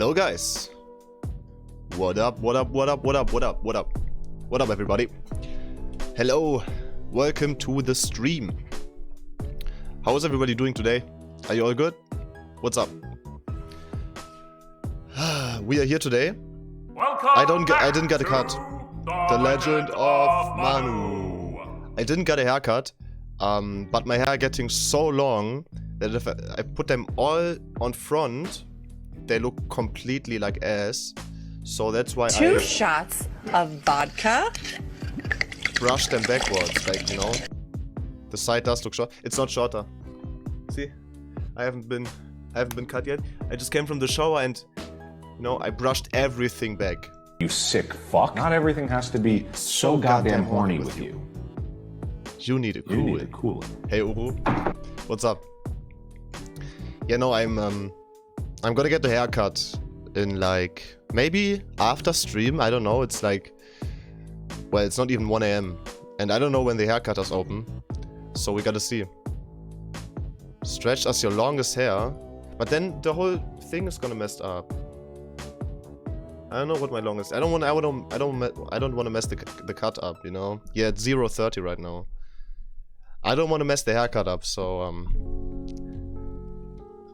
Hello guys. What up, what up, what up, what up, what up, what up? What up everybody? Hello, welcome to the stream. How is everybody doing today? Are you all good? What's up? We are here today. Welcome I didn't get a cut. The Legend of Manu. I didn't get a haircut, but my hair getting so long that if I put them all on front, they look completely like ass. So that's why Two shots of vodka. Brush them backwards, like, you know. The side does look short. It's not shorter. See, I haven't been cut yet. I just came from the shower and, you know, I brushed everything back. You sick fuck. Not everything has to be so goddamn horny with you. You need to cool You need it. to cool it. Hey Uru, what's up? Yeah, no, I'm gonna get the haircut in like maybe after stream. I don't know. It's like, well, it's not even 1 AM, and I don't know when the haircutters open, so we gotta see. Stretch as your longest hair, but then the whole thing is gonna mess up. I don't know what my longest. I don't want to mess the cut up, you know. Yeah, it's 0:30 right now. I don't want to mess the haircut up, so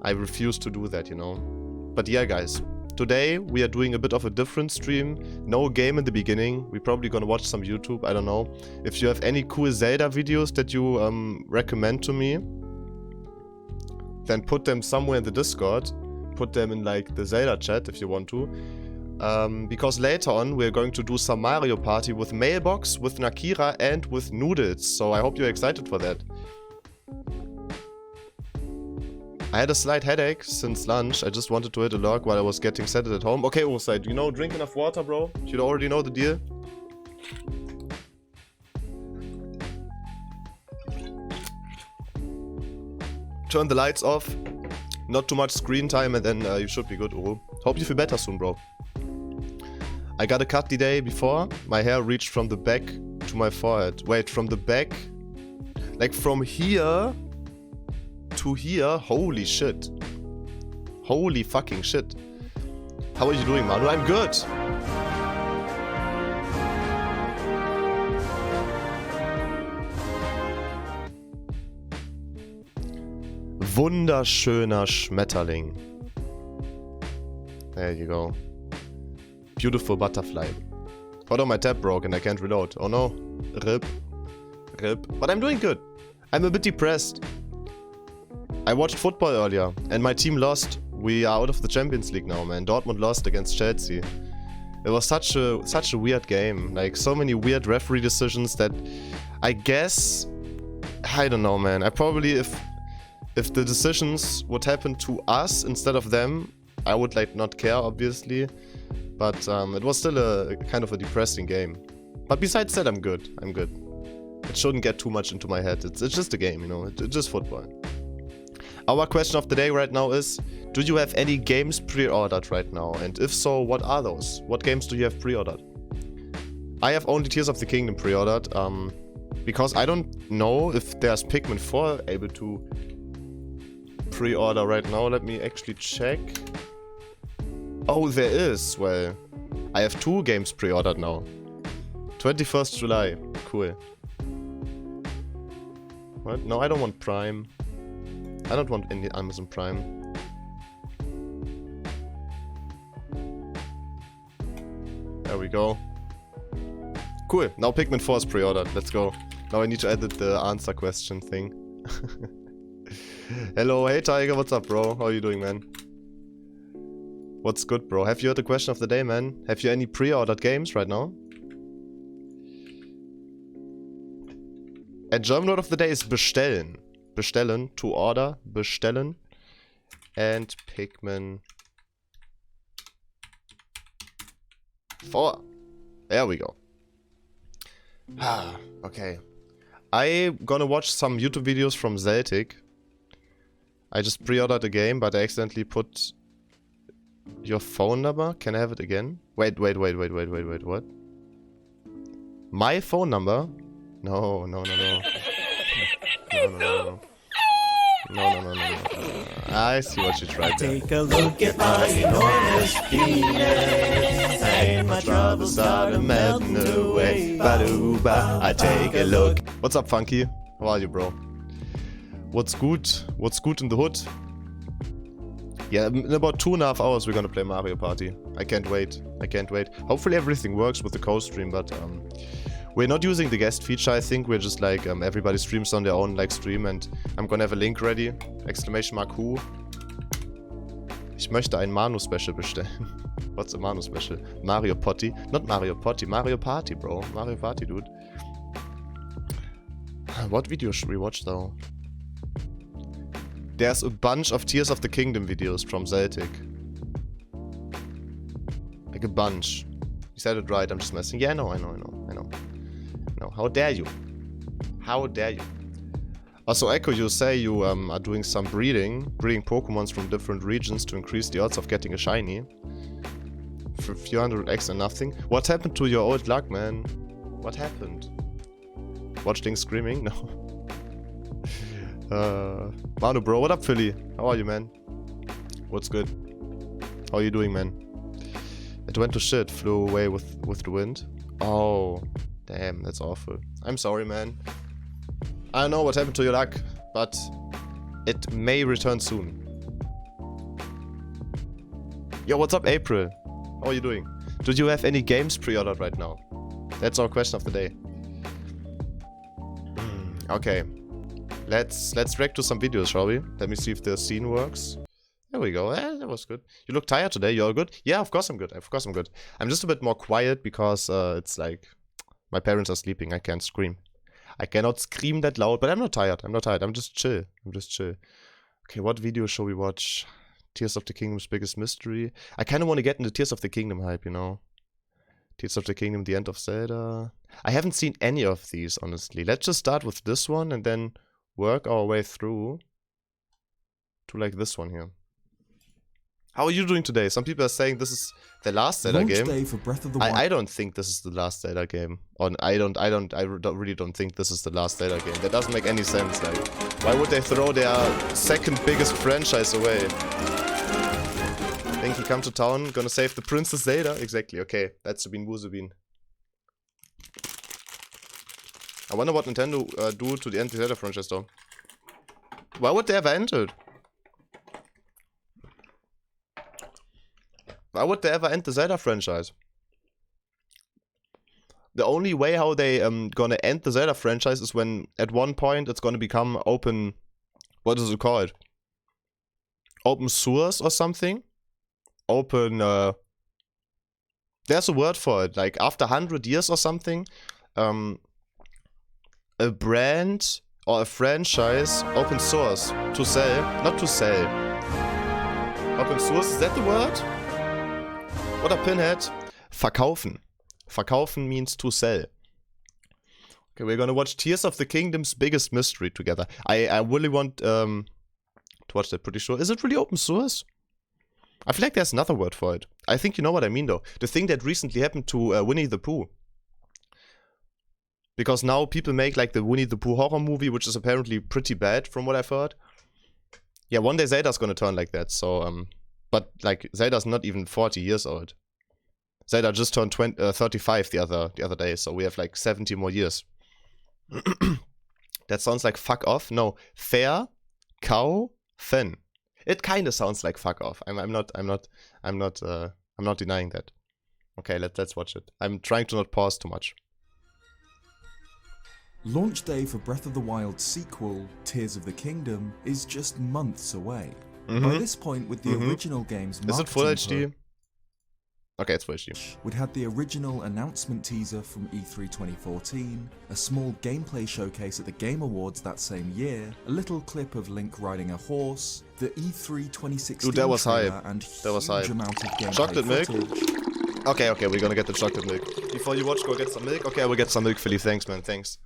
I refuse to do that, you know. But yeah, guys, today we are doing a bit of a different stream. No game in the beginning. We're probably gonna watch some YouTube. I don't know. If you have any cool Zelda videos that you recommend to me, then put them somewhere in the Discord. Put them in like the Zelda chat if you want to. Because later on we're going to do some Mario Party with Mailbox, with Nakira, and with Noodles. So I hope you're excited for that. I had a slight headache since lunch. I just wanted to hit a log while I was getting settled at home. Okay, Urside, you know, drink enough water, bro. You already know the deal. Turn the lights off. Not too much screen time, and then you should be good, Uru. Hope you feel better soon, bro. I got a cut the day before. My hair reached from the back to my forehead. Wait, from the back? Like from here to here? Holy shit. Holy fucking shit. How are you doing, Manu? I'm good. Wunderschöner Schmetterling. There you go. Beautiful butterfly. Hold on, my tab broke and I can't reload. Oh no. Rip. Rip. But I'm doing good. I'm a bit depressed. I watched football earlier and my team lost. We are out of the Champions League now, man. Dortmund lost against Chelsea. It was such a weird game. Like, so many weird referee decisions that I guess... I don't know, man. I probably, if the decisions would happen to us instead of them, I would like not care, obviously. But it was still a kind of a depressing game. But besides that, I'm good. I'm good. It shouldn't get too much into my head. It's just a game, you know. It's just football. Our question of the day right now is, do you have any games pre-ordered right now? And if so, what are those? What games do you have pre-ordered? I have only Tears of the Kingdom pre-ordered. Because I don't know if there's Pikmin 4 able to pre-order right now. Let me actually check. Oh, there is. Well, I have 2 games pre-ordered now. 21st July. Cool. What? No, I don't want Prime. I don't want any Amazon Prime. There we go. Cool. Now Pikmin 4 is pre-ordered. Let's go. Now I need to edit the answer question thing. Hello, hey Tiger, what's up, bro? How are you doing, man? What's good, bro? Have you heard the question of the day, man? Have you any pre-ordered games right now? And German word of the day is bestellen. Bestellen, to order, bestellen. And Pikmin 4. There we go. Ah, okay. I'm gonna watch some YouTube videos from Celtic. I just pre-ordered a game, but I accidentally put your phone number. Can I have it again? Wait, what? My phone number? No. No. No. I see what you tried there. Take a look at my enormous penis, and my troubles start melting away. Ba-doo-ba. I take a look. What's up, Funky? How are you, bro? What's good? What's good in the hood? Yeah, in about 2.5 hours we're gonna play Mario Party. I can't wait. I can't wait. Hopefully everything works with the co-stream, but we're not using the guest feature. I think we're just like everybody streams on their own like stream, and I'm gonna have a link ready. Exclamation mark who. Ich möchte ein Manu-Special bestellen. What's a Manu-Special? Mario Potty? Not Mario Potty, Mario Party, bro. Mario Party, dude. What video should we watch though? There's a bunch of Tears of the Kingdom videos from Celtic. Like a bunch. You said it right, I'm just messing. Yeah, I know. No, how dare you? How dare you? Also, Echo, you say you are doing some breeding Pokemons from different regions to increase the odds of getting a shiny. For a few hundred X and nothing. What happened to your old luck, man? What happened? Watch Link screaming? No. Manu, bro, what up, Philly? How are you, man? What's good? How are you doing, man? It went to shit, flew away with the wind. Oh, damn, that's awful. I'm sorry, man. I don't know what happened to your luck, but it may return soon. Yo, what's up, April? How are you doing? Do you have any games pre-ordered right now? That's our question of the day. Okay. Let's react to some videos, shall we? Let me see if the scene works. There we go. That was good. You look tired today. You all good? Yeah, of course I'm good. Of course I'm good. I'm just a bit more quiet because it's like my parents are sleeping. I can't scream. I cannot scream that loud, but I'm not tired. I'm not tired. I'm just chill. Okay, what video shall we watch? Tears of the Kingdom's Biggest Mystery. I kind of want to get into Tears of the Kingdom hype, you know? Tears of the Kingdom, The End of Zelda. I haven't seen any of these, honestly. Let's just start with this one and then work our way through to like this one here. How are you doing today? Some people are saying this is the last Zelda game. Day for Breath of the Wild. I don't think this is the last Zelda game. I really don't think this is the last Zelda game. That doesn't make any sense. Like, why would they throw their second biggest franchise away? Think he come to town, gonna save the Princess Zelda? Exactly. Okay, that's Sabine Wusebin. I wonder what Nintendo do to the end of the Zelda franchise though. Why would they ever end it? Why would they ever end the Zelda franchise? The only way how they gonna end the Zelda franchise is when at one point it's gonna become open. What is it called? Open source or something? Open. There's a word for it. Like after 100 years or something. A brand or a franchise open source to sell, not to sell. Open source, is that the word? What a pinhead. Verkaufen. Verkaufen means to sell. Okay, we're gonna watch Tears of the Kingdom's Biggest Mystery together. I really want to watch that, pretty sure. Is it really open source? I feel like there's another word for it. I think you know what I mean though. The thing that recently happened to Winnie the Pooh. Because now people make like the Winnie the Pooh horror movie, which is apparently pretty bad from what I've heard. Yeah, one day Zelda's gonna turn like that, so, but like Zelda's not even 40 years old. Zelda just turned 35 the other day, so we have like 70 more years. That sounds like fuck off. No, fair, cow, fen. It kind of sounds like fuck off. I'm not denying that. Okay, let's watch it. I'm trying to not pause too much. Launch day for Breath of the Wild sequel, Tears of the Kingdom, is just months away. By this point, with the original game's marketing, is it full HD? Okay, it's full HD. We'd had the original announcement teaser from E3 2014, a small gameplay showcase at the Game Awards that same year, a little clip of Link riding a horse, the E3 2016 Dude, that was trailer, hype. and That was huge hype. amount of gameplay Chocolate milk? footage. Okay, we're gonna get the chocolate milk. Before you watch, go get some milk. Okay, I will get some milk, Philly. Thanks, man. Thanks.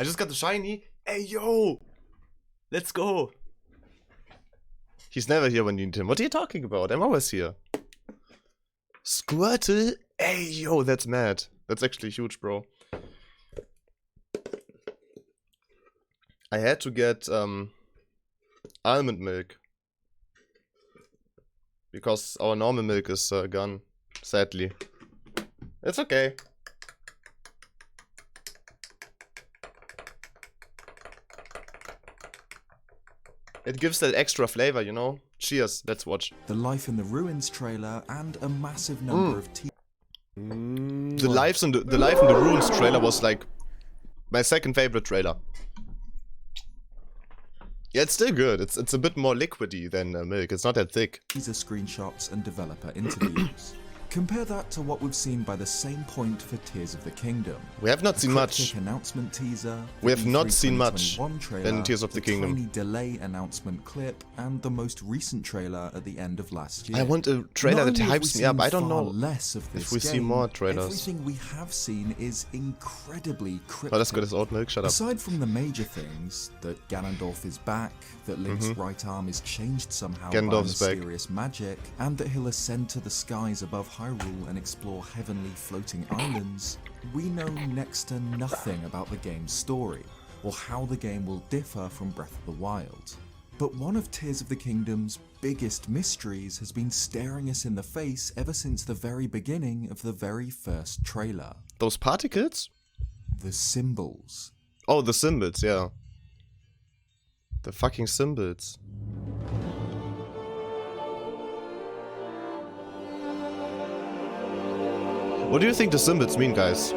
I just got the shiny. Hey, yo! Let's go! He's never here when you need him. What are you talking about? I'm always here. Squirtle? Hey, yo, that's mad. That's actually huge, bro. I had to get almond milk. Because our normal milk is gone, sadly. It's okay. It gives that extra flavor, you know? Cheers, let's watch. The Life in the Ruins trailer, and a massive number of The Life in the Ruins trailer was like my second favorite trailer. Yeah, it's still good. It's a bit more liquidy than milk. It's not that thick. teaser screenshots and developer interviews. Compare that to what we've seen by the same point for Tears of the Kingdom. We have not seen much. Announcement teaser. We have not seen much trailer, in Tears of the Kingdom. Tiny delay announcement clip, and the most recent trailer at the end of last year. I want a trailer that Not only have hypes we me up. seen I don't far know less of this if we see game, more trailers. Everything we have seen is incredibly cryptic. Oh, that's good as oat milk. Shut up. Aside from the major things, that Ganondorf is back, that Link's right arm is changed somehow Gandalf's by back. mysterious magic, and that he'll ascend to the skies above Hyrule and explore heavenly floating islands, we know next to nothing about the game's story, or how the game will differ from Breath of the Wild. But one of Tears of the Kingdom's biggest mysteries has been staring us in the face ever since the very beginning of the very first trailer. Those particles? The symbols. Oh, the symbols, yeah. The fucking symbols. What do you think the symbols mean, guys?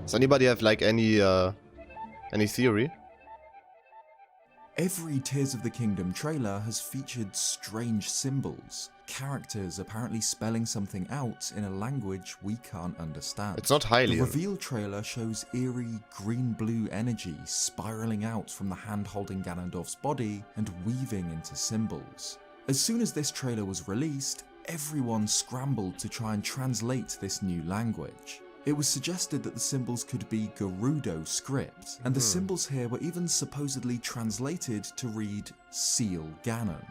Does anybody have like any theory? Every Tears of the Kingdom trailer has featured strange symbols, characters apparently spelling something out in a language we can't understand. It's not Hylian. The reveal trailer shows eerie green-blue energy spiraling out from the hand holding Ganondorf's body and weaving into symbols. As soon as this trailer was released, everyone scrambled to try and translate this new language. It was suggested that the symbols could be Gerudo script, and the symbols here were even supposedly translated to read Seal Ganon.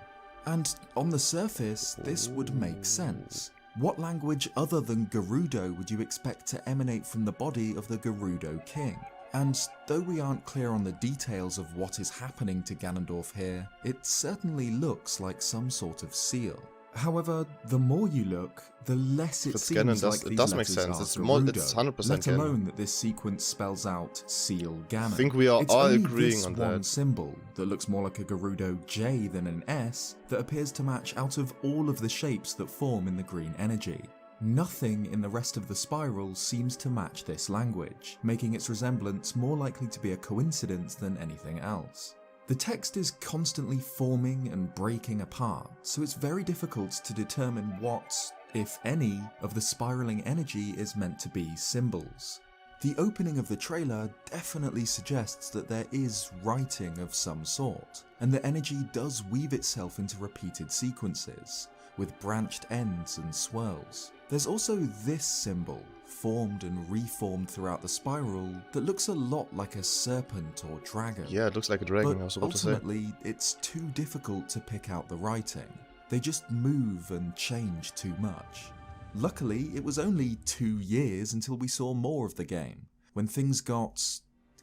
And on the surface, this would make sense. What language other than Gerudo would you expect to emanate from the body of the Gerudo King? And though we aren't clear on the details of what is happening to Ganondorf here, it certainly looks like some sort of seal. However, the more you look, the less it seems like these does make letters sense. are It's more, Gerudo, it's 100% let canon. alone that this sequence spells out Seal Ganon. I think we are It's all only agreeing this on one that. symbol that looks more like a Gerudo J than an S that appears to match out of all of the shapes that form in the green energy. Nothing in the rest of the spiral seems to match this language, making its resemblance more likely to be a coincidence than anything else. The text is constantly forming and breaking apart, so it's very difficult to determine what, if any, of the spiraling energy is meant to be symbols. The opening of the trailer definitely suggests that there is writing of some sort, and the energy does weave itself into repeated sequences, with branched ends and swirls. There's also this symbol, formed and reformed throughout the spiral, that looks a lot like a serpent or dragon. Yeah, it looks like a dragon, I was But about to say. ultimately, it's too difficult to pick out the writing. They just move and change too much. Luckily, it was only 2 years until we saw more of the game, when things got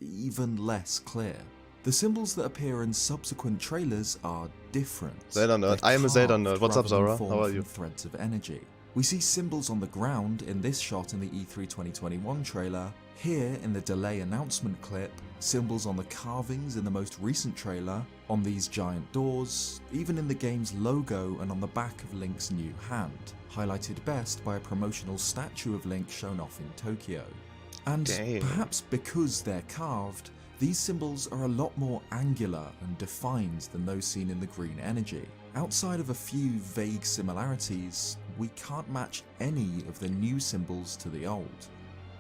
even less clear. The symbols that appear in subsequent trailers are different. Zelda nerd. They're I am a Zelda carved nerd. What's up, rather than Zara? formed How are from you? threads of energy. We see symbols on the ground in this shot in the E3 2021 trailer, here in the delay announcement clip, symbols on the carvings in the most recent trailer, on these giant doors, even in the game's logo and on the back of Link's new hand, highlighted best by a promotional statue of Link shown off in Tokyo. And Damn. perhaps because they're carved, these symbols are a lot more angular and defined than those seen in the green energy. Outside of a few vague similarities, we can't match any of the new symbols to the old.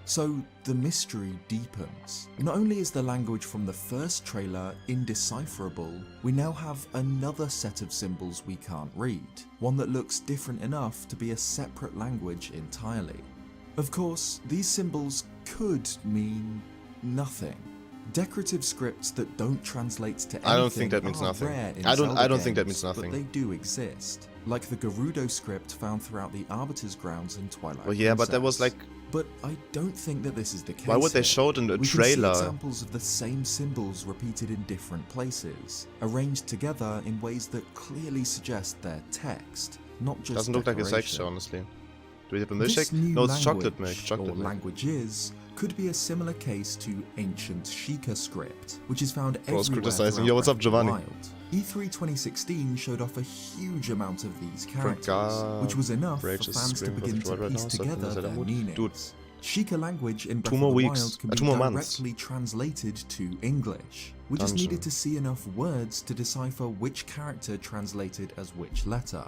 So the mystery deepens. Not only is the language from the first trailer indecipherable, we now have another set of symbols we can't read, one that looks different enough to be a separate language entirely. Of course, these symbols could mean nothing. Decorative scripts that don't translate to anything I don't think that means are nothing. rare in I don't Zelda think that games, means nothing. But they do exist, like the Gerudo script found throughout the Arbiter's grounds in Twilight Well, yeah, but that was Princess. like... But I don't think that this is the case. Why would they here. show it in a We can see trailer? examples of the same symbols repeated in different places, arranged together in ways that clearly suggest their text, not just Doesn't look like a decoration. texture, honestly. Do we have a This milkshake? new No, it's chocolate milk. language, Chocolate or milk. languages, could be a similar case to ancient Sheikah script, which is found Bro's everywhere criticizing. throughout Yo, what's up, Breath of the Giovanni? Wild. E3 2016 showed off a huge amount of these characters, God. which was enough for Rage is fans to screaming for begin the to droid right piece now, so together is that a their mood? meanings. Dude. Sheikah language in Breath 2 more of the weeks. Wild can be 2 more months. directly translated to English. We just Dungeon. needed to see enough words to decipher which character translated as which letter.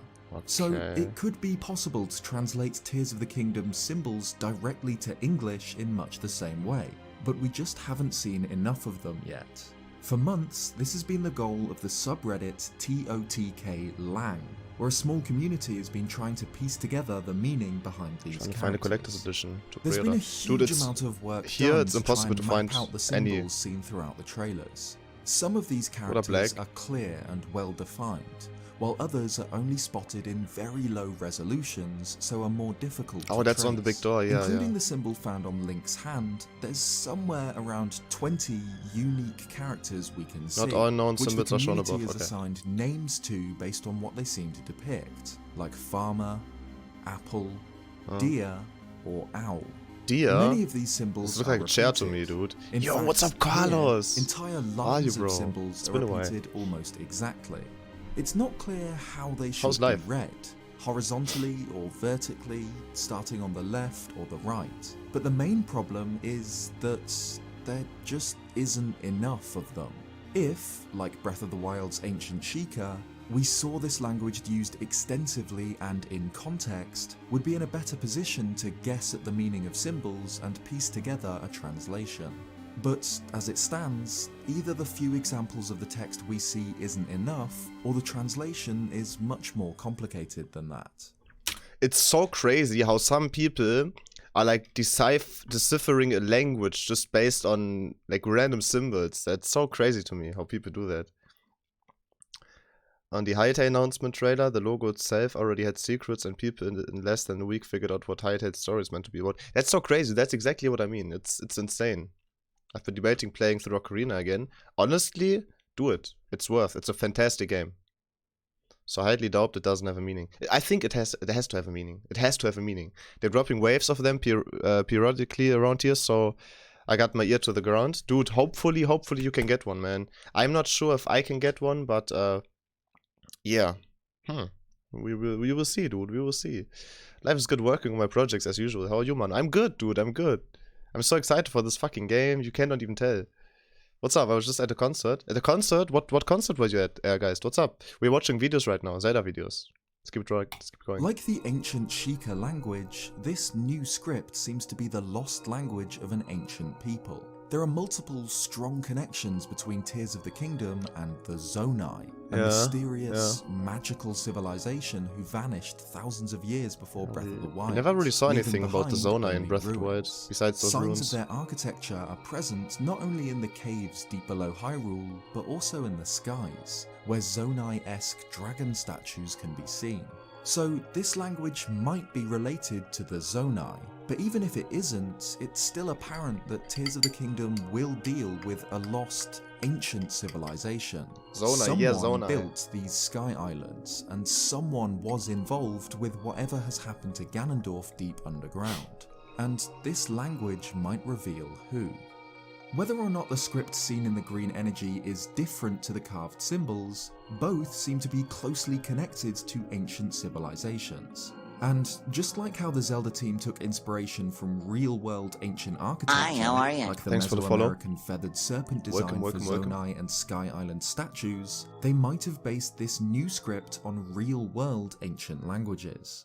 So Okay. it could be possible to translate Tears of the Kingdom symbols directly to English in much the same way, but we just haven't seen enough of them yet. For months, this has been the goal of the subreddit TOTKLang, where a small community has been trying to piece together the meaning behind these Trying to characters. find a collector's edition to There's pre-order. been a huge Dude, it's... amount of work here done it's to impossible try to and map find out the any- symbols seen throughout the trailers. Some of these up, characters Black? are clear and well defined, while others are only spotted in very low resolutions, so are more difficult to Oh, that's on the big trace. door, yeah, Including yeah. the symbol found on Link's hand, there's somewhere around 20 unique characters we can see, Not all known which symbols the are shown community above, has okay. assigned names to based on what they seem to depict, like farmer, apple, deer, or owl. Deer? Many of these symbols This looks are like a chair to repeated. me, dude. In Yo, fact, what's up, here, Carlos? entire How are you, lines bro? of symbols It's are been a while. repeated almost exactly. It's not clear how they should How's be life? read, horizontally or vertically, starting on the left or the right. But the main problem is that there just isn't enough of them. If, like Breath of the Wild's ancient Sheikah, we saw this language used extensively and in context, would be in a better position to guess at the meaning of symbols and piece together a translation. But as it stands, either the few examples of the text we see isn't enough, or the translation is much more complicated than that. It's so crazy how some people are like deciphering a language just based on like random symbols. That's so crazy to me how people do that. On the Hytale announcement trailer, the logo itself already had secrets, and people in less than a week figured out what Hytale's story is meant to be about. That's so crazy. That's exactly what I mean. It's insane. I've been debating playing through Ocarina again. Honestly, do it. It's worth. It's a fantastic game. So I highly doubt it doesn't have a meaning. I think it has to have a meaning. It has to have a meaning. They're dropping waves of them periodically around here, so I got my ear to the ground. Dude, hopefully you can get one, man. I'm not sure if I can get one, but yeah. We will see, dude. We will see. Life is good working on my projects as usual. How are you, man? I'm good, dude. I'm good. I'm so excited for this fucking game. You cannot even tell. What's up? I was just at a concert. At a concert? What concert were you at, guys? What's up? We're watching videos right now. Zelda videos. Let's keep going. Like the ancient Sheikah language, this new script seems to be the lost language of an ancient people. There are multiple strong connections between Tears of the Kingdom and the Zonai, a mysterious, magical civilization who vanished thousands of years before Breath of the Wild. I never really saw leaving anything about the behind Zonai in only Breath of the Wild, ruins. besides those Signs ruins. of their architecture are present not only in the caves deep below Hyrule, but also in the skies, where Zonai-esque dragon statues can be seen. So this language might be related to the Zonai, but even if it isn't, it's still apparent that Tears of the Kingdom will deal with a lost, ancient civilization. Someone built these sky islands, and someone was involved with whatever has happened to Ganondorf deep underground. And this language might reveal who. Whether or not the script seen in the green energy is different to the carved symbols, both seem to be closely connected to ancient civilizations. And just like how the Zelda team took inspiration from real-world ancient architecture, like the Thanks for the follow. Mesoamerican feathered serpent design Welcome. for Zonai and Sky Island statues, they might have based this new script on real-world ancient languages.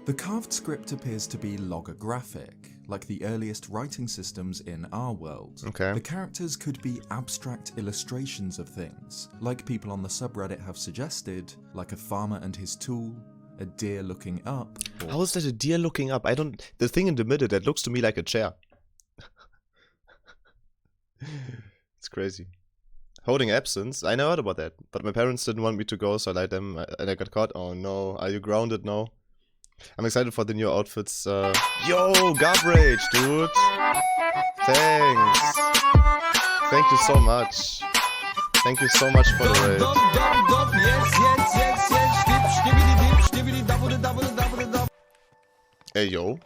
The carved script appears to be logographic, like the earliest writing systems in our world. Okay. The characters could be abstract illustrations of things, like people on the subreddit have suggested, like a farmer and his tool, a deer looking up, or How is that a deer looking up? The thing in the middle, that looks to me like a chair. It's crazy. Holding absence? I never heard about that. But my parents didn't want me to go, so I let them, and I got caught. Oh no, are you grounded now? I'm excited for the new outfits. Yo, Garbrage, dude! Thanks! Thank you so much. Thank you so much for the raid. Hey, yo.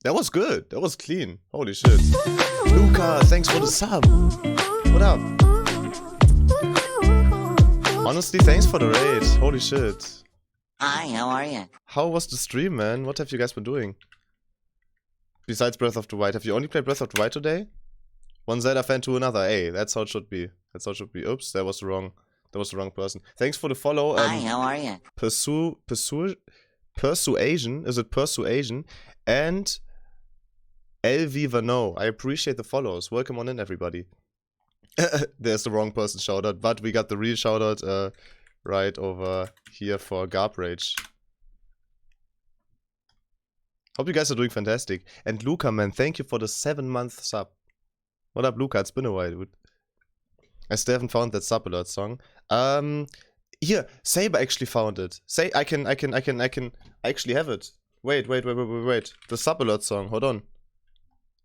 That was good. That was clean. Holy shit. Luca, thanks for the sub. What up? Honestly, thanks for the raid. Holy shit. Hi, how are you? How was the stream, man? What have you guys been doing? Besides Breath of the Wild. Have you only played Breath of the Wild today? One Zelda fan to another. Hey, that's how it should be. That's how it should be. Oops, that was wrong. That was the wrong person. Thanks for the follow. Hi, how are you? Persuasion. Is it Persuasion? And LV Vano. I appreciate the follows. Welcome on in, everybody. There's the wrong person shout out, but we got the real shout out right over here for Garbrage. Hope you guys are doing fantastic. And Luca, man, thank you for the 7-month sub. What up, Luca? It's been a while, dude. I still haven't found that sub alert song. Here, Saber actually found it. Say, I actually have it. Wait. The sub alert song. Hold on.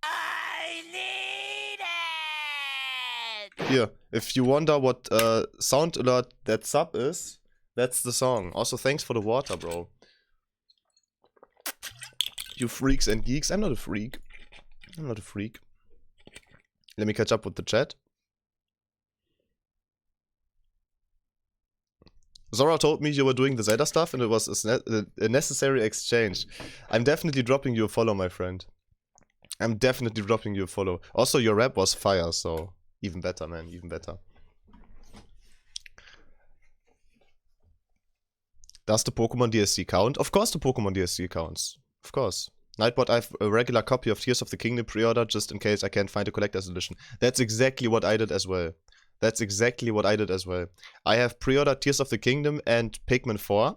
I need it! Here, if you wonder what sound alert that sub is, that's the song. Also, thanks for the water, bro. You freaks and geeks. I'm not a freak. I'm not a freak. Let me catch up with the chat. Zora told me you were doing the Zelda stuff and it was a necessary exchange. I'm definitely dropping you a follow, my friend. I'm definitely dropping you a follow. Also, your rap was fire, so even better, man. Even better. Does the Pokemon DLC count? Of course the Pokemon DLC counts. Of course. Nightbot, I have a regular copy of Tears of the Kingdom pre-order just in case I can't find a collector's edition. That's exactly what I did as well. That's exactly what I did as well. I have pre-ordered Tears of the Kingdom and Pikmin 4.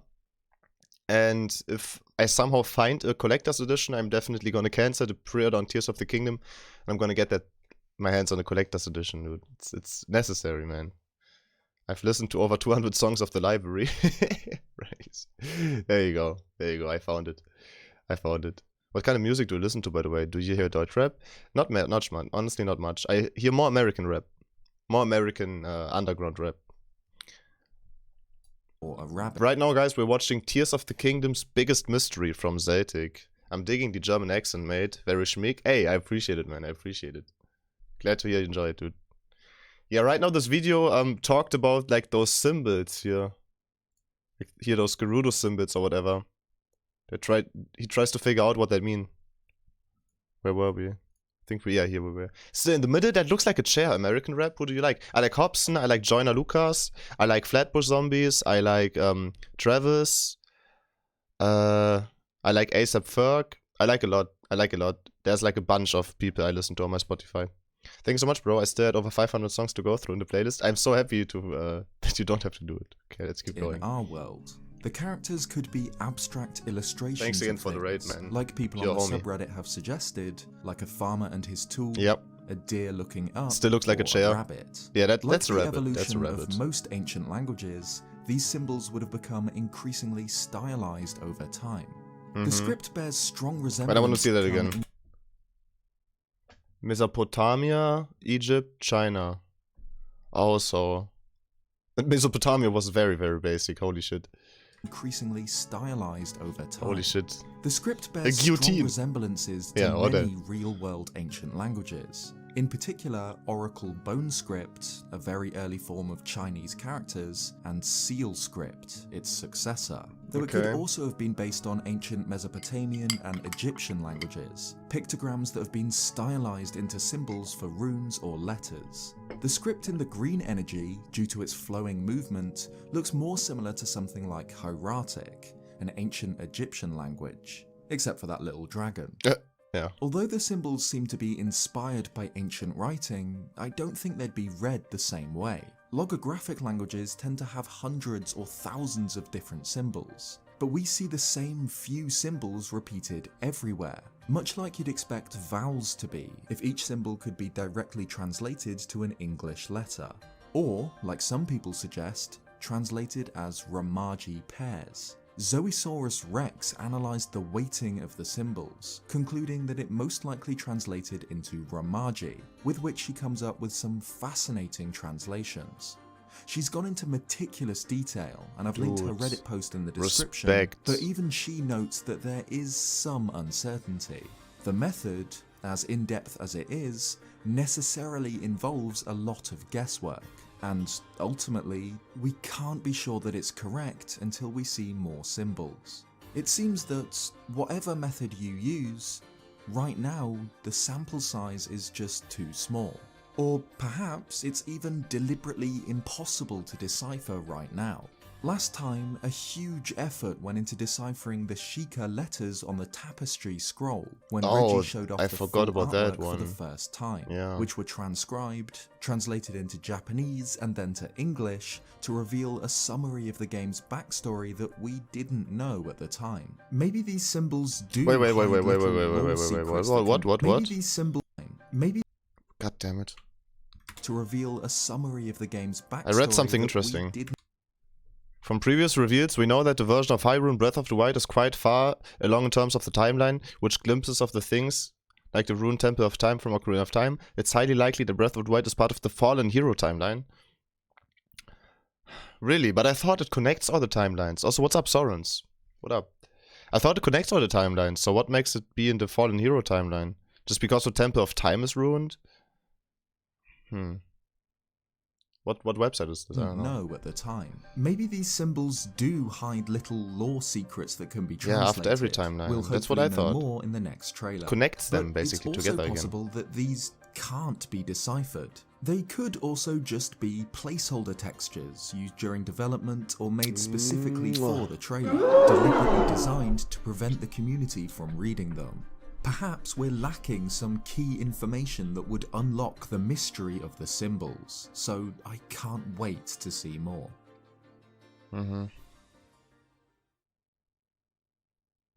And if I somehow find a collector's edition, I'm definitely gonna cancel the pre-order on Tears of the Kingdom. And I'm gonna get my hands on a collector's edition, dude. It's necessary, man. I've listened to over 200 songs of the library. Right. There you go. There you go. I found it. I found it. What kind of music do you listen to, by the way? Do you hear Deutsch rap? Not much, man. Honestly, not much. I hear more American rap. More American underground rap. Or a rabbit. Right now, guys, we're watching Tears of the Kingdom's Biggest Mystery from Celtic. I'm digging the German accent, mate. Very schmick. Hey, I appreciate it, man. I appreciate it. Glad to hear you enjoy it, dude. Yeah, right now this video talked about like those symbols here. Like, here, those Gerudo symbols or whatever. He tries to figure out what that mean. Where were we? I think here we were. So in the middle, that looks like a chair. American rap, who do you like? I like Hobson, I like Joyner Lucas, I like Flatbush Zombies, I like Travis, I like ASAP Ferg. I like a lot. There's like a bunch of people I listen to on my Spotify. Thanks so much, bro. I still had over 500 songs to go through in the playlist. I'm so happy to that you don't have to do it. Okay, let's keep going. In our world, the characters could be abstract illustrations. Thanks again of for the raid, things, man. like people Your on the homie. subreddit have suggested, like a farmer and his tool, Yep. a deer looking up, Still looks like a or chair. rabbit. Yeah, Like that's a the rabbit. evolution That's a rabbit. of most ancient languages, these symbols would have become increasingly stylized over time. The script bears strong resemblance. But I want to see that to again. Mesopotamia, Egypt, China. Also. Mesopotamia was very, very basic. Holy shit. increasingly stylized over time. Holy shit. The script A bears strong guillotine. resemblances to Yeah, or many real-world ancient languages. In particular, Oracle Bone Script, a very early form of Chinese characters, and Seal Script, its successor. Though it could Okay. also have been based on ancient Mesopotamian and Egyptian languages, pictograms that have been stylized into symbols for runes or letters. The script in the green energy, due to its flowing movement, looks more similar to something like Hieratic, an ancient Egyptian language, except for that little dragon. Yeah. Although the symbols seem to be inspired by ancient writing, I don't think they'd be read the same way. Logographic languages tend to have hundreds or thousands of different symbols, but we see the same few symbols repeated everywhere, much like you'd expect vowels to be if each symbol could be directly translated to an English letter. Or, like some people suggest, translated as Ramaji pairs. Zoesaurus Rex analysed the weighting of the symbols, concluding that it most likely translated into Ramaji, with which she comes up with some fascinating translations. She's gone into meticulous detail, and I've linked her Reddit post in the description, but even she notes that there is some uncertainty. The method, as in-depth as it is, necessarily involves a lot of guesswork, and ultimately, we can't be sure that it's correct until we see more symbols. It seems that whatever method you use, right now the sample size is just too small. Or perhaps it's even deliberately impossible to decipher right now. Last time, a huge effort went into deciphering the Sheikah letters on the tapestry scroll when Reggie showed off the full artwork for the first time, which were transcribed, translated into Japanese and then to English to reveal a summary of the game's backstory that we didn't know at the time. Maybe these symbols do Wait, what? Maybe these symbols... God damn it. To reveal a summary of the game's backstory. I read something interesting. From previous reveals, we know that the version of Hyrule Breath of the Wild is quite far along in terms of the timeline, which glimpses of the things, like the Ruined Temple of Time from Ocarina of Time. It's highly likely that Breath of the Wild is part of the Fallen Hero timeline. Really? But I thought it connects all the timelines. Also, what's up, Sorens? What up? I thought it connects all the timelines, so what makes it be in the Fallen Hero timeline? Just because the Temple of Time is ruined? What website is this? I don't know. At the time. Maybe these symbols do hide little lore secrets that can be translated. Yeah, after every timeline. We'll That's what I thought. More in the next trailer. Connects them basically together again. It's also possible that these can't be deciphered. They could also just be placeholder textures used during development or made specifically for the trailer, deliberately designed to prevent the community from reading them. Perhaps we're lacking some key information that would unlock the mystery of the symbols, so I can't wait to see more.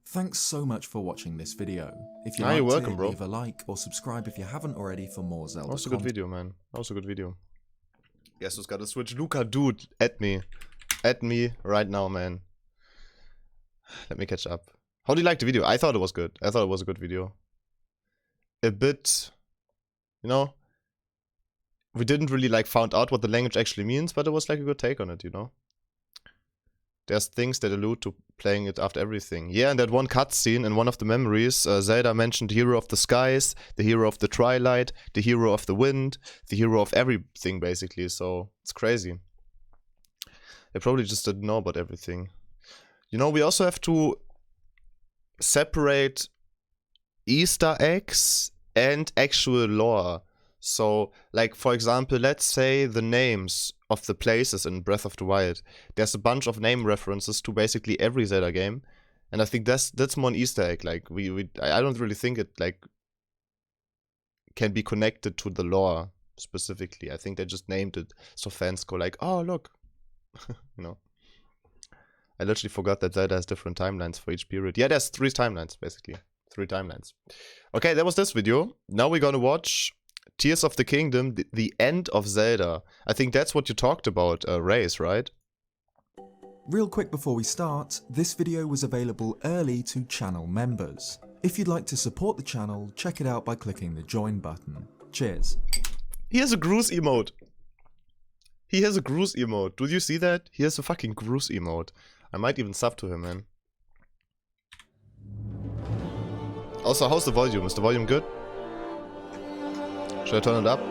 Thanks so much for watching this video. If you liked it, leave a like or subscribe if you haven't already for more Zelda content. That was a good video, man. That was a good video. Guess who's got a Switch? Luca, dude, add me. Add me right now, man. Let me catch up. How do you like the video? I thought it was good. I thought it was a good video. A bit, you know, we didn't really like found out what the language actually means, but it was like a good take on it, you know. There's things that allude to playing it after everything. Yeah, and that one cutscene in one of the memories, Zelda mentioned hero of the skies, the hero of the twilight, the hero of the wind, the hero of everything, basically. So it's crazy. They probably just didn't know about everything. You know, we also have to separate Easter eggs and actual lore. So, like, for example, let's say the names of the places in Breath of the Wild. There's a bunch of name references to basically every Zelda game, and I think that's more an Easter egg. Like, I don't really think it like can be connected to the lore specifically. I think they just named it so fans go like, oh look, you know. I literally forgot that Zelda has different timelines for each period. Yeah, there's 3 timelines, basically. 3 timelines. Okay, that was this video. Now we're gonna watch Tears of the Kingdom, the end of Zelda. I think that's what you talked about, Race, right? Real quick before we start, this video was available early to channel members. If you'd like to support the channel, check it out by clicking the join button. Cheers. He has a Groose emote. He has a Groose emote. Do you see that? He has a fucking Groose emote. I might even sub to him, man. Also, how's the volume? Is the volume good? Should I turn it up?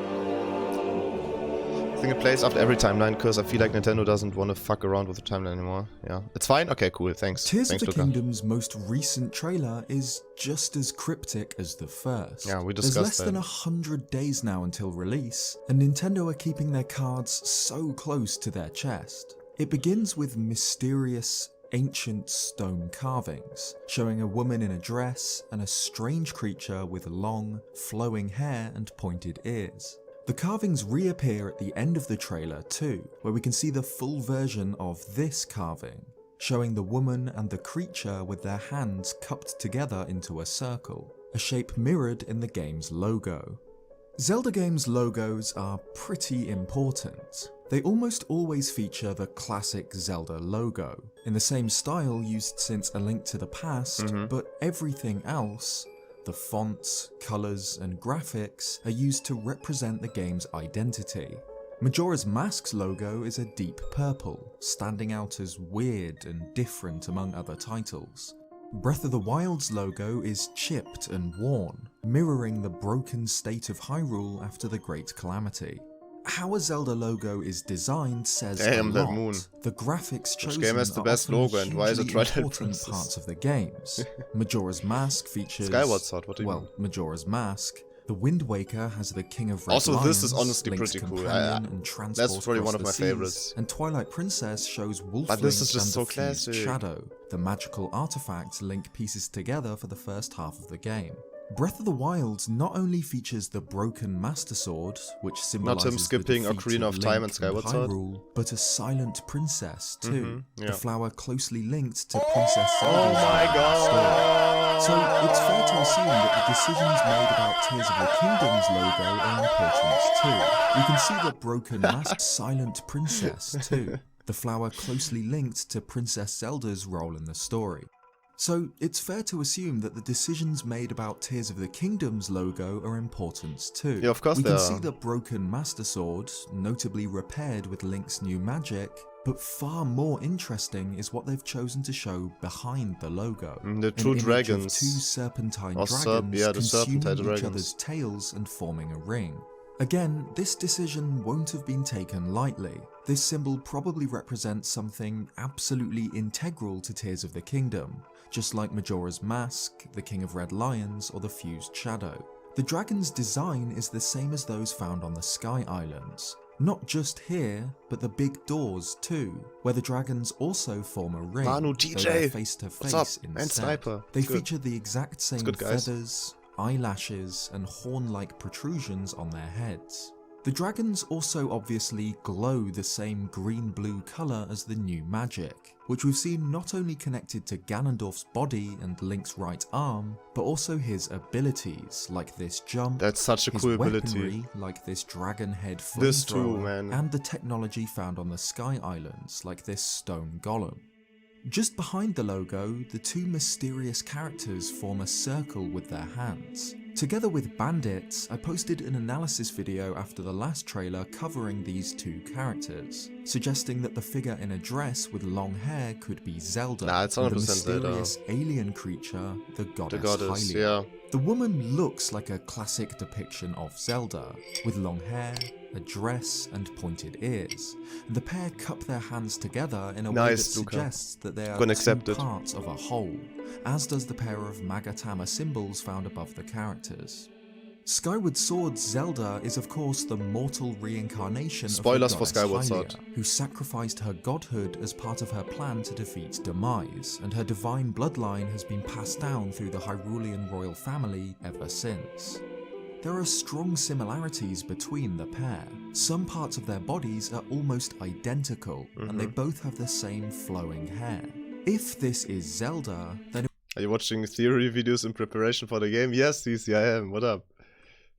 I think it plays after every timeline because I feel like Nintendo doesn't want to fuck around with the timeline anymore. Yeah. It's fine? Okay, cool. Thanks. Tears of the Kingdom's most recent trailer is just as cryptic as the first. Yeah, we discussed that. There's less than 100 days now until release, and Nintendo are keeping their cards so close to their chest. It begins with mysterious, ancient stone carvings, showing a woman in a dress and a strange creature with long, flowing hair and pointed ears. The carvings reappear at the end of the trailer too, where we can see the full version of this carving, showing the woman and the creature with their hands cupped together into a circle, a shape mirrored in the game's logo. Zelda games' logos are pretty important. They almost always feature the classic Zelda logo, in the same style used since A Link to the Past, but everything else, the fonts, colours and graphics, are used to represent the game's identity. Majora's Mask's logo is a deep purple, standing out as weird and different among other titles. Breath of the Wild's logo is chipped and worn, mirroring the broken state of Hyrule after the Great Calamity. How a Zelda logo is designed says a lot. That moon. The graphics chosen game has the are best often logo and why is it hugely Twilight important Princess? parts of the games. Majora's Mask features... Skyward Sword, what do you mean? Majora's Mask. The Wind Waker has the King of Red Also, Lions, this is honestly Link's pretty cool. companion and transport That's probably across one of the my seas, favorites. And Twilight Princess shows Wolf But this Link is just and so the fused classic. Shadow, the magical artifact Link pieces together for the first half of the game. Breath of the Wild not only features the broken Master Sword, which symbolizes Not him skipping the defeat Ocarina of Time Link and Skyward Sword. Hyrule, but a silent princess too, yeah. the flower closely linked to Princess Zelda's Oh my god! story. So it's fair to assume that the decisions made about Tears of the Kingdom's logo are important too. You can see the broken masked silent princess too, the flower closely linked to Princess Zelda's role in the story. So it's fair to assume that the decisions made about Tears of the Kingdom's logo are important too. Yeah, of course we they can are. see the broken Master Sword, notably repaired with Link's new magic, but far more interesting is what they've chosen to show behind the logo. The two An image dragons. of two serpentine Or dragons the consuming serpentine each dragons. other's tails and forming a ring. Again, this decision won't have been taken lightly. This symbol probably represents something absolutely integral to Tears of the Kingdom, just like Majora's Mask, the King of Red Lions, or the Fused Shadow. The dragon's design is the same as those found on the Sky Islands. Not just here, but the big doors too, where the dragons also form a ring, Manu, though DJ, they're face to what's up? face And instead. Sniper, They it's good. feature the exact same good, guys. feathers, eyelashes, and horn-like protrusions on their heads. The dragons also obviously glow the same green-blue colour as the new magic, which we've seen not only connected to Ganondorf's body and Link's right arm, but also his abilities, like this jump, That's such a his cool ability. weaponry, like this dragon head This too, flamethrower, man. and the technology found on the Sky Islands, like this stone golem. Just behind the logo, the two mysterious characters form a circle with their hands. Together with Bandits, I posted an analysis video after the last trailer covering these two characters, suggesting that the figure in a dress with long hair could be Zelda, Nah, it's and the 100% Zelda. mysterious alien creature, the goddess, The goddess, Hylia. yeah. The woman looks like a classic depiction of Zelda, with long hair, a dress, and pointed ears. And the pair cup their hands together in a way that Nice, Luca. suggests that they are Gonna two accept it. parts of a whole, as does the pair of Magatama symbols found above the characters. Skyward Sword Zelda is of course the mortal reincarnation Spoilers of for the goddess Skyward Hylia, Sword. who sacrificed her godhood as part of her plan to defeat Demise, and her divine bloodline has been passed down through the Hyrulean royal family ever since. There are strong similarities between the pair. Some parts of their bodies are almost identical, and they both have the same flowing hair. If this is Zelda, then Are you watching theory videos in preparation for the game? Yes, CC, I am. What up?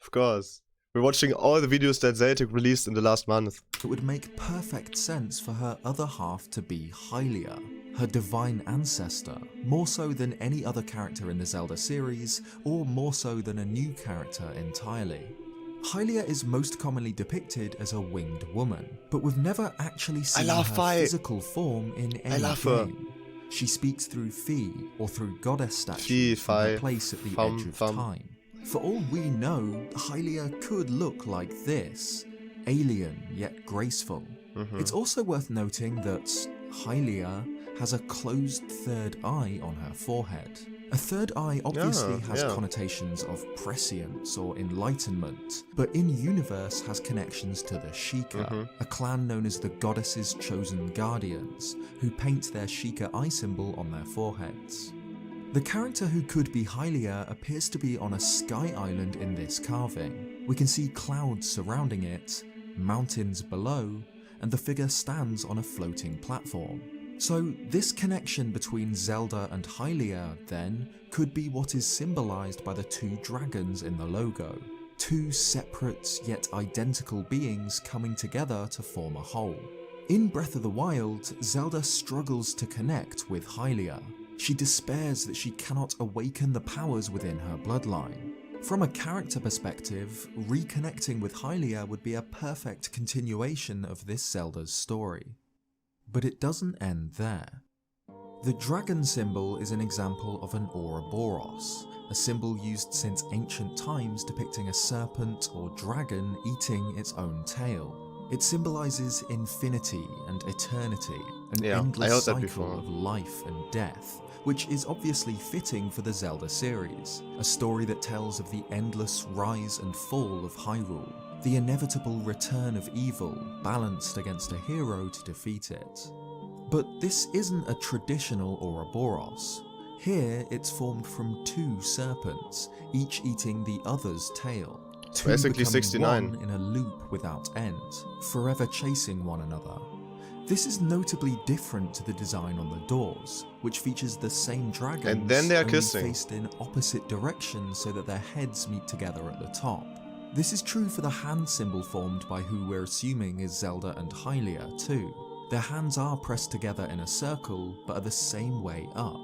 Of course. We're watching all the videos that Zelda released in the last month. it would make perfect sense for her other half to be Hylia, her divine ancestor, more so than any other character in the Zelda series, or more so than a new character entirely. Hylia is most commonly depicted as a winged woman, but we've never actually seen her love Fi. physical form in any love her. game. She speaks through Fi, or through goddess statues from her Fi, place at the Fum, edge of Fum. time. For all we know, Hylia could look like this, alien yet graceful. It's also worth noting that Hylia has a closed third eye on her forehead. A third eye obviously has yeah. connotations of prescience or enlightenment, but in-universe has connections to the Sheikah, a clan known as the goddess's chosen guardians, who paint their Sheikah eye symbol on their foreheads. The character who could be Hylia appears to be on a sky island in this carving. We can see clouds surrounding it, mountains below, and the figure stands on a floating platform. So this connection between Zelda and Hylia, then, could be what is symbolized by the two dragons in the logo. Two separate yet identical beings coming together to form a whole. In Breath of the Wild, Zelda struggles to connect with Hylia. She despairs that she cannot awaken the powers within her bloodline. From a character perspective, reconnecting with Hylia would be a perfect continuation of this Zelda's story. But it doesn't end there. The dragon symbol is an example of an Ouroboros, a symbol used since ancient times depicting a serpent or dragon eating its own tail. It symbolizes infinity and eternity, an endless cycle of life and death, which is obviously fitting for the Zelda series, a story that tells of the endless rise and fall of Hyrule, the inevitable return of evil balanced against a hero to defeat it. But this isn't a traditional Ouroboros. Here it's formed from two serpents, each eating the other's tail, two basically becoming 69 one in a loop without end, forever chasing one another. This is notably different to the design on the doors, which features the same dragons, and then they are only kissing, faced in opposite directions so that their heads meet together at the top. This is true for the hand symbol formed by who we're assuming is Zelda and Hylia too. Their hands are pressed together in a circle, but are the same way up.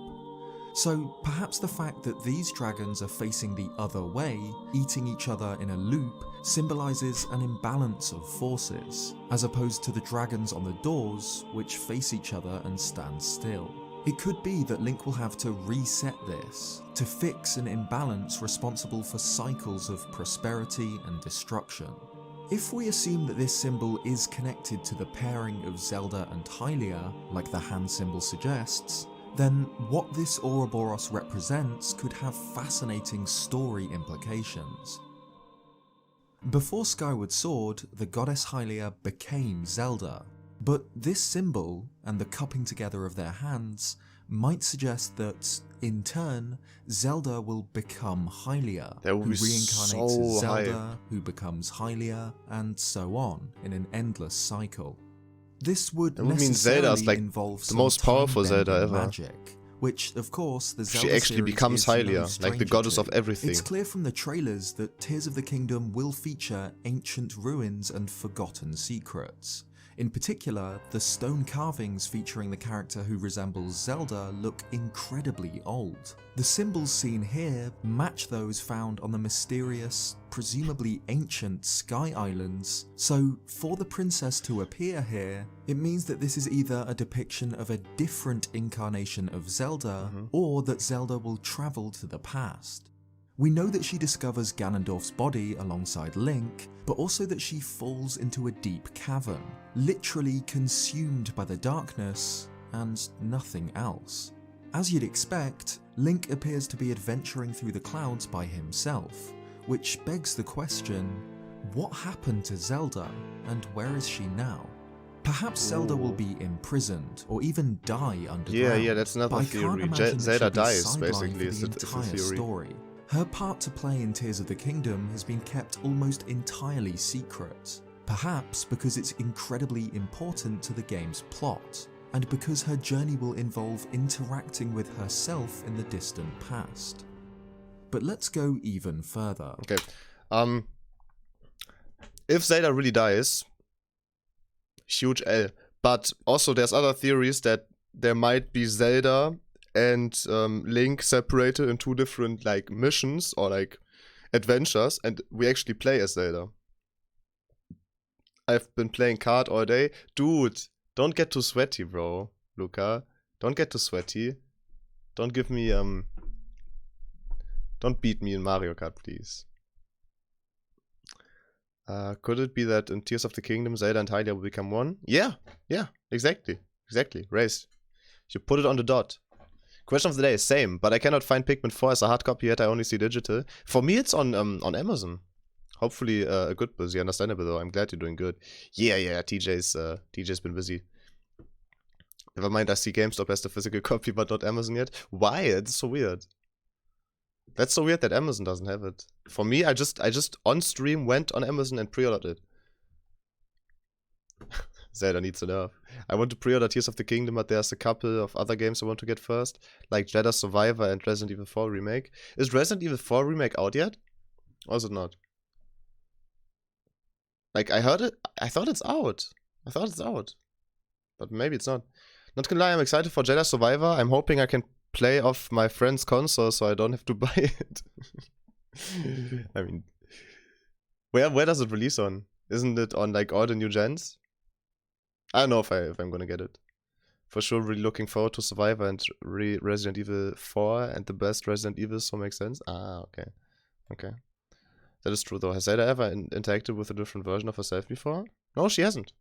So perhaps the fact that these dragons are facing the other way, eating each other in a loop, symbolizes an imbalance of forces, as opposed to the dragons on the doors, which face each other and stand still. It could be that Link will have to reset this, to fix an imbalance responsible for cycles of prosperity and destruction. If we assume that this symbol is connected to the pairing of Zelda and Hylia, like the hand symbol suggests, then what this Ouroboros represents could have fascinating story implications. Before Skyward Sword, the goddess Hylia became Zelda, but this symbol, and the cupping together of their hands, might suggest that, in turn, Zelda will become Hylia, who reincarnates as Zelda, who becomes Hylia, and so on, in an endless cycle. This would necessarily involve the most powerful Zelda ever. Magic, which, of course, the Zelda she actually becomes Hylia, like the goddess of everything. It's clear from the trailers that Tears of the Kingdom will feature ancient ruins and forgotten secrets. In particular, the stone carvings featuring the character who resembles Zelda look incredibly old. The symbols seen here match those found on the mysterious, presumably ancient Sky Islands, so for the princess to appear here, it means that this is either a depiction of a different incarnation of Zelda, or that Zelda will travel to the past. We know that she discovers Ganondorf's body alongside Link, but also that she falls into a deep cavern, literally consumed by the darkness and nothing else. As you'd expect, Link appears to be adventuring through the clouds by himself, which begs the question, what happened to Zelda and where is she now? Perhaps Zelda will be imprisoned or even die underground. Yeah, that's another theory. Zelda dies, basically, is the theory. Story. Her part to play in Tears of the Kingdom has been kept almost entirely secret, perhaps because it's incredibly important to the game's plot, and because her journey will involve interacting with herself in the distant past. But let's go even further. Okay, if Zelda really dies, huge L. But also there's other theories that there might be Zelda and Link separated in two different like missions or like adventures, and we actually play as Zelda. I've been playing card all day. Dude, don't get too sweaty, bro. Luca, don't get too sweaty. Don't give me don't beat me in Mario Kart, please. Could it be that in Tears of the Kingdom, Zelda and Hylia will become one? Yeah, exactly. Race. You put it on the dot. Question of the day, same, but I cannot find Pikmin 4 as a hard copy yet, I only see digital. For me, it's on Amazon. Hopefully a good busy, understandable though. I'm glad you're doing good. Yeah, TJ's been busy. Never mind, I see GameStop has the physical copy, but not Amazon yet. Why? It's so weird. That's so weird that Amazon doesn't have it. For me, I just on stream went on Amazon and pre-ordered it. Zelda needs a nerf. I want to pre-order Tears of the Kingdom, but there's a couple of other games I want to get first, like Jedi Survivor and Resident Evil 4 Remake. Is Resident Evil 4 Remake out yet? Or is it not? Like, I heard it. I thought it's out. But maybe it's not. Not gonna lie, I'm excited for Jedi Survivor. I'm hoping I can play off my friend's console so I don't have to buy it. I mean, where does it release on? Isn't it on like all the new gens? I don't know if I'm gonna get it. For sure, really looking forward to Survivor and Resident Evil 4 and the best Resident Evil, so makes sense. Ah, okay. That is true though. Has Zelda ever interacted with a different version of herself before? No, she hasn't.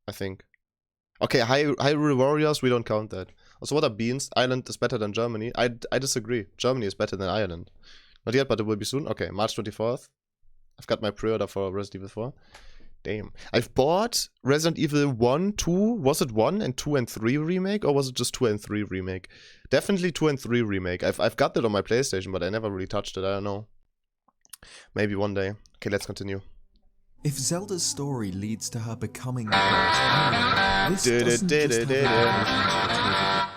I think. Okay, Hyrule Warriors, we don't count that. Also, what are beans? Ireland is better than Germany. I disagree. Germany is better than Ireland. Not yet, but it will be soon. Okay, March 24th. I've got my pre-order for Resident Evil 4. Damn. I've bought Resident Evil 1, 2. Was it 1 and 2 and 3 remake? Or was it just 2 and 3 remake? Definitely 2 and 3 remake. I've got that on my PlayStation, but I never really touched it. I don't know. Maybe one day. Okay, let's continue. If Zelda's story leads to her becoming the goddess Hylia, this doesn't just have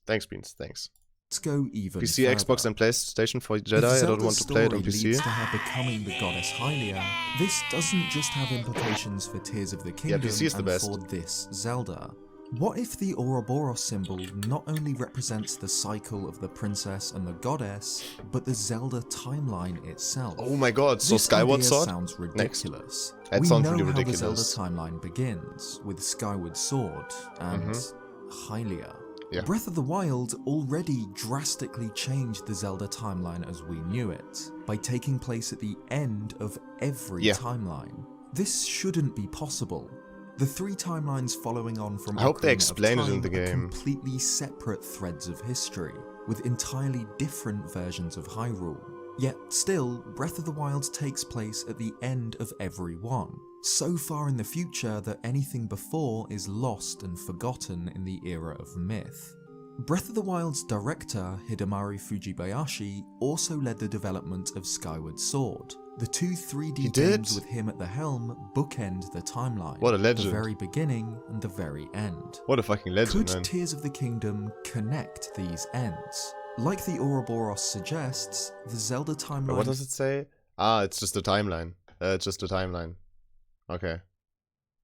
Thanks, Beans. Thanks. Let's go even PC, further. Xbox, and PlayStation for Jedi. I don't want to play it on PC. Leads to her becoming the goddess Hylia, this doesn't just have implications for Tears of the Kingdom PC is the and best. for this Zelda. What if the Ouroboros symbol not only represents the cycle of the princess and the goddess, but the Zelda timeline itself? Oh my god, so This Skyward idea Sword? sounds ridiculous. That We sounds know really how ridiculous. the Zelda timeline begins, with Skyward Sword and Hylia. Yeah. Breath of the Wild already drastically changed the Zelda timeline as we knew it, by taking place at the end of every timeline. This shouldn't be possible. The three timelines following on from I hope they Ocarina of explain it in Time the are game. completely separate threads of history, with entirely different versions of Hyrule. Yet still, Breath of the Wild takes place at the end of every one, so far in the future that anything before is lost and forgotten in the era of myth. Breath of the Wild's director, Hidemaru Fujibayashi, also led the development of Skyward Sword. The two 3D games with him at the helm bookend the timeline. What a legend. The very beginning and the very end. What a fucking legend, Could man. Tears of the Kingdom connect these ends? Like the Ouroboros suggests, the Zelda timeline... What does it say? Ah, it's just a timeline. It's just a timeline. Okay.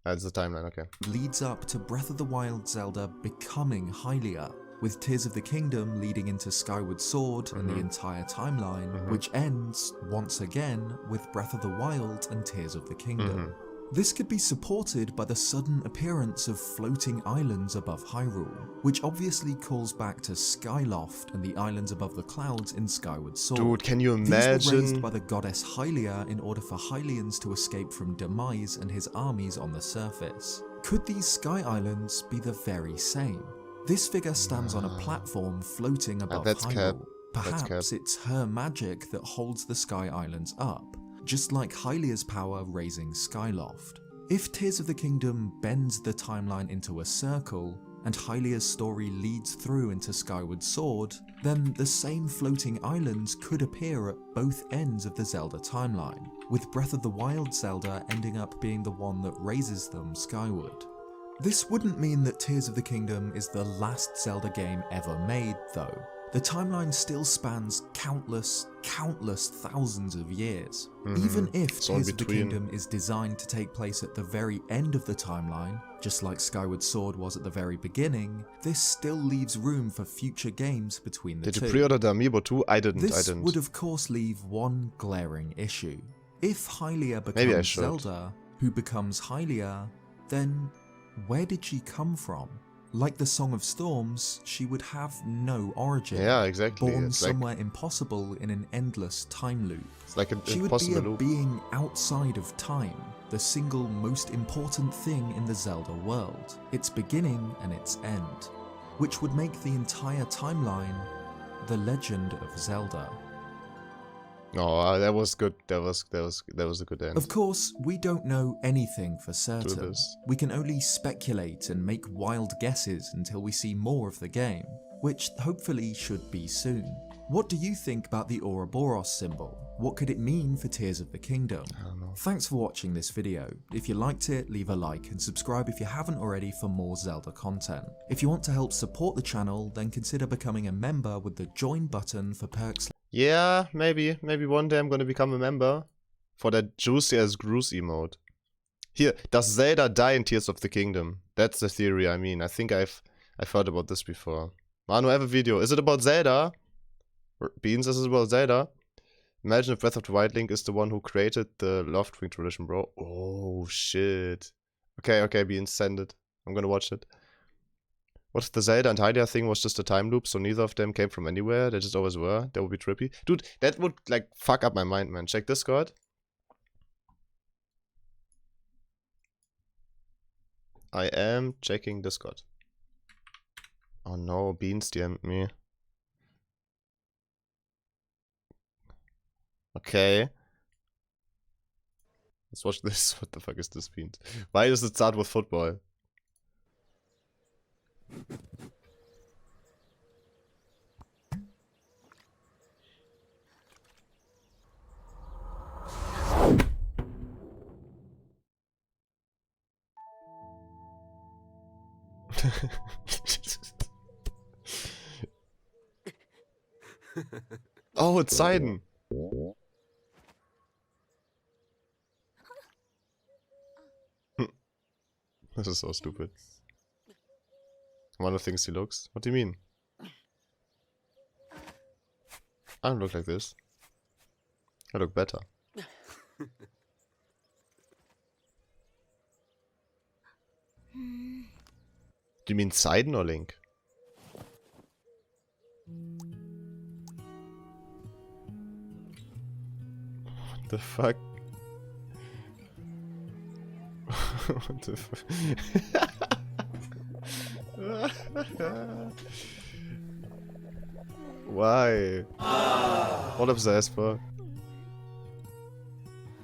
That's the timeline, okay. ...leads up to Breath of the Wild Zelda becoming Hylia, with Tears of the Kingdom leading into Skyward Sword and the entire timeline, which ends, once again, with Breath of the Wild and Tears of the Kingdom. This could be supported by the sudden appearance of floating islands above Hyrule, which obviously calls back to Skyloft and the islands above the clouds in Skyward Sword. Dude, can you These were raised imagine? by the goddess Hylia in order for Hylians to escape from Demise and his armies on the surface. Could these sky islands be the very same? This figure stands on a platform floating above that's cap. Hyrule. That's Perhaps it's her magic that holds the sky islands up, just like Hylia's power raising Skyloft. If Tears of the Kingdom bends the timeline into a circle, and Hylia's story leads through into Skyward Sword, then the same floating islands could appear at both ends of the Zelda timeline, with Breath of the Wild Zelda ending up being the one that raises them skyward. This wouldn't mean that Tears of the Kingdom is the last Zelda game ever made, though. The timeline still spans countless thousands of years. Even if Tears of the Kingdom is designed to take place at the very end of the timeline, just like Skyward Sword was at the very beginning, this still leaves room for future games between the two. Did you pre-order the Amiibo too? I didn't. This would of course leave one glaring issue. If Hylia Maybe I becomes should. Zelda, who becomes Hylia, then where did she come from? Like the Song of Storms, she would have no origin. Yeah, exactly. Born It's somewhere impossible in an endless time loop. It's like an She would be impossible a loop. being outside of time, the single most important thing in the Zelda world, its beginning and its end, which would make the entire timeline the Legend of Zelda. Oh, that was good. That was a good end. Of course, we don't know anything for certain. this. We can only speculate and make wild guesses until we see more of the game, which hopefully should be soon. What do you think about the Ouroboros symbol? What could it mean for Tears of the Kingdom? I don't know. Thanks for watching this video. If you liked it, leave a like and subscribe if you haven't already for more Zelda content. If you want to help support the channel, then consider becoming a member with the join button for perks. Yeah, maybe one day I'm gonna become a member for that juicy as Groose emote. Here, does Zelda die in Tears of the Kingdom? That's the theory, I mean. I think I've heard about this before. Manu, I have a video. Is it about Zelda? Beans, is it about Zelda? Imagine if Breath of the Wild Link is the one who created the Love Twink tradition, bro. Oh, shit. Okay, Beans, send it. I'm gonna watch it. What if the Zelda and Hylia thing was just a time loop, so neither of them came from anywhere? They just always were? That would be trippy. Dude, that would, like, fuck up my mind, man. Check Discord. I am checking Discord. Oh no, Beans DM'd me. Okay. Let's watch this. What the fuck is this, Beans? Why does it start with football? Oh, it's Sidon. This is so stupid. One of the things he looks. What do you mean? I don't look like this. I look better. Do you mean Sidon or Link? What the fuck? What the fuck? Why? What is that for?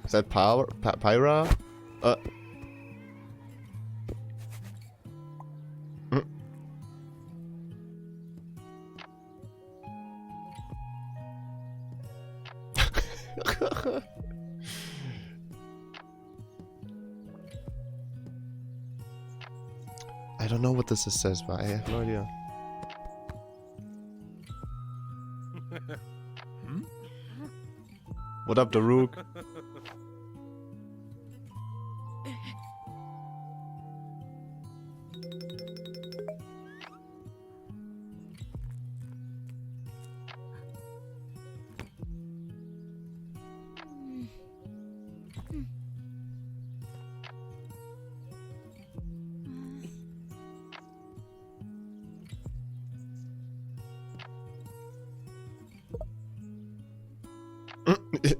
Is that power? Pyra? I don't know what this says, but I have no idea. What up, Daruk?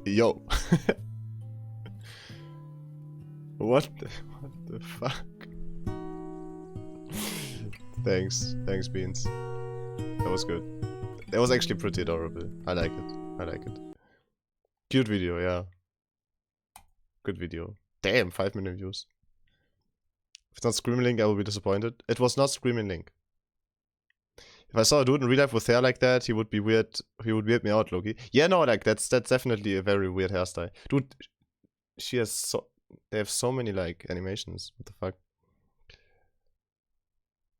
Yo. What the fuck? Thanks, Beans. That was good. That was actually pretty adorable. I like it. Cute video, yeah. Good video. Damn, 5 million views. If it's not Screaming Link, I will be disappointed. It was not Screaming Link. If I saw a dude in real life with hair like that, he would be weird. He would weird me out, Loki. Yeah, no, like that's definitely a very weird hairstyle. Dude, she has so they have so many like animations. What the fuck?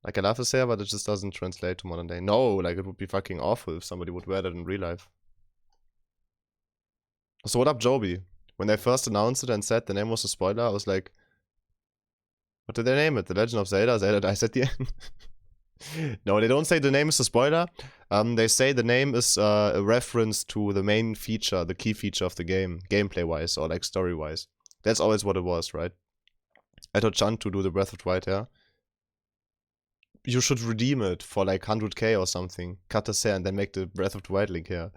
Like I love his hair, but it just doesn't translate to modern day. No, like it would be fucking awful if somebody would wear that in real life. So what up, Joby? When they first announced it and said the name was a spoiler, I was like, what did they name it? The Legend of Zelda? Zelda dies at the end. No, they don't say the name is a spoiler. They say the name is a reference to the main feature, the key feature of the game, gameplay-wise or like story-wise. That's always what it was, right? I told Chan to do the Breath of the Wild hair. You should redeem it for like 100k or something. Cut his hair and then make the Breath of the Wild Link hair.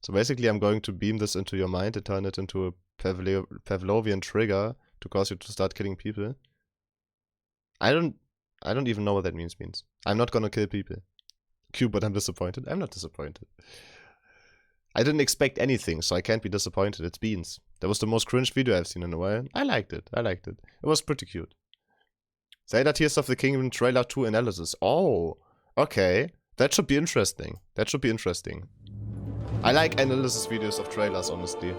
So basically I'm going to beam this into your mind and turn it into a Pavlovian trigger to cause you to start killing people. I don't even know what that means. I'm not gonna kill people. Cute, but I'm disappointed. I'm not disappointed. I didn't expect anything, so I can't be disappointed. It's Beans. That was the most cringe video I've seen in a while. I liked it. It was pretty cute. Zelda Tears of the Kingdom Trailer 2 analysis. Oh, okay. That should be interesting. That should be interesting. I like analysis videos of trailers, honestly.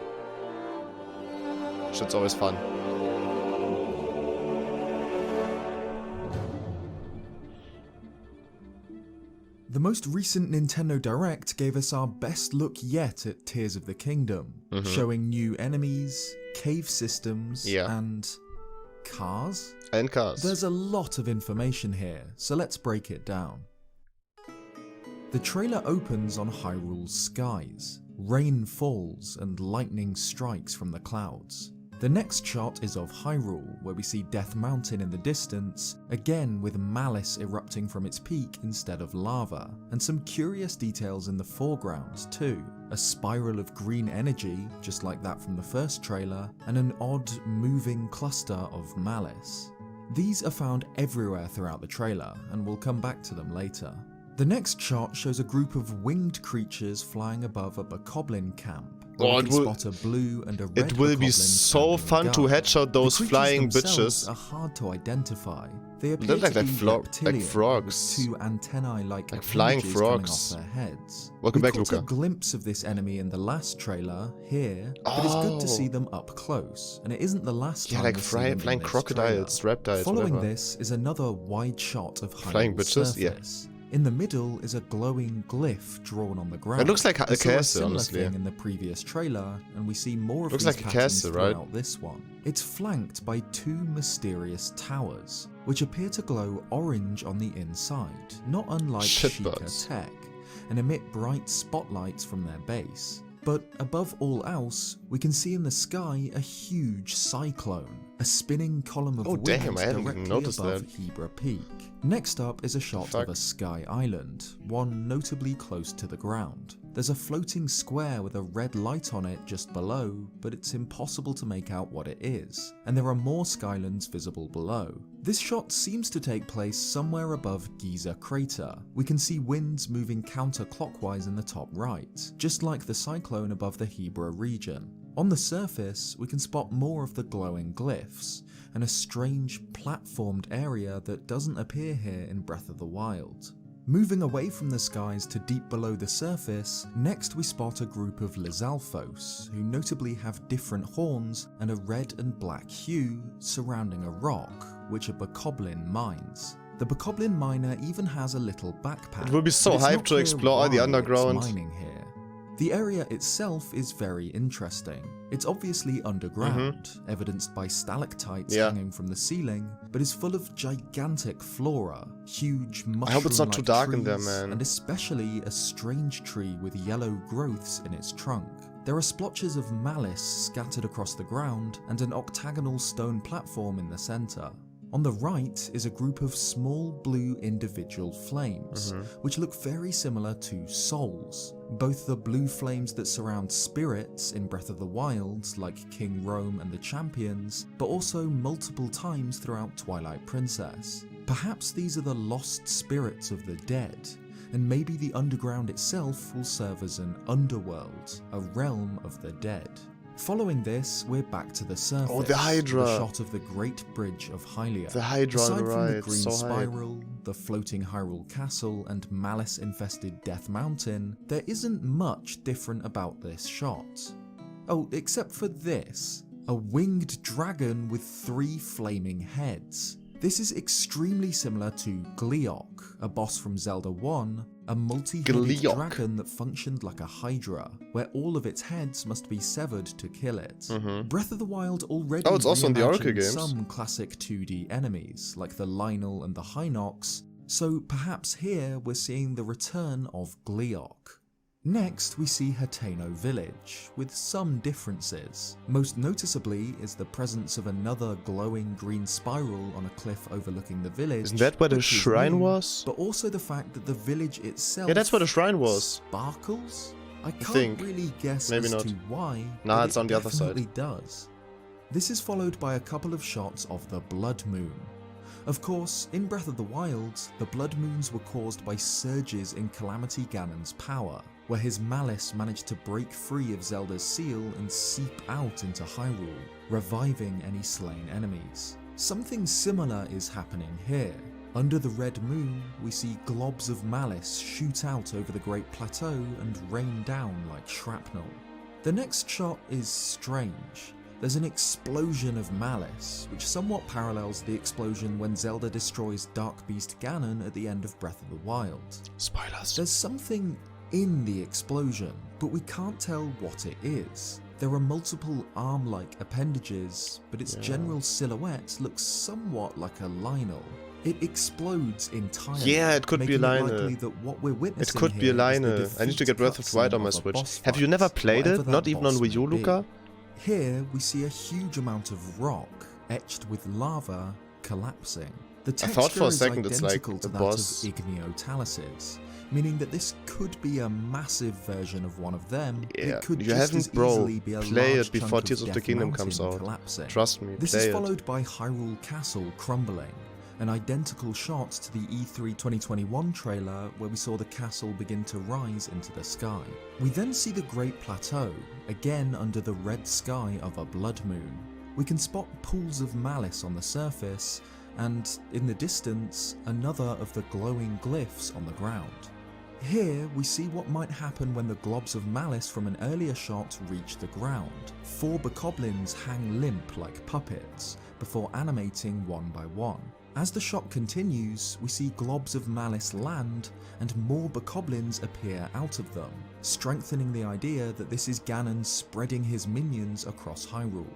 Shit's always fun. The most recent Nintendo Direct gave us our best look yet at Tears of the Kingdom, showing new enemies, cave systems, and cars? And cars. There's a lot of information here, so let's break it down. The trailer opens on Hyrule's skies. Rain falls and lightning strikes from the clouds. The next shot is of Hyrule, where we see Death Mountain in the distance, again with Malice erupting from its peak instead of lava, and some curious details in the foreground too. A spiral of green energy, just like that from the first trailer, and an odd moving cluster of Malice. These are found everywhere throughout the trailer, and we'll come back to them later. The next shot shows a group of winged creatures flying above a bokoblin camp. Oh, we can spot a blue and a red it will be bokoblin so standing fun to guard. headshot those The creatures flying themselves bitches. are hard to identify. They appear Look like to that be like frogs. with two antennae-like flying appendages frogs. coming off their heads. Welcome we back, caught Luca. a glimpse of this enemy in the last trailer here, but it's good to Oh. see them up close, and it isn't the last Yeah, time like we see them in flying this crocodiles, trailer. reptiles, Following whatever. this is another wide shot of Flying Hyrule's bitches, yeah. surface. In the middle is a glowing glyph drawn on the ground. It looks like a We saw castle, similar honestly. thing in the previous trailer, and we see more of Looks these like a patterns castle, right? throughout this one. It's flanked by two mysterious towers, which appear to glow orange on the inside, not unlike Sheikah Shitbirds. Tech, and emit bright spotlights from their base. But above all else, we can see in the sky a huge cyclone, a spinning column of Oh, winds damn, I hadn't even directly noticed above that. Hebra Peak. Next up is a shot Fuck. of a sky island, one notably close to the ground. There's a floating square with a red light on it just below, but it's impossible to make out what it is, and there are more skylands visible below. This shot seems to take place somewhere above Giza Crater. We can see winds moving counterclockwise in the top right, just like the cyclone above the Hebra region. On the surface, we can spot more of the glowing glyphs, and a strange platformed area that doesn't appear here in Breath of the Wild. Moving away from the skies to deep below the surface, next we spot a group of Lizalfos, who notably have different horns and a red and black hue surrounding a rock, which a bokoblin mines. The bokoblin miner even has a little backpack. It will be so but it's hyped not to clear explore all the why underground. it's mining here. The area itself is very interesting. It's obviously underground, evidenced by stalactites hanging from the ceiling, but is full of gigantic flora, huge mushroom-like I hope it's not too dark in there, trees, man. and especially a strange tree with yellow growths in its trunk. There are splotches of malice scattered across the ground, and an octagonal stone platform in the center. On the right is a group of small blue individual flames, which look very similar to souls. Both the blue flames that surround spirits in Breath of the Wild, like King Rome and the Champions, but also multiple times throughout Twilight Princess. Perhaps these are the lost spirits of the dead, and maybe the underground itself will serve as an underworld, a realm of the dead. Following this, we're back to the surface. Oh, the Hydra. The shot of the Great Bridge of Hylia. The Hydra on Aside the from the right, green so hype. spiral, the floating Hyrule Castle, and malice-infested Death Mountain, there isn't much different about this shot. Oh, except for this. A winged dragon with 3 flaming heads. This is extremely similar to Gleeok, a boss from Zelda 1, a multi-headed Gleeok. dragon that functioned like a hydra, where all of its heads must be severed to kill it. Breath of the Wild already Oh, it's also in the Oracle reimagined games. some classic 2D enemies, like the Lynel and the Hinox, so perhaps here we're seeing the return of Gleeok. Next, we see Hateno Village, with some differences. Most noticeably is the presence of another glowing green spiral on a cliff overlooking the village. Isn't that where the which is shrine new, was? But also the fact that the village itself Yeah, that's where the shrine was. sparkles? I can't think. really guess Maybe as not. to why, Nah, but it's it on the other side. definitely does. This is followed by a couple of shots of the Blood Moon. Of course, in Breath of the Wild, the Blood Moons were caused by surges in Calamity Ganon's power, where his malice managed to break free of Zelda's seal and seep out into Hyrule, reviving any slain enemies. Something similar is happening here. Under the red moon, we see globs of malice shoot out over the Great Plateau and rain down like shrapnel. The next shot is strange. There's an explosion of malice, which somewhat parallels the explosion when Zelda destroys Dark Beast Ganon at the end of Breath of the Wild. Spoilers. There's something in the explosion, but we can't tell what it is. There are multiple arm-like appendages, but its general silhouette looks somewhat like a Lionel. It explodes entirely. Yeah, it could be a making it Lionel. likely that what we're witnessing It could be a here is the Lionel. I need to get Breath of the Wild on my cutscene of a Switch. boss Have you fight, never played whatever it? that Not even on boss Wii U, may be. Luca? Here we see a huge amount of rock etched with lava collapsing. The I texture thought for a is second it's like identical to a that boss. of Igneotalysis, meaning that this could be a massive version of one of them. Yeah, It could you just haven't, as bro. easily be a Play large it before chunk Tears of the Death Kingdom Mountain comes out. collapsing. Trust me, This play is it. followed by Hyrule Castle crumbling, an identical shot to the E3 2021 trailer where we saw the castle begin to rise into the sky. We then see the Great Plateau, again under the red sky of a blood moon. We can spot pools of malice on the surface, and in the distance, another of the glowing glyphs on the ground. Here, we see what might happen when the globs of malice from an earlier shot reach the ground. 4 bokoblins hang limp like puppets, before animating one by one. As the shot continues, we see globs of malice land, and more bokoblins appear out of them, strengthening the idea that this is Ganon spreading his minions across Hyrule.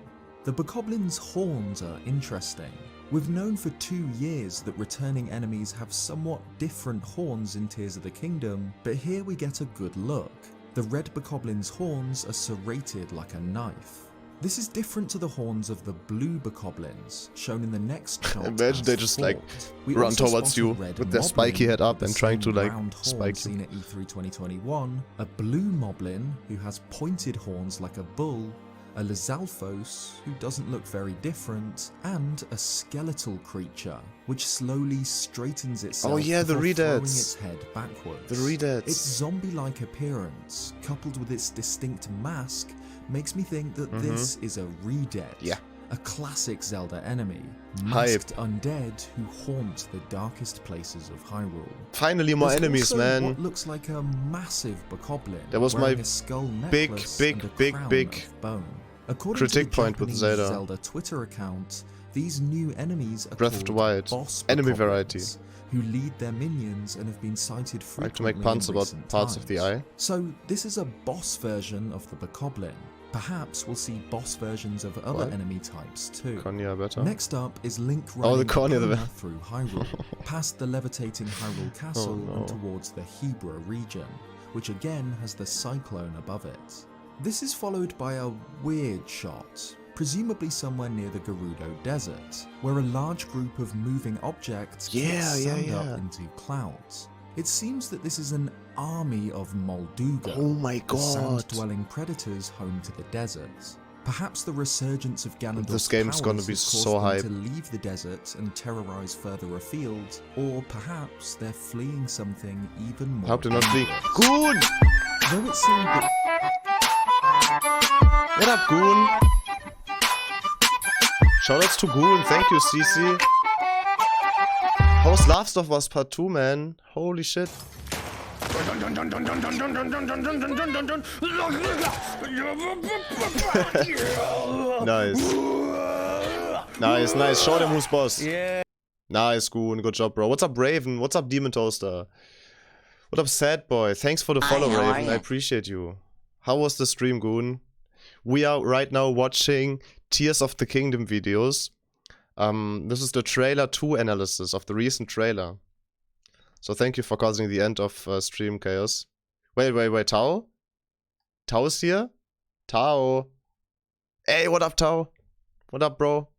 The bokoblins' horns are interesting. We've known for 2 years that returning enemies have somewhat different horns in Tears of the Kingdom, but here we get a good look. The red bokoblin's horns are serrated like a knife. This is different to the horns of the blue bokoblins, shown in the next shot. Imagine they just like run towards you with their spiky head up and trying to like spike seen you. at E3 2021, a blue moblin who has pointed horns like a bull, a Lizalfos who doesn't look very different, and a skeletal creature which slowly straightens itself Oh yeah, the before throwing Redeads. its head backwards. The Redeads. Its zombie-like appearance, coupled with its distinct mask, makes me think that this is a Redead. Yeah. A classic Zelda enemy, Hype. masked undead who haunt the darkest places of Hyrule. Finally more There's enemies, also man. what looks like a massive bokoblin That was wearing my a skull big, necklace big, and a big, crown big of bone. According critique to the point with Japanese Zelda. Twitter account, these new enemies are Breath of the called Wild. boss Enemy bokoblins, variety. who lead their minions and have been cited I frequently like to make puns in about recent parts of the times. eye. So this is a boss version of the bokoblin. Perhaps we'll see boss versions of other What? enemy types too. Cornea better. Next up is Link Oh, the riding cornea, the- Epona through Hyrule, past the levitating Hyrule Castle no. and towards the Hebra region, which again has the cyclone above it. This is followed by a weird shot, presumably somewhere near the Gerudo Desert, where a large group of moving objects get summed up into clouds. It seems that this is an army of Molduga, Oh my the god. sand-dwelling predators home to the desert. Perhaps the resurgence of Ganondorf's This game's gonna powers be has caused so them hype. to leave the desert and terrorize further afield, or perhaps they're fleeing something even more. I hope they're not fleeing. dangerous. Goon! Though it seemed that What up, Goon? Shoutouts to Goon, thank you, CC. How's Love Stuff was part 2, man? Holy shit. Nice. Nice, nice. Show them who's boss. Yeah. Nice, Goon. Good job, bro. What's up, Raven? What's up, Demon Toaster? What up, Sad Boy? Thanks for the follow, Hi, how are Raven. I ya? appreciate you. How was the stream, Goon? We are right now watching Tears of the Kingdom videos. This is the trailer 2 analysis of the recent trailer. So thank you for causing the end of stream chaos. Wait, Tao? Tao is here? Tao. Hey, what up, Tao? What up, bro?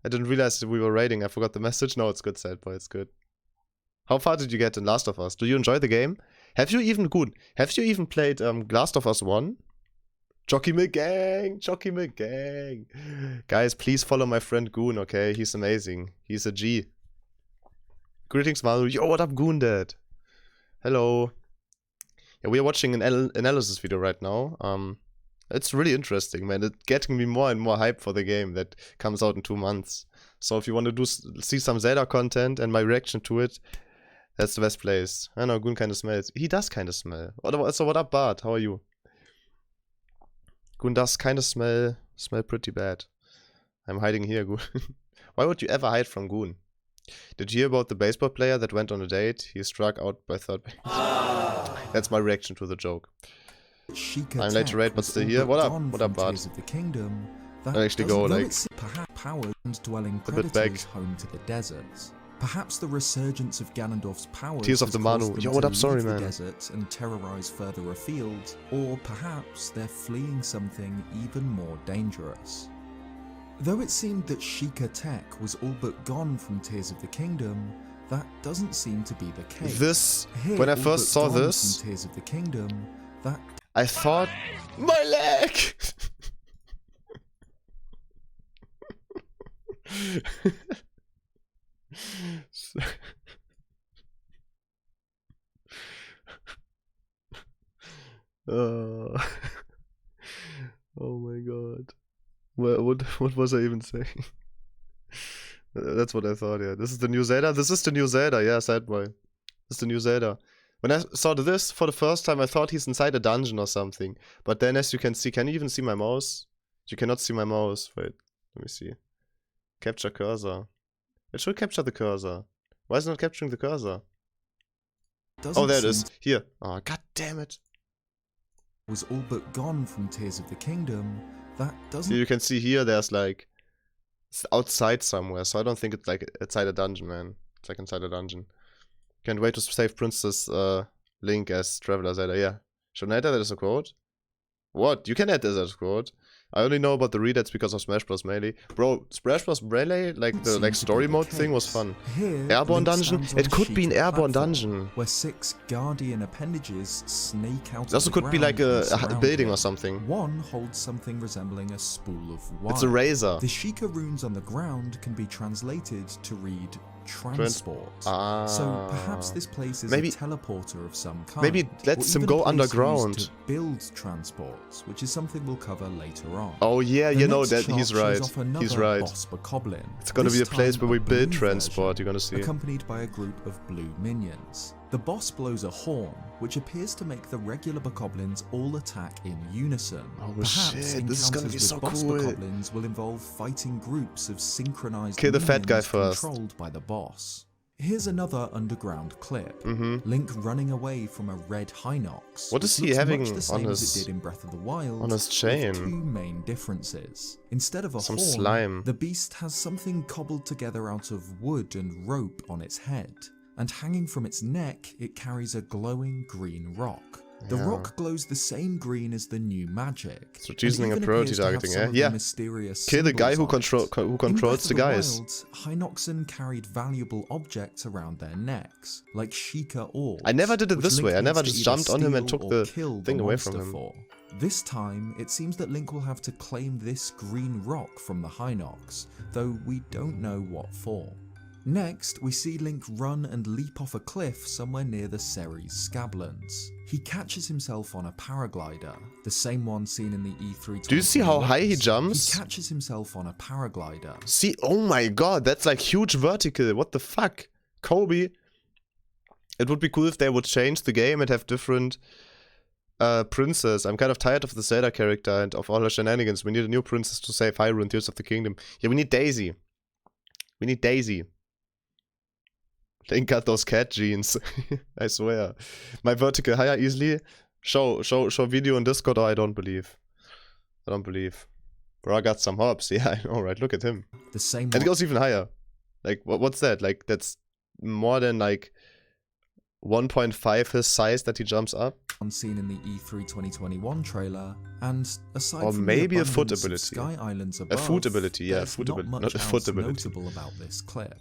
I didn't realize that we were raiding. I forgot the message. No, it's good, Sad Boy. It's good. How far did you get in Last of Us? Do you enjoy the game? Have you even played Last of Us 1? Jockey McGang. Guys, please follow my friend Goon, okay? He's amazing. He's a G. Greetings, Maru. Yo, what up, Goon Dad? Hello. Yeah, we are watching an analysis video right now. It's really interesting, man. It's getting me more and more hyped for the game that comes out in 2 months. So if you want to see some Zelda content and my reaction to it, that's the best place. I know, Goon kind of smells. He does kind of smell. So what up, Bart? How are you? Goon does kind of smell pretty bad. I'm hiding here, Goon. Why would you ever hide from Goon? Did you hear about the baseball player that went on a date? He struck out by third base. That's my reaction to the joke. I'm late to raid, but still here. What up? What up, Bart? I'll actually go, like, dwelling a bit back. Home to the deserts. Perhaps the resurgence of Ganondorf's powers Tears of the Manu. Yo, what up? Sorry, man. The desert and terrorize further afield, or perhaps they're fleeing something even more dangerous. Though it seemed that Sheikah Tech was all but gone from Tears of the Kingdom, that doesn't seem to be the case. This, Here, when I all first but saw gone this, from Tears of the Kingdom, that I thought, my leg! Oh my god. What was I even saying? That's what I thought, yeah. This is the new Zelda? This is the new Zelda, yeah, sad boy. This is the new Zelda. When I saw this for the first time, I thought he's inside a dungeon or something. But then, as you can see, can you even see my mouse? You cannot see my mouse. Wait, let me see. Capture cursor. It should capture the cursor. Why is it not capturing the cursor? Oh, there it is. Here. Oh, god damn it. Was all but gone from Tears of the Kingdom. That doesn't. You can see here, there's like, it's outside somewhere. So I don't think it's like inside a dungeon, man. It's like inside a dungeon. Can't wait to save Princess Link as Traveler Zelda. Yeah. Should I add that as a quote? What? You can add this as a quote. I only know about the readouts because of Smash Bros. Melee. Bro, Smash Bros. Melee, like the story mode thing was fun. Here, Airborne dungeon? It could be an airborne platform, dungeon. Where 6 guardian appendages snake out It also of the could be like a ground building and or something. One holds something resembling a spool of wine. It's a razor. The Sheikah runes on the ground can be translated to read transport. So perhaps this place is a teleporter of some kind. Maybe lets him go underground. To build transports, which is something we'll cover later on. Oh yeah, you know that he's right. He's right. Boss Bokoblin, it's gonna be a place where we build transport. You're gonna see. Accompanied by a group of blue minions. The boss blows a horn, which appears to make the regular Bokoblins all attack in unison. Oh Perhaps shit, this is gonna be so boss cool. Bokoblins will involve fighting groups of synchronized Kill the fat guy minions first. controlled by the boss. Here's another underground clip. Mm-hmm. Link running away from a red Hinox. What is he having much the same on as his it did in Breath of the Wild, on his chain? With 2 main differences. Instead of a Some horn, slime. the beast has something cobbled together out of wood and rope on its head. And hanging from its neck, it carries a glowing green rock. The rock glows the same green as the new magic. So choosing a priority targeting, eh? Yeah. Kill the guy who controls the guys. Hinoxen carried valuable objects around their necks, like Sheikah orbs. I never did it this way. I never Link just needs to jumped on him and either took steal the or kill thing the away from monster him. for. This time, it seems that Link will have to claim this green rock from the Hinox, though we don't know what for. Next, we see Link run and leap off a cliff somewhere near the Ceres Scablands. He catches himself on a paraglider, the same one seen in the E3. Do you see how high he jumps? He catches himself on a paraglider. See, oh my god, that's like huge vertical. What the fuck? Kobe. It would be cool if they would change the game and have different princess. I'm kind of tired of the Zelda character and of all her shenanigans. We need a new princess to save Hyrule and Tears of the Kingdom. Yeah, we need Daisy. We need Daisy. Link got those cat genes. I swear. My vertical higher easily. Show video in Discord or I don't believe. I don't believe. Bro, I got some hops. Yeah, I know, right? Look at him. The same And it goes even higher. Like, what's that? Like, that's more than like 1.5 his size that he jumps up. Seen in the E3 2021 trailer, and aside or from maybe the a foot abundance of ability. Sky Islands above, a foot ability, yeah, a there's foot not ability, much not a foot else ability. notable about this clip.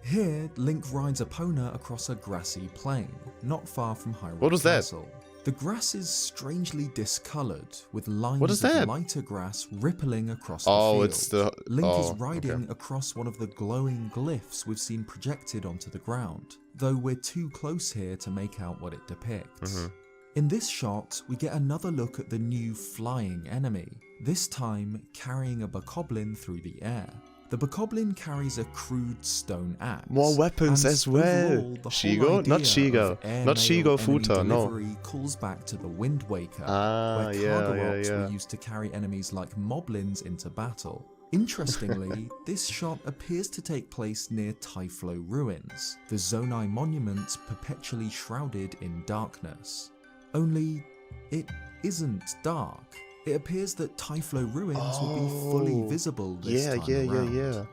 Here, Link rides Epona across a grassy plain, not far from Hyrule What was that? Castle. The grass is strangely discoloured, with lines What is of that? lighter grass rippling across the Oh, field. it's the... Link is oh, riding okay. across one of the glowing glyphs we've seen projected onto the ground, though we're too close here to make out what it depicts. In this shot, we get another look at the new flying enemy, this time carrying a bokoblin through the air. The bokoblin carries a crude stone axe. More weapons and as well. overall, the whole Shigo? Not idea Shigo. of air Not mail Shigo enemy Futa, no. delivery calls back to the Wind Waker, Ah, where yeah, cargo yeah, ops yeah. were used to carry enemies like moblins into battle. Interestingly, this shot appears to take place near Typhlo Ruins, the Zonai monument perpetually shrouded in darkness. Only, it isn't dark. It appears that Typhlo Ruins will be fully visible this time around. Yeah.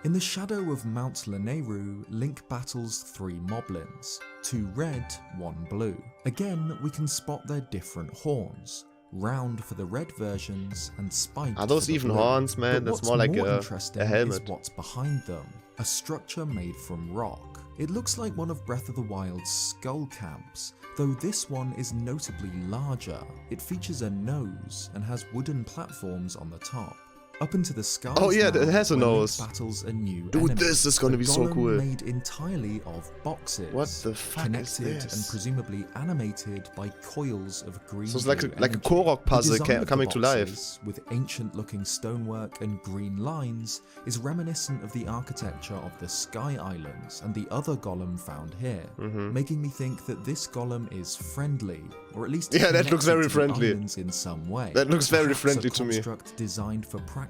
In the shadow of Mount Lanayru, Link battles 3 moblins, 2 red, 1 blue. Again, we can spot their different horns, round for the red versions and spiked. Are those for the even blue. horns, man? But That's what's more like interesting a helmet. is what's behind them, a structure made from rock. It looks like one of Breath of the Wild's skull camps, though this one is notably larger. It features a nose and has wooden platforms on the top. Up into the skies. Oh yeah, now, it has a where Link nose. battles a new Dude, enemy, this is gonna a be so golem cool. Made entirely of boxes. What the fuck connected is this? and presumably animated by coils of green. So it's like a energy. Korok puzzle The design of the coming to life. boxes, with ancient-looking stonework and green lines, is reminiscent of the architecture of the Sky Islands and the other golem found here, making me think that this golem is friendly, or at least Yeah, that looks connected very to the friendly. islands in some way. That looks very Perhaps friendly a to me. construct designed for practice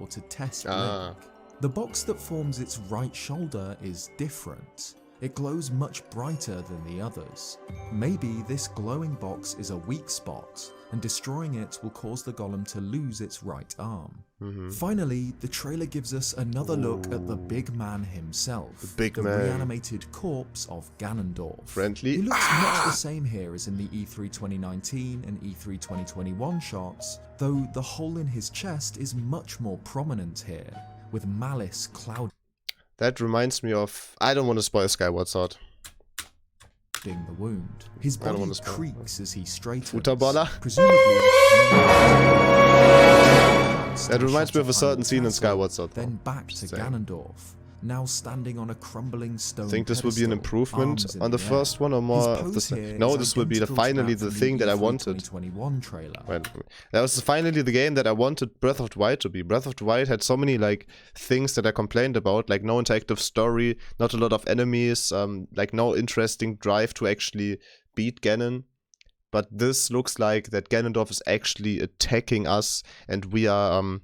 or to test Ah. Link. The box that forms its right shoulder is different. It glows much brighter than the others. Maybe this glowing box is a weak spot, and destroying it will cause the golem to lose its right arm. Finally, the trailer gives us another look at the big man himself, big man. reanimated corpse of Ganondorf. Friendly. He looks much the same here as in the E3 2019 and E3 2021 shots, though the hole in his chest is much more prominent here, with malice clouding That reminds me of... I don't want to spoil Skyward Sword. the wound. His I don't body wanna spoil. creaks as he straightens, Futterballer? presumably That reminds me of a certain scene in Castle, Skyward Sword, though. Then back to Just saying. Ganondorf, now standing on a crumbling stone I think this will be an pedestal, improvement arms in on the air. first one or more His of the pose same. here No, is this will be identical to finally that the from thing that I E3 wanted. 2021 trailer. Well, that was finally the game that I wanted Breath of the Wild to be. Breath of the Wild had so many like things that I complained about, like no interactive story, not a lot of enemies, like no interesting drive to actually beat Ganon. But this looks like that Ganondorf is actually attacking us, and we're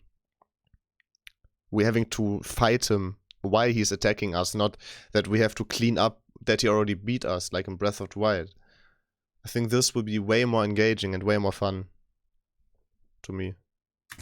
having to fight him while he's attacking us, not that we have to clean up that he already beat us, like in Breath of the Wild. I think this will be way more engaging and way more fun to me.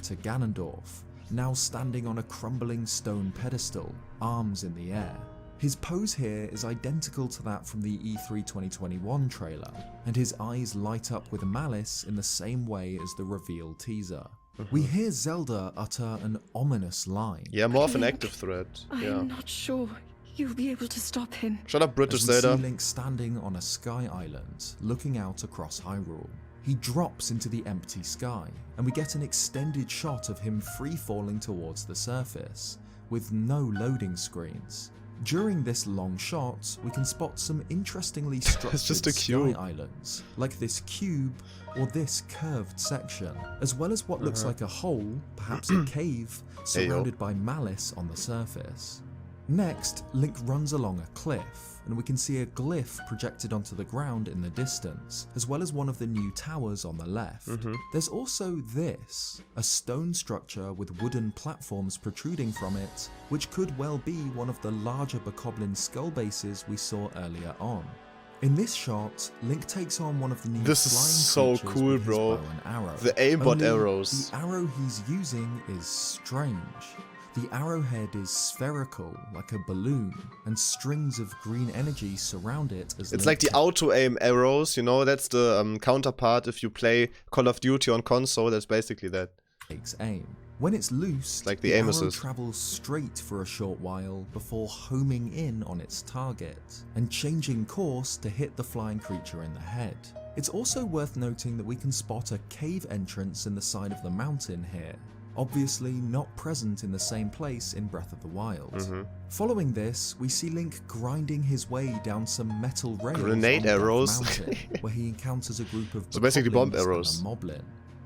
To Ganondorf, now standing on a crumbling stone pedestal, arms in the air. His pose here is identical to that from the E3 2021 trailer, and his eyes light up with malice in the same way as the reveal teaser. We hear Zelda utter an ominous line. Yeah, more of an Link, active threat. I'm Yeah. not sure you'll be able to stop him. Shut up, British As we see Zelda. Link standing on a sky island, looking out across Hyrule. He drops into the empty sky, and we get an extended shot of him free-falling towards the surface, with no loading screens. During this long shot, we can spot some interestingly structured just a sky cube. islands, like this cube or this curved section, as well as what looks like a hole, perhaps a cave, surrounded by malice on the surface. Next, Link runs along a cliff, and we can see a glyph projected onto the ground in the distance, as well as one of the new towers on the left. There's also this, a stone structure with wooden platforms protruding from it, which could well be one of the larger bokoblin skull bases we saw earlier on. In this shot, Link takes on one of the new This is flying so creatures cool, with his bro. bow and arrow. The aimbot Only arrows. The arrow he's using is strange. The arrowhead is spherical, like a balloon, and strings of green energy surround it as It's Link like the auto-aim arrows, you know, that's the counterpart if you play Call of Duty on console, that's basically that. takes aim. When it's loose, Like the aim arrow assist. travels straight for a short while before homing in on its target, and changing course to hit the flying creature in the head. It's also worth noting that we can spot a cave entrance in the side of the mountain here. obviously not present in the same place in Breath of the Wild. Following this, we see Link grinding his way down some metal rails Grenade on Death arrows. Mountain, where he encounters a group of So basically bomb bokoblins and arrows. a moblin.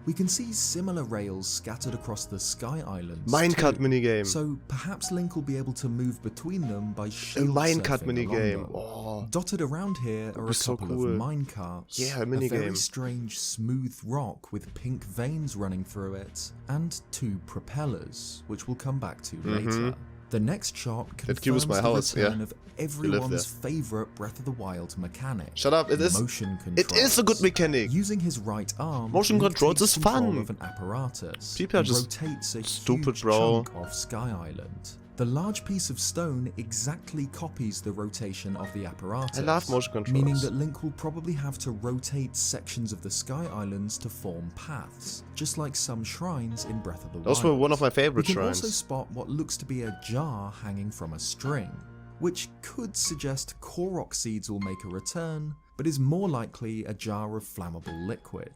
We can see similar rails scattered across the Sky Islands Minecart too, minigame. so perhaps Link will be able to move between them by A shield minecart surfing along minigame. them. Oh, Dotted around here are be a so couple cool. of minecarts, Yeah, a a very minigame. strange smooth rock with pink veins running through it, and 2 propellers, which we'll come back to later. The next shot That cube is confirms my the house, return yeah. of everyone's favourite Breath of the Wild mechanic. shut up! It is. Motion It is a good controls. mechanic. Using his right arm, Motion Link controls takes is control fun. of an apparatus People are and just rotates a stupid, huge bro. chunk of Sky Island. The large piece of stone exactly copies the rotation of the apparatus. I love motion controls. Meaning that Link will probably have to rotate sections of the Sky Islands to form paths, just like some shrines in Breath of the Wild. Those were one of my favorite We can shrines. also spot what looks to be a jar hanging from a string, which could suggest Korok seeds will make a return, but is more likely a jar of flammable liquid.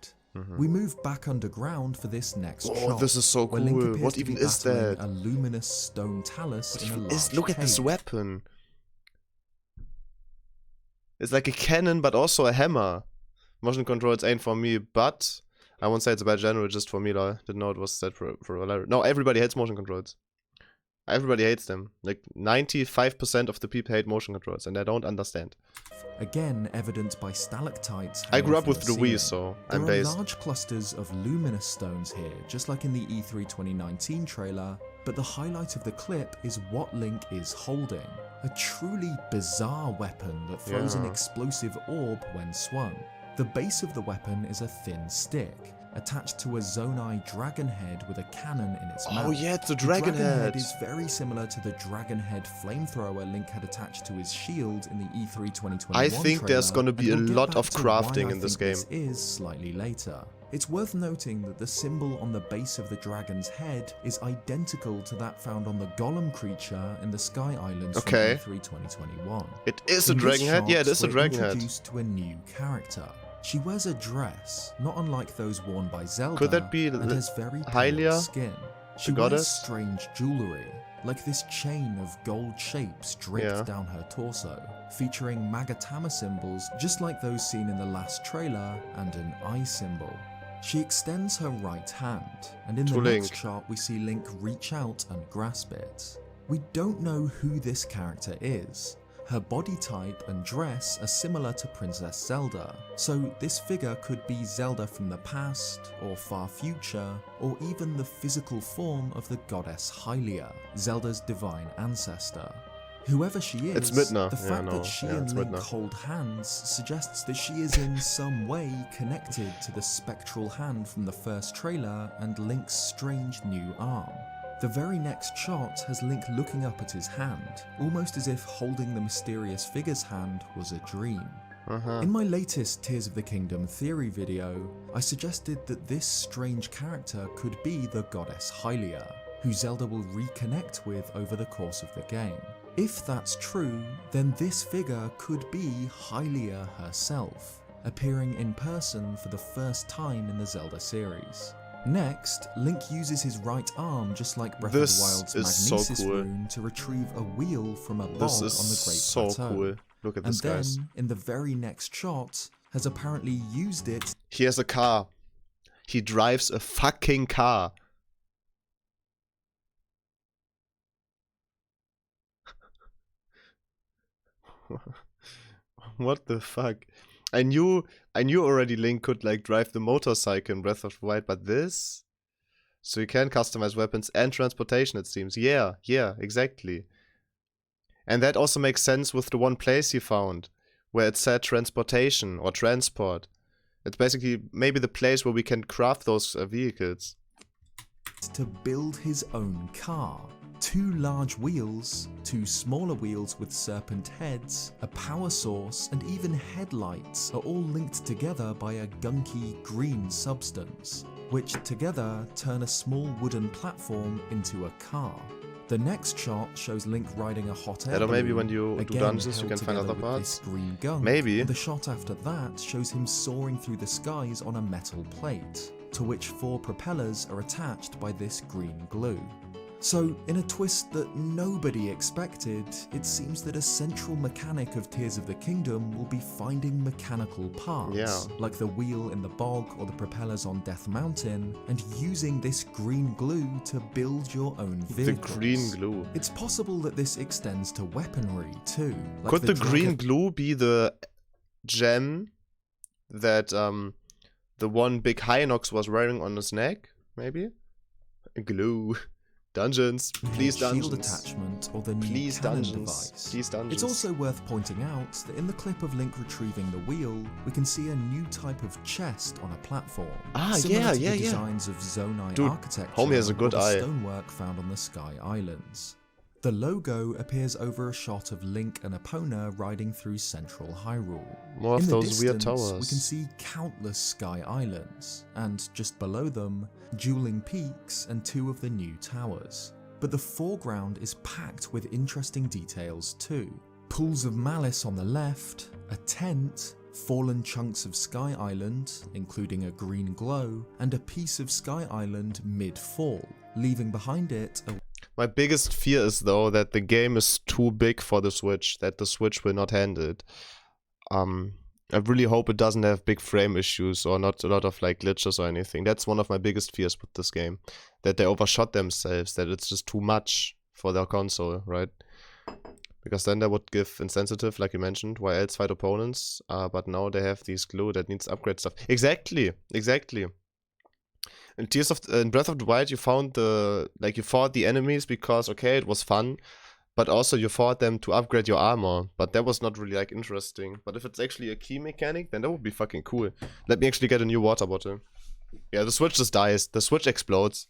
We move back underground for this next Oh, shot. this is so where Link cool. appears What to be even is battling that? A luminous stone talus in a large Look at this cave. weapon. It's like a cannon, but also a hammer. Motion controls ain't for me, but I won't say it's a bad genre, just for me. I didn't know it was set for Valera. No, everybody hates motion controls. Everybody hates them. Like 95% of the people hate motion controls, and I don't understand. Again, evident by stalactites. I grew up hanging with from the the Wii, ceiling. so There I'm are based. large clusters of luminous stones here, just like in the E3 2019 trailer, but the highlight of the clip is what Link is holding. A truly bizarre weapon that throws an Yeah. explosive orb when swung. The base of the weapon is a thin stick, attached to a Zonai dragon head with a cannon in its mouth. Oh yeah, it's a The dragon head. is very similar to the dragon head flamethrower Link had attached to his shield in the E3 2021 I think there's trailer, gonna be and a we'll get lot back of to why crafting I in this think game. This is slightly later. It's worth noting that the symbol on the base of the dragon's head is identical to that found on the golem creature in the Sky Islands Okay. from E3 2021. It is a In this dragon head? Yeah, it shot, is a we're dragon head. introduced to a new character. She wears a dress, not unlike those worn by Zelda, Could that be and has very pale Hylia, skin. She the wears goddess? strange jewelry, like this chain of gold shapes draped Yeah. down her torso, featuring Magatama symbols just like those seen in the last trailer, and an eye symbol. She extends her right hand, and in the To next Link. shot we see Link reach out and grasp it. We don't know who this character is. Her body type and dress are similar to Princess Zelda, so this figure could be Zelda from the past, or far future, or even the physical form of the goddess Hylia, Zelda's divine ancestor. Whoever she is, It's Midna. the Yeah, fact no. that she Yeah, and it's Link Midna. hold hands suggests that she is in some way connected to the spectral hand from the first trailer and Link's strange new arm. The very next shot has Link looking up at his hand, almost as if holding the mysterious figure's hand was a dream. In my latest Tears of the Kingdom theory video, I suggested that this strange character could be the goddess Hylia, who Zelda will reconnect with over the course of the game. If that's true, then this figure could be Hylia herself, appearing in person for the first time in the Zelda series. Next, Link uses his right arm just like Breath This of the Wild's is so Magnesis cool. rune to retrieve a wheel from a bog This on is the Great so Plateau. cool. Look at And this, then, guys. in the very next shot, has apparently used it He has a car. He drives a fucking car. What the fuck? I knew already Link could like drive the motorcycle in Breath of the Wild, but this? So you can customize weapons and transportation, it seems. Yeah, exactly. And that also makes sense with the one place he found, where it said transportation or transport. It's basically maybe the place where we can craft those vehicles. to build his own car. 2 large wheels, 2 smaller wheels with serpent heads, a power source, and even headlights are all linked together by a gunky green substance, which together turn a small wooden platform into a car. The next shot shows Link riding a hot air Or maybe balloon, when you do again dungeons, you held can find together other with parts. this green gun. Maybe. And the shot after that shows him soaring through the skies on a metal plate, to which 4 propellers are attached by this green glue. So, in a twist that nobody expected, it seems that a central mechanic of Tears of the Kingdom will be finding mechanical parts, like the wheel in the bog or the propellers on Death Mountain, and using this green glue to build your own vehicles. The green glue. It's possible that this extends to weaponry too. Like Could the green dragon- glue be the gem that the one big Hinox was wearing on his neck? Maybe? Glue. Dungeons. Please shield dungeons. attachment or the new Please cannon dungeons. device. Please dungeons. It's also worth pointing out that in the clip of Link retrieving the wheel, we can see a new type of chest on a platform. Similar to the designs of Zonai Dude, architecture homie has a good or the eye. stonework found on the Sky Islands. The logo appears over a shot of Link and Epona riding through central Hyrule. More of In the those weird distance, towers. we can see countless Sky Islands, and just below them, dueling peaks and 2 of the new towers. But the foreground is packed with interesting details too. Pools of malice on the left, a tent, fallen chunks of Sky Island, including a green glow, and a piece of Sky Island mid-fall, leaving behind it a My biggest fear is though that the game is too big for the Switch, that the Switch will not handle it. I really hope it doesn't have big frame issues or not a lot of like glitches or anything. That's one of my biggest fears with this game. That they overshot themselves, that it's just too much for their console, right? Because then they would give insensitive, like you mentioned, why else fight opponents? But now they have these glue that needs upgrade stuff. Exactly. In Breath of the Wild, you found you fought the enemies because, okay, it was fun, but also you fought them to upgrade your armor, but that was not really like interesting. But if it's actually a key mechanic, then that would be fucking cool. Let me actually get a new water bottle. Yeah, the Switch just dies. The Switch explodes.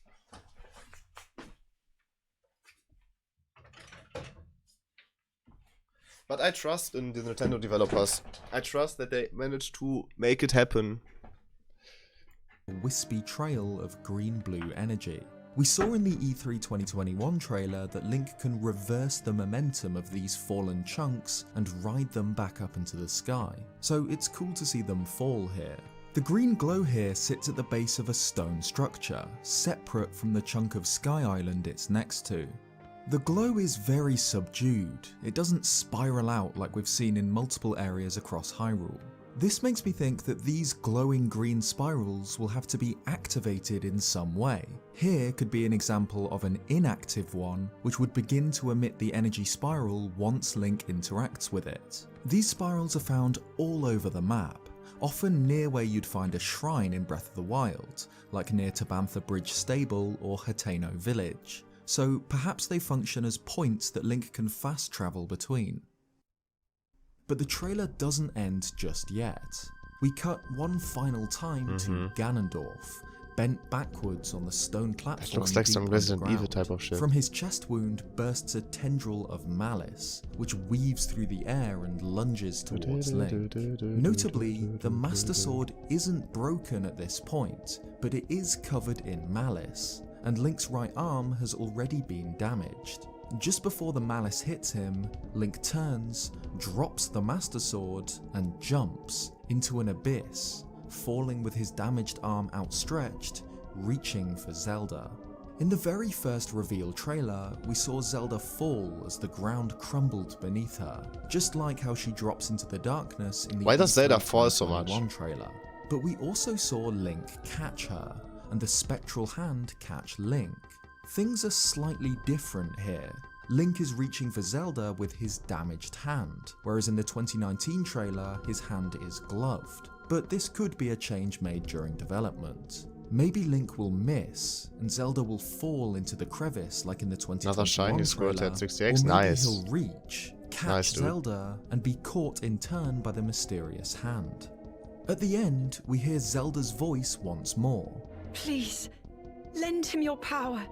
But I trust in the Nintendo developers. I trust that they managed to make it happen. wispy trail of green-blue energy. We saw in the E3 2021 trailer that Link can reverse the momentum of these fallen chunks and ride them back up into the sky, so it's cool to see them fall here. The green glow here sits at the base of a stone structure, separate from the chunk of Sky Island it's next to. The glow is very subdued, it doesn't spiral out like we've seen in multiple areas across Hyrule. This makes me think that these glowing green spirals will have to be activated in some way. Here could be an example of an inactive one, which would begin to emit the energy spiral once Link interacts with it. These spirals are found all over the map, often near where you'd find a shrine in Breath of the Wild, like near Tabantha Bridge Stable or Hateno Village, so perhaps they function as points that Link can fast travel between. But the trailer doesn't end just yet. We cut one final time to Ganondorf, bent backwards on the stone platform. It looks like some deep Resident Evil underground. type of shit. From his chest wound bursts a tendril of malice, which weaves through the air and lunges towards Link. Notably, the Master Sword isn't broken at this point, but it is covered in malice, and Link's right arm has already been damaged. Just before the malice hits him, Link turns, drops the Master Sword, and jumps into an abyss, falling with his damaged arm outstretched, reaching for Zelda. In the very first reveal trailer, we saw Zelda fall as the ground crumbled beneath her, just like how she drops into the darkness in the Why does E3 Zelda fall so much? 2021 trailer. But we also saw Link catch her, and the spectral hand catch Link. Things are slightly different here. Link is reaching for Zelda with his damaged hand, whereas in the 2019 trailer, his hand is gloved. But this could be a change made during development. Maybe Link will miss, and Zelda will fall into the crevice like in the 2021 Another shiny scroll trailer, at 60x, or maybe nice. he'll reach, catch Nice, dude. Zelda, and be caught in turn by the mysterious hand. At the end, we hear Zelda's voice once more, Please, lend him your power.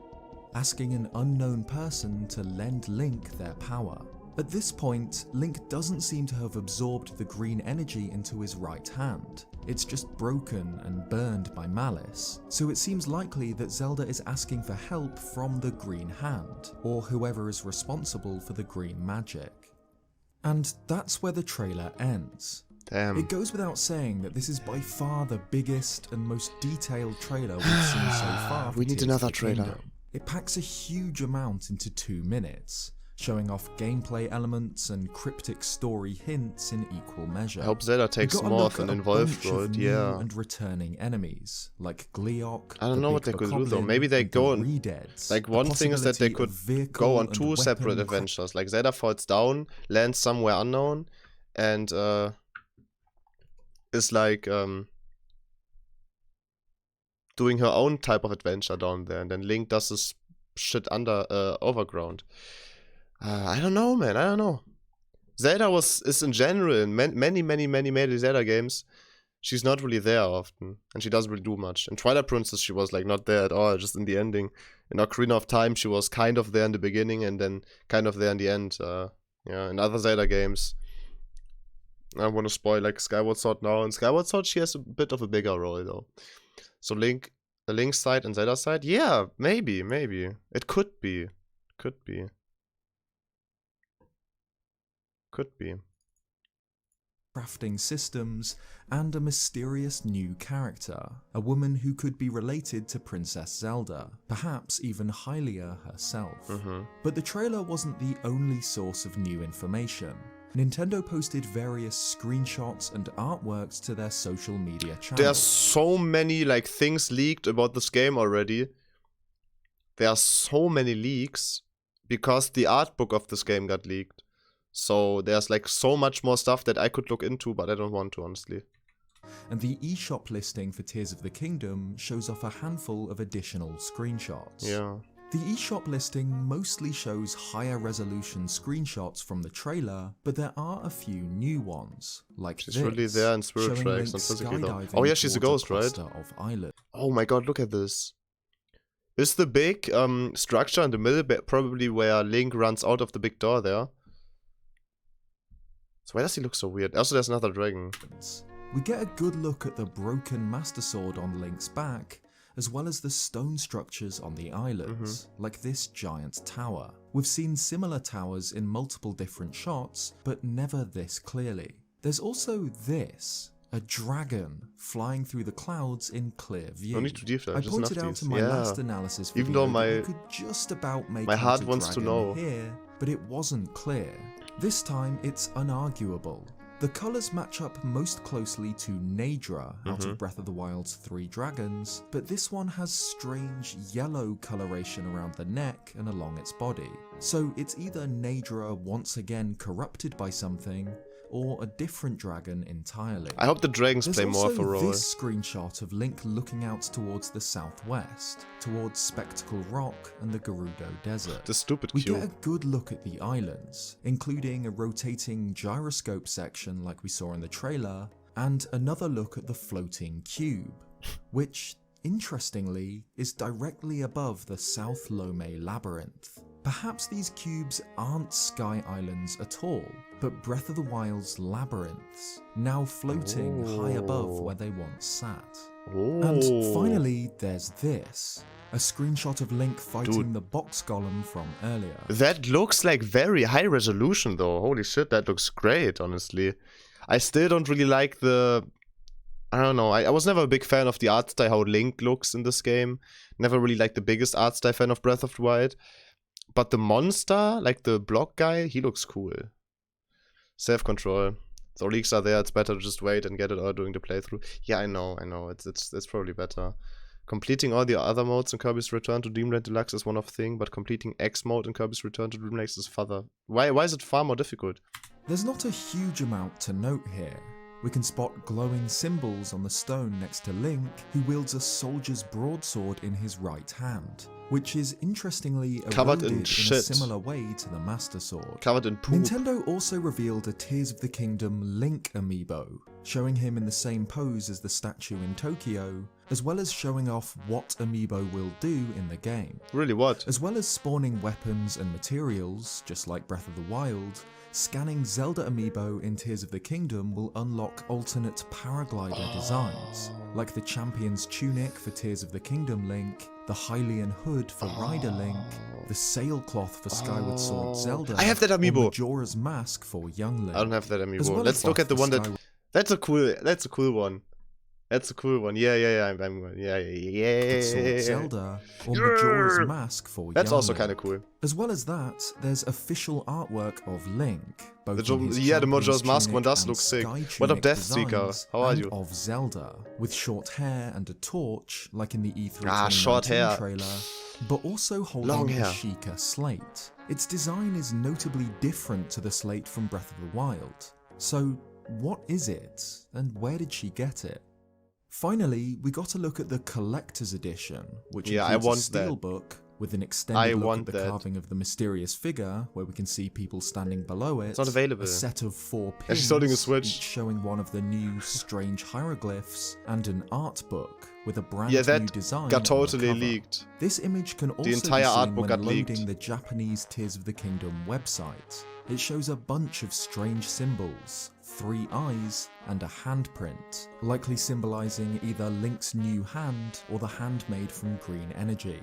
asking an unknown person to lend Link their power. At this point, Link doesn't seem to have absorbed the green energy into his right hand. It's just broken and burned by malice, so it seems likely that Zelda is asking for help from the green hand, or whoever is responsible for the green magic. And that's where the trailer ends. Damn. It goes without saying that this is by far the biggest and most detailed trailer we've seen so far. We need another trailer. Kingdom. It packs a huge amount into 2 minutes, showing off gameplay elements and cryptic story hints in equal measure. I hope Zelda takes more of an involved role, yeah. And returning enemies, like Gleeok. I don't know what they could do though. Maybe they go on, like one thing is that they could go on 2 separate adventures. Like Zelda falls down, lands somewhere unknown, and is like doing her own type of adventure down there, and then Link does this shit under overground. I don't know, man. I don't know. Zelda is in general in many Zelda games. She's not really there often, and she doesn't really do much. In Twilight Princess, she was like not there at all, just in the ending. In Ocarina of Time, she was kind of there in the beginning and then kind of there in the end. Yeah, in other Zelda games, I want to spoil like Skyward Sword now. In Skyward Sword, she has a bit of a bigger role though. So the Link side and Zelda side, yeah, maybe it could be. Crafting systems, and a mysterious new character, a woman who could be related to Princess Zelda, perhaps even Hylia herself. But the trailer wasn't the only source of new information. Nintendo posted various screenshots and artworks to their social media channels. There's so many like things leaked about this game already. There are so many leaks because the art book of this game got leaked. So there's like so much more stuff that I could look into, but I don't want to, honestly. And the eShop listing for Tears of the Kingdom shows off a handful of additional screenshots. Yeah. The eShop listing mostly shows higher resolution screenshots from the trailer, but there are a few new ones, like she's this, really there in Spirit showing Tracks, Link not physically though. skydiving Oh yeah, she's a towards ghost, right? cluster of islands. Oh my god, look at this. Is the big structure in the middle probably where Link runs out of the big door there? So why does he look so weird? Also, there's another dragon. We get a good look at the broken Master Sword on Link's back, as well as the stone structures on the islands, like this giant tower. We've seen similar towers in multiple different shots, but never this clearly. There's also this, a dragon flying through the clouds in clear view. No need to deep dive, I just pointed enough out these. in my Yeah. last analysis video Even though that you could just about make my heart out a wants to dragon know. here, but it wasn't clear. This time it's unarguable. The colours match up most closely to Naedra out of Breath of the Wild's 3 dragons, but this one has strange yellow coloration around the neck and along its body. So it's either Naedra once again corrupted by something, or a different dragon entirely. I hope the dragons There's play more of a also role. this screenshot of Link looking out towards the southwest, towards Spectacle Rock and the Gerudo Desert. The stupid We cube. get a good look at the islands, including a rotating gyroscope section like we saw in the trailer, and another look at the floating cube, which, interestingly, is directly above the South Lome Labyrinth. Perhaps these cubes aren't Sky Islands at all, but Breath of the Wild's labyrinths, now floating high above where they once sat. And finally, there's this. A screenshot of Link fighting the box golem from earlier. That looks like very high resolution though. Holy shit, that looks great, honestly. I still don't really like the... I don't know, I was never a big fan of the art style, how Link looks in this game. Never really like the biggest art style fan of Breath of the Wild. But the monster, like the block guy, he looks cool. Self-control. So leaks are there, it's better to just wait and get it all during the playthrough. Yeah, I know, it's probably better. Completing all the other modes in Kirby's Return to Dreamland Deluxe is one of thing, but completing X mode in Kirby's Return to Dreamland is further. Why is it far more difficult? There's not a huge amount to note here. We can spot glowing symbols on the stone next to Link, who wields a soldier's broadsword in his right hand, which is interestingly Covered eroded in in a shit. similar way to the Master Sword. Covered in poop. Nintendo also revealed a Tears of the Kingdom Link amiibo, showing him in the same pose as the statue in Tokyo, as well as showing off what Amiibo will do in the game. Really, what? As well as spawning weapons and materials, just like Breath of the Wild, scanning Zelda Amiibo in Tears of the Kingdom will unlock alternate paraglider designs, like the Champion's Tunic for Tears of the Kingdom Link, the Hylian Hood for Rider Link, the Sailcloth for Skyward Sword Zelda, I have that amiibo. or Majora's Mask for Young Link. I don't have that As amiibo. well Let's as look at the buff one for that... That's a cool one. That's a cool one. Yeah. Sword Zelda, or Majora's Mask for That's Young also Link. kind of cool. As well as that, there's official artwork of Link, both The in his yeah, the Champion's Majora's Mask Tunic one does and look sick. Sky What up, Tunic Deathseeker? designs, How are and you? of Zelda, with short hair and a torch, like in the E3 short 2019 hair. trailer, but also holding Long a hair. Sheikah slate. Its design is notably different to the slate from Breath of the Wild. So, what is it, and where did she get it? Finally, we got a look at the Collector's Edition, which Yeah, I includes want a that. steelbook with an extended I look want at the that. carving of the mysterious figure, where we can see people standing below it. It's not available. A set of 4 Yeah, pins, she's holding a Switch. each showing one of the new strange hieroglyphs, and an art book with a brand Yeah, new that design got on the totally cover. leaked. This image can also entire be art seen book when got loading leaked. the Japanese Tears of the Kingdom website. It shows a bunch of strange symbols, 3 eyes, and a handprint, likely symbolizing either Link's new hand or the hand made from green energy.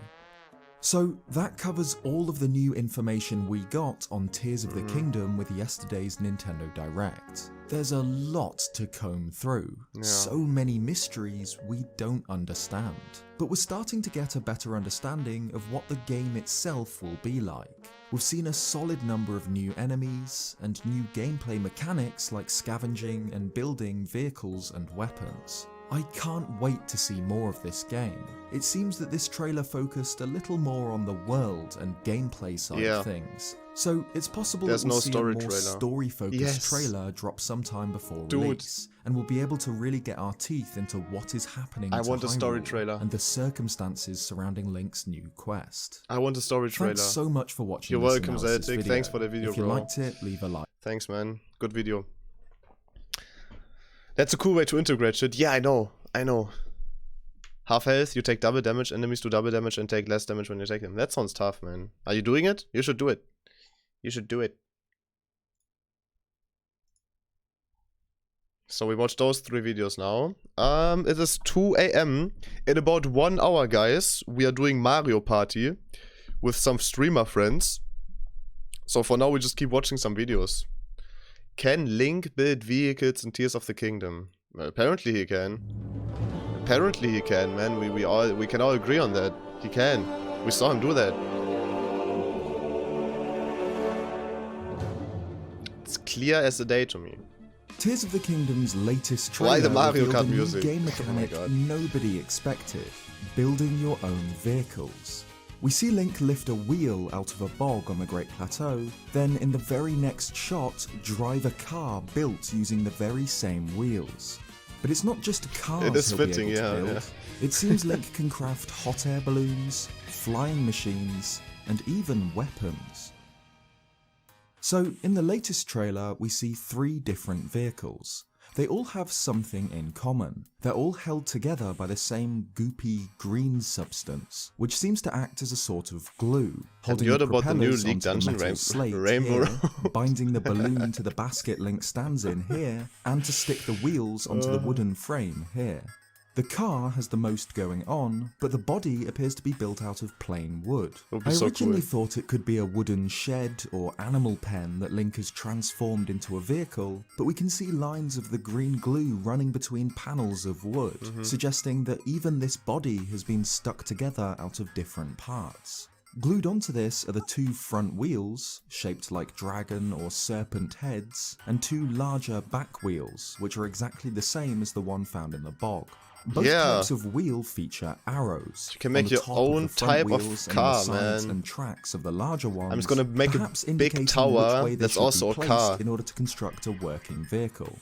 So that covers all of the new information we got on Tears of the Kingdom with yesterday's Nintendo Direct. There's a lot to comb through, so many mysteries we don't understand. But we're starting to get a better understanding of what the game itself will be like. We've seen a solid number of new enemies, and new gameplay mechanics like scavenging and building vehicles and weapons. I can't wait to see more of this game. It seems that this trailer focused a little more on the world and gameplay side of things. So it's possible There's that we'll no see story a more trailer. story-focused Yes. trailer drop sometime before Dude. release, and we'll be able to really get our teeth into what is happening I to want a story Hyrule trailer. and the circumstances surrounding Link's new quest. I want a story trailer. Thanks so much for watching You're this welcome, analysis Zeltic. video. Thanks for the video, If you bro. liked it, leave a like. Thanks, man. Good video. That's a cool way to integrate shit. Yeah, I know. Half health, you take double damage, enemies do double damage and take less damage when you take them. That sounds tough, man. Are you doing it? You should do it. You should do it. So we watched those 3 videos now. It is 2 AM. In about 1 hour, guys, we are doing Mario Party with some streamer friends. So for now, we just keep watching some videos. Can Link build vehicles in Tears of the Kingdom? Well, apparently he can. Apparently he can, man. We can all agree on that. He can. We saw him do that. It's clear as the day to me. Tears of the Kingdom's latest trailer Why the Mario revealed Kart a new music? game Oh my mechanic God. nobody expected: building your own vehicles. We see Link lift a wheel out of a bog on the Great Plateau, then in the very next shot, drive a car built using the very same wheels. But it's not just cars It is he'll be fitting, able to yeah, build. yeah. It seems Link can craft hot air balloons, flying machines, and even weapons. So, in the latest trailer, we see 3 different vehicles. They all have something in common. They're all held together by the same goopy green substance, which seems to act as a sort of glue, holding you heard the about the new propellers League onto the dungeon, metal slate Rainbow here, binding the balloon to the basket Link stands in here, and to stick the wheels onto the wooden frame here. The car has the most going on, but the body appears to be built out of plain wood. Would be I so originally cool. thought it could be a wooden shed or animal pen that Link has transformed into a vehicle, but we can see lines of the green glue running between panels of wood, suggesting that even this body has been stuck together out of different parts. Glued onto this are the 2 front wheels, shaped like dragon or serpent heads, and 2 larger back wheels, which are exactly the same as the one found in the bog. Both Yeah. types of wheel feature arrows. You can on make the your top own the front type of wheels car, and the sides man. and tracks of the larger ones. I'm just gonna make a perhaps big indicating tower which way they that's should be also a placed car. in order to construct a working vehicle.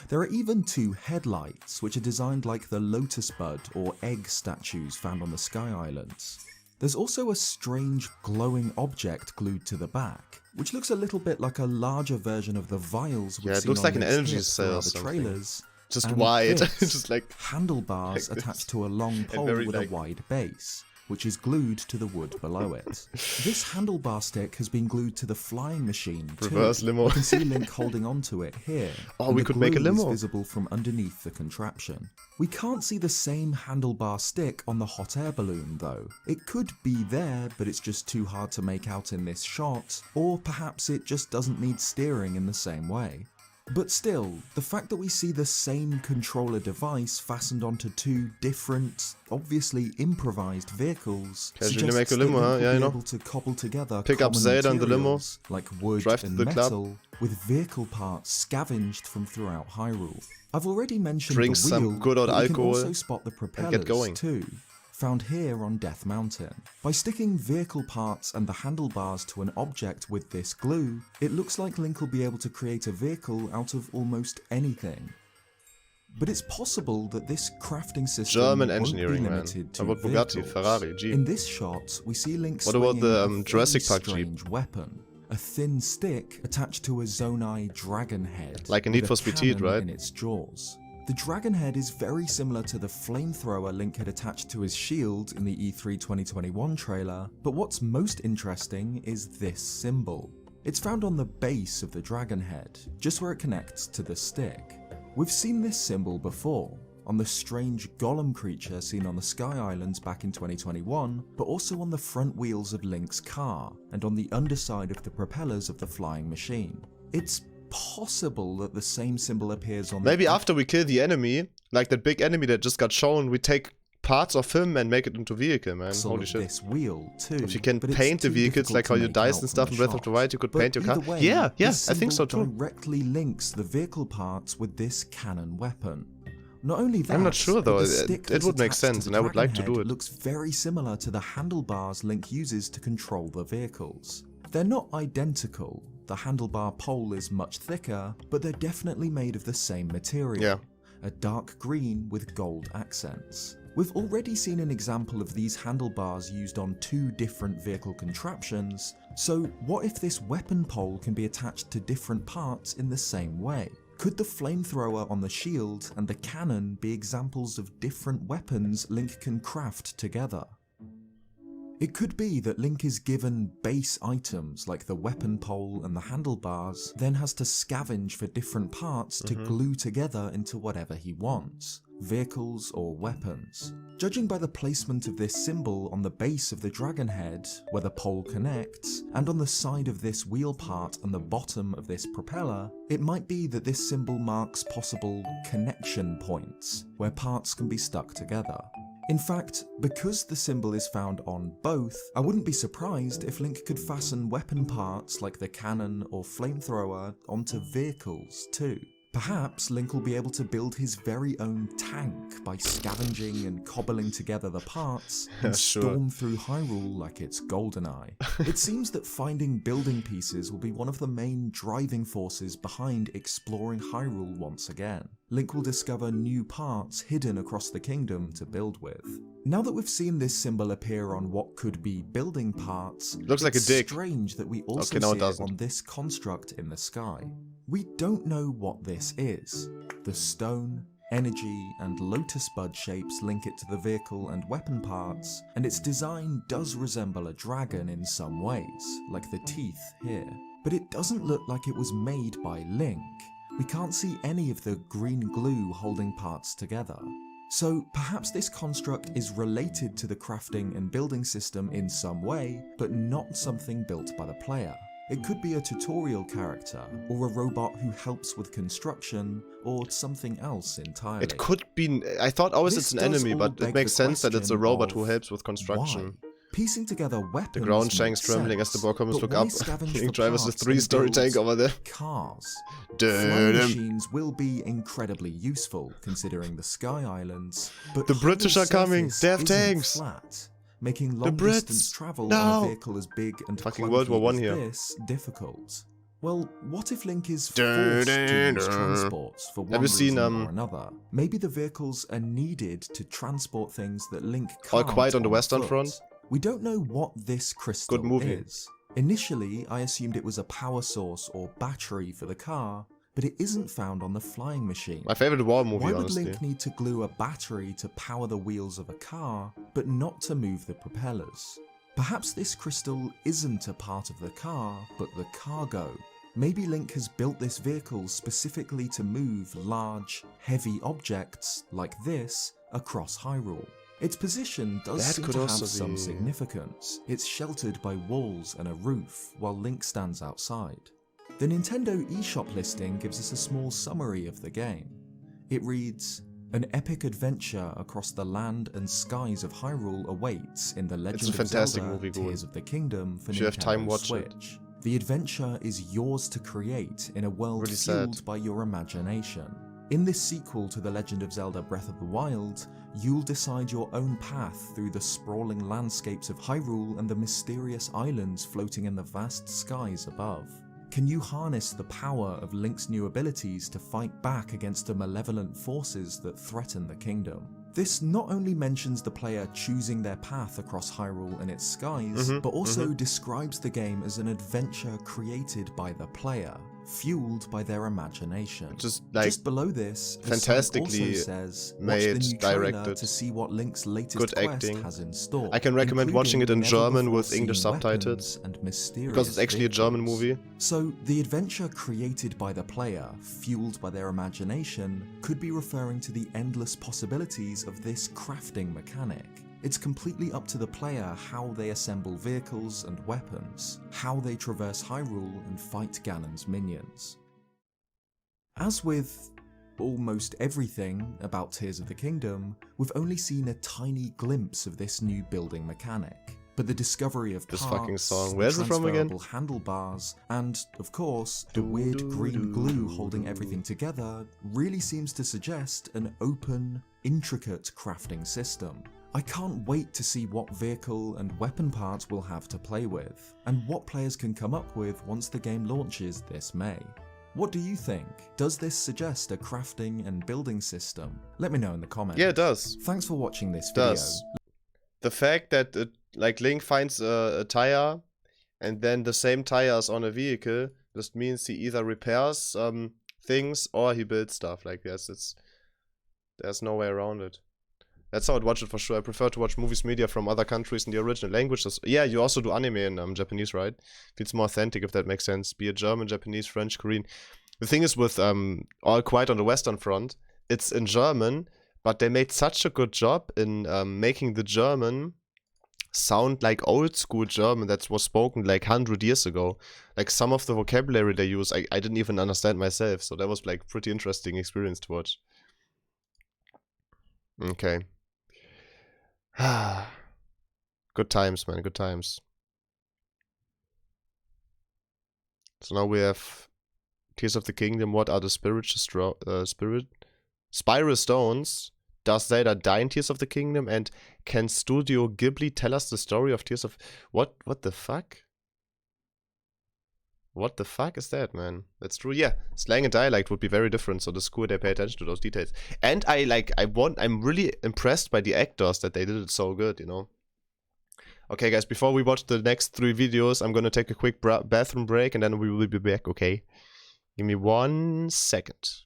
There are even 2 headlights, which are designed like the lotus bud or egg statues found on the Sky Islands. There's also a strange glowing object glued to the back, which looks a little bit like a larger version of the vials we've Yeah, it seen looks on like an Link's energy hip cell or throughout the something. trailers, Just And wide. this, Just like handlebars like this. attached to a long pole very, with like- a wide base, which is glued to the wood below it. This handlebar stick has been glued to the flying machine too. Reverse limo. You can see Link holding onto it here. Oh, and we the could make a glue limo. is visible from underneath the contraption. We can't see the same handlebar stick on the hot air balloon though. It could be there, but it's just too hard to make out in this shot, or perhaps it just doesn't need steering in the same way. But still, the fact that we see the same controller device fastened onto two different, obviously improvised vehicles Casually suggests make a that limo, Link huh? will Yeah, be you know. able to cobble together Pick up common Zelda and the limo, materials like wood drive to and the club. metal with vehicle parts scavenged from throughout Hyrule. I've already mentioned Drink the wheel, some good old but we can alcohol also spot the propellers get going. too, found here on Death Mountain. By sticking vehicle parts and the handlebars to an object with this glue, it looks like Link will be able to create a vehicle out of almost anything. But it's possible that this crafting system German won't engineering, be man. limited to How about Bugatti, vehicles. Ferrari, Jeep? In this shot, we see Link What about swinging the, a very Jurassic Park Jeep? strange weapon. A thin stick attached to a Zonai dragon head. Like in with Need for Speed cannon Heat, right? in its jaws. The dragon head is very similar to the flamethrower Link had attached to his shield in the E3 2021 trailer, but what's most interesting is this symbol. It's found on the base of the dragon head, just where it connects to the stick. We've seen this symbol before, on the strange golem creature seen on the Sky Islands back in 2021, but also on the front wheels of Link's car, and on the underside of the propellers of the flying machine. It's possible that the same symbol appears on Maybe the after we kill the enemy, like that big enemy that just got shown, we take parts of him and make it into vehicle, man. axle Holy of shit. this wheel too. If you can but it's paint the too vehicles, difficult like to how you make dice out and stuff from in the Breath of the shot. Wild, you could But paint your car. either way, Yeah, this I think so symbol too. directly links the vehicle parts with this cannon weapon. Not only that, I'm not sure, but though. the It stick that's would make attached sense, to and the I would like to dragon do head it. looks very similar to the handlebars Link uses to control the vehicles. They're not identical. The handlebar pole is much thicker, but they're definitely made of the same material. Yeah. A dark green with gold accents. We've already seen an example of these handlebars used on two different vehicle contraptions, so what if this weapon pole can be attached to different parts in the same way? Could the flamethrower on the shield and the cannon be examples of different weapons Link can craft together? It could be that Link is given base items like the weapon pole and the handlebars, then has to scavenge for different parts to glue together into whatever he wants, vehicles or weapons. Judging by the placement of this symbol on the base of the dragon head, where the pole connects, and on the side of this wheel part and the bottom of this propeller, it might be that this symbol marks possible connection points, where parts can be stuck together. In fact, because the symbol is found on both, I wouldn't be surprised if Link could fasten weapon parts like the cannon or flamethrower onto vehicles too. Perhaps Link will be able to build his very own tank by scavenging and cobbling together the parts and Sure. storm through Hyrule like it's GoldenEye. It seems that finding building pieces will be one of the main driving forces behind exploring Hyrule once again. Link will discover new parts hidden across the kingdom to build with. Now that we've seen this symbol appear on what could be building parts, Looks like a it's dick. strange that we also Okay, no, it see it doesn't. on this construct in the sky. We don't know what this is. The stone, energy, and lotus bud shapes link it to the vehicle and weapon parts, and its design does resemble a dragon in some ways, like the teeth here. But it doesn't look like it was made by Link. We can't see any of the green glue holding parts together. So perhaps this construct is related to the crafting and building system in some way, but not something built by the player. It could be a tutorial character, or a robot who helps with construction, or something else entirely. It could be. I thought always This it's an does enemy, all but beg it makes the sense that it's a question robot who of helps with construction. why? Piecing together weapons The ground makes shanks trembling as the sense, Borkomers but look why up. scavenge Link for drives a parts 3-story and tank build over there. cars? Flying Dum. machines will be incredibly useful considering the Sky Islands, but The British Hyrule's are coming. surface They have isn't tanks. flat, making The long distance Brits. travel No. on a vehicle as big and Fucking clunky World War I as here. this difficult. Well, what if Link is Dun, forced to dun, use dun. transport for one Have you seen, reason or another? Maybe the vehicles are needed to transport things that Link All can't Quiet on the on Western foot. Front? We don't know what this crystal Good movie. is. Initially, I assumed it was a power source or battery for the car, but it isn't found on the flying machine. My favorite war movie, Why would honestly. Link need to glue a battery to power the wheels of a car, but not to move the propellers? Perhaps this crystal isn't a part of the car, but the cargo. Maybe Link has built this vehicle specifically to move large, heavy objects, like this, across Hyrule. Its position does That seem could to have also some be- significance. It's sheltered by walls and a roof, while Link stands outside. The Nintendo eShop listing gives us a small summary of the game. It reads, "An epic adventure across the land and skies of Hyrule awaits in The Legend of fantastic Zelda movie, Tears of the Kingdom for If you have time, Nintendo watch it. Switch. The adventure is yours to create in a world Really fueled sad. by your imagination. In this sequel to The Legend of Zelda Breath of the Wild, you'll decide your own path through the sprawling landscapes of Hyrule and the mysterious islands floating in the vast skies above. Can you harness the power of Link's new abilities to fight back against the malevolent forces that threaten the kingdom?" This not only mentions the player choosing their path across Hyrule and its skies, but also describes the game as an adventure created by the player, fueled by their imagination. Just like below this, the site fantastically also says, watch made, the new trailer directed, to see what Link's latest good quest acting. has in store. I can recommend watching it in including German with never-before-seen English subtitles, weapons and mysterious because it's actually a German vehicles. movie. So, the adventure created by the player, fueled by their imagination, could be referring to the endless possibilities of this crafting mechanic. It's completely up to the player how they assemble vehicles and weapons, how they traverse Hyrule and fight Ganon's minions. As with almost everything about Tears of the Kingdom, we've only seen a tiny glimpse of this new building mechanic. But the discovery of This parts, fucking song. the Where's it from again? transferable handlebars, and, of course, the weird green glue holding everything together really seems to suggest an open, intricate crafting system. I can't wait to see what vehicle and weapon parts we'll have to play with, and what players can come up with once the game launches this May. What do you think? Does this suggest a crafting and building system? Let me know in the comments. Yeah, it does. Thanks for watching this It video. does. The fact that like Link finds a tire and then the same tire is on a vehicle just means he either repairs things or he builds stuff. Like there's no way around it. That's how I'd watch it for sure. I prefer to watch movies media from other countries in the original languages. Yeah, you also do anime in Japanese, right? Feels more authentic, if that makes sense. Be it German, Japanese, French, Korean. The thing is with All Quiet on the Western Front, it's in German, but they made such a good job in making the German sound like old school German that was spoken like 100 years ago. Like some of the vocabulary they use, I didn't even understand myself. So that was like pretty interesting experience to watch. Okay. Good times, man. Good times. So now we have Tears of the Kingdom. What are the Spiral Stones? Does Zelda die in Tears of the Kingdom? And can Studio Ghibli tell us the story of Tears of... What the fuck? What the fuck is that, man? That's true. Yeah, slang and dialect would be very different, so it's cool they pay attention to those details. And I'm really impressed by the actors that they did it so good, you know? Okay, guys, before we watch the next 3 videos, I'm gonna take a quick bathroom break and then we will be back, okay? Give me 1 second.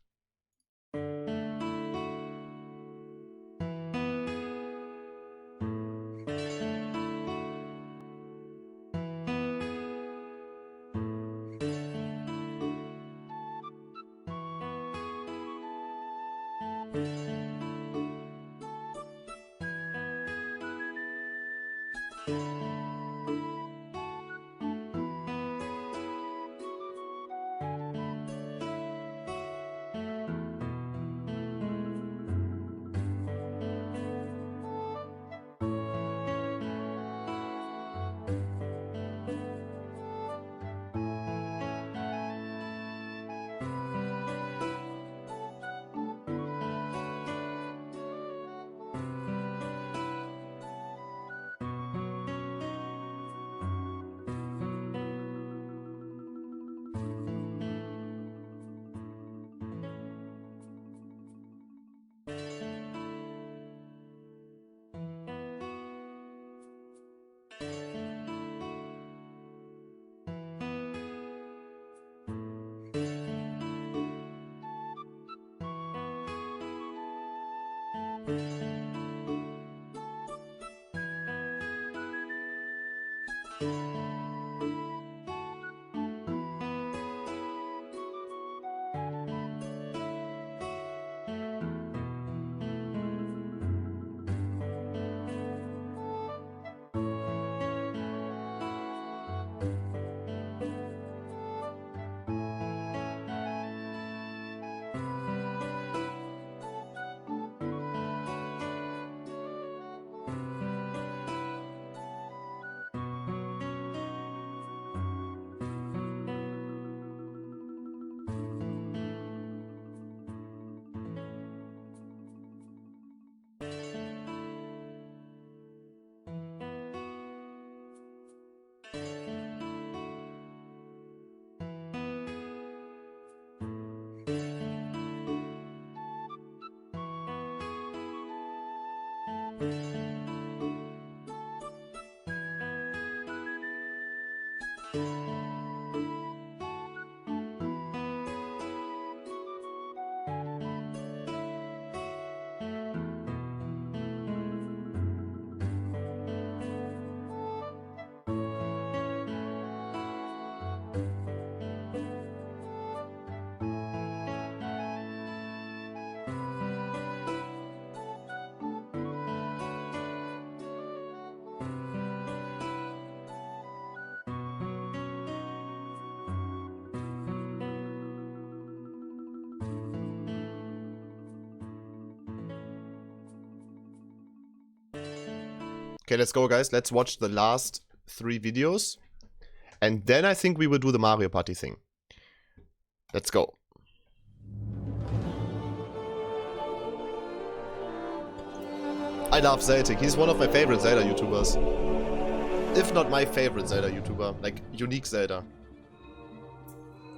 Okay, let's go, guys. Let's watch the last 3 videos. And then I think we will do the Mario Party thing. Let's go. I love Zeltic. He's one of my favorite Zelda YouTubers. If not my favorite Zelda YouTuber. Like, unique Zelda.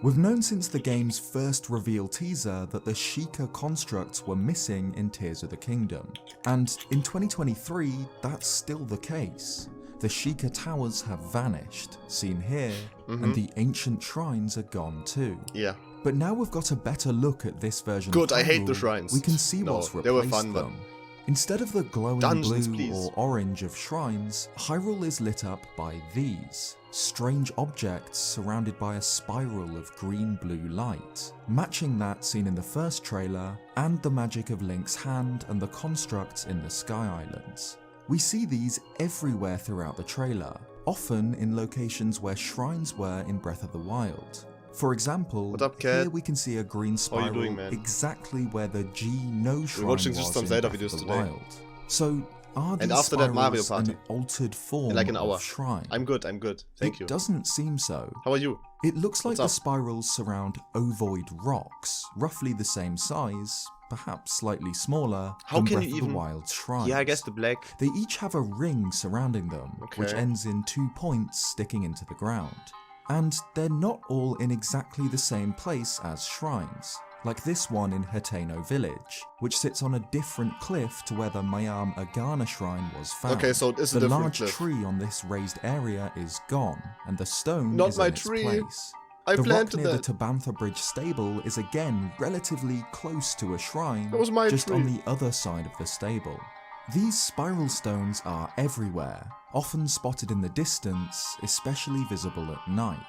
We've known since the game's first reveal teaser that the Sheikah constructs were missing in Tears of the Kingdom. And in 2023, that's still the case. The Sheikah towers have vanished, seen here, and the ancient shrines are gone too. Yeah. But now we've got a better look at this version Good, of I hate Hyrule, the shrines. we can see No, what's they were replaced fun, but- them. Instead of the glowing Dungeons, blue please. or orange of shrines, Hyrule is lit up by these strange objects surrounded by a spiral of green-blue light, matching that seen in the first trailer and the magic of Link's hand and the constructs in the Sky Islands. We see these everywhere throughout the trailer, often in locations where shrines were in Breath of the Wild. For example, What's up, Cat? here we can see a green How you spiral doing, man? exactly where the G no shrine watching was just some in Zelda Breath of videos the today. Wild. So, are these after that, Mario spirals Party. an altered form In like an hour. of shrine? I'm good, I'm good. Thank you. It doesn't seem so. How are you? It looks like What's the up? spirals surround ovoid rocks, roughly the same size, perhaps slightly smaller How than can Breath you of the even- Wild's shrines. Yeah, I guess the black. They each have a ring surrounding them, which Okay. ends in 2 points sticking into the ground. And they're not all in exactly the same place as shrines, like this one in Hateno Village, which sits on a different cliff to where the Mayam Agana shrine was found. Okay, so it's a the different large cliff. tree on this raised area is gone, and the stone Not is my in its tree. place. I The rock planted near that. the Tabantha Bridge stable is again relatively close to a shrine, That was my just tree. on the other side of the stable. These spiral stones are everywhere, often spotted in the distance, especially visible at night.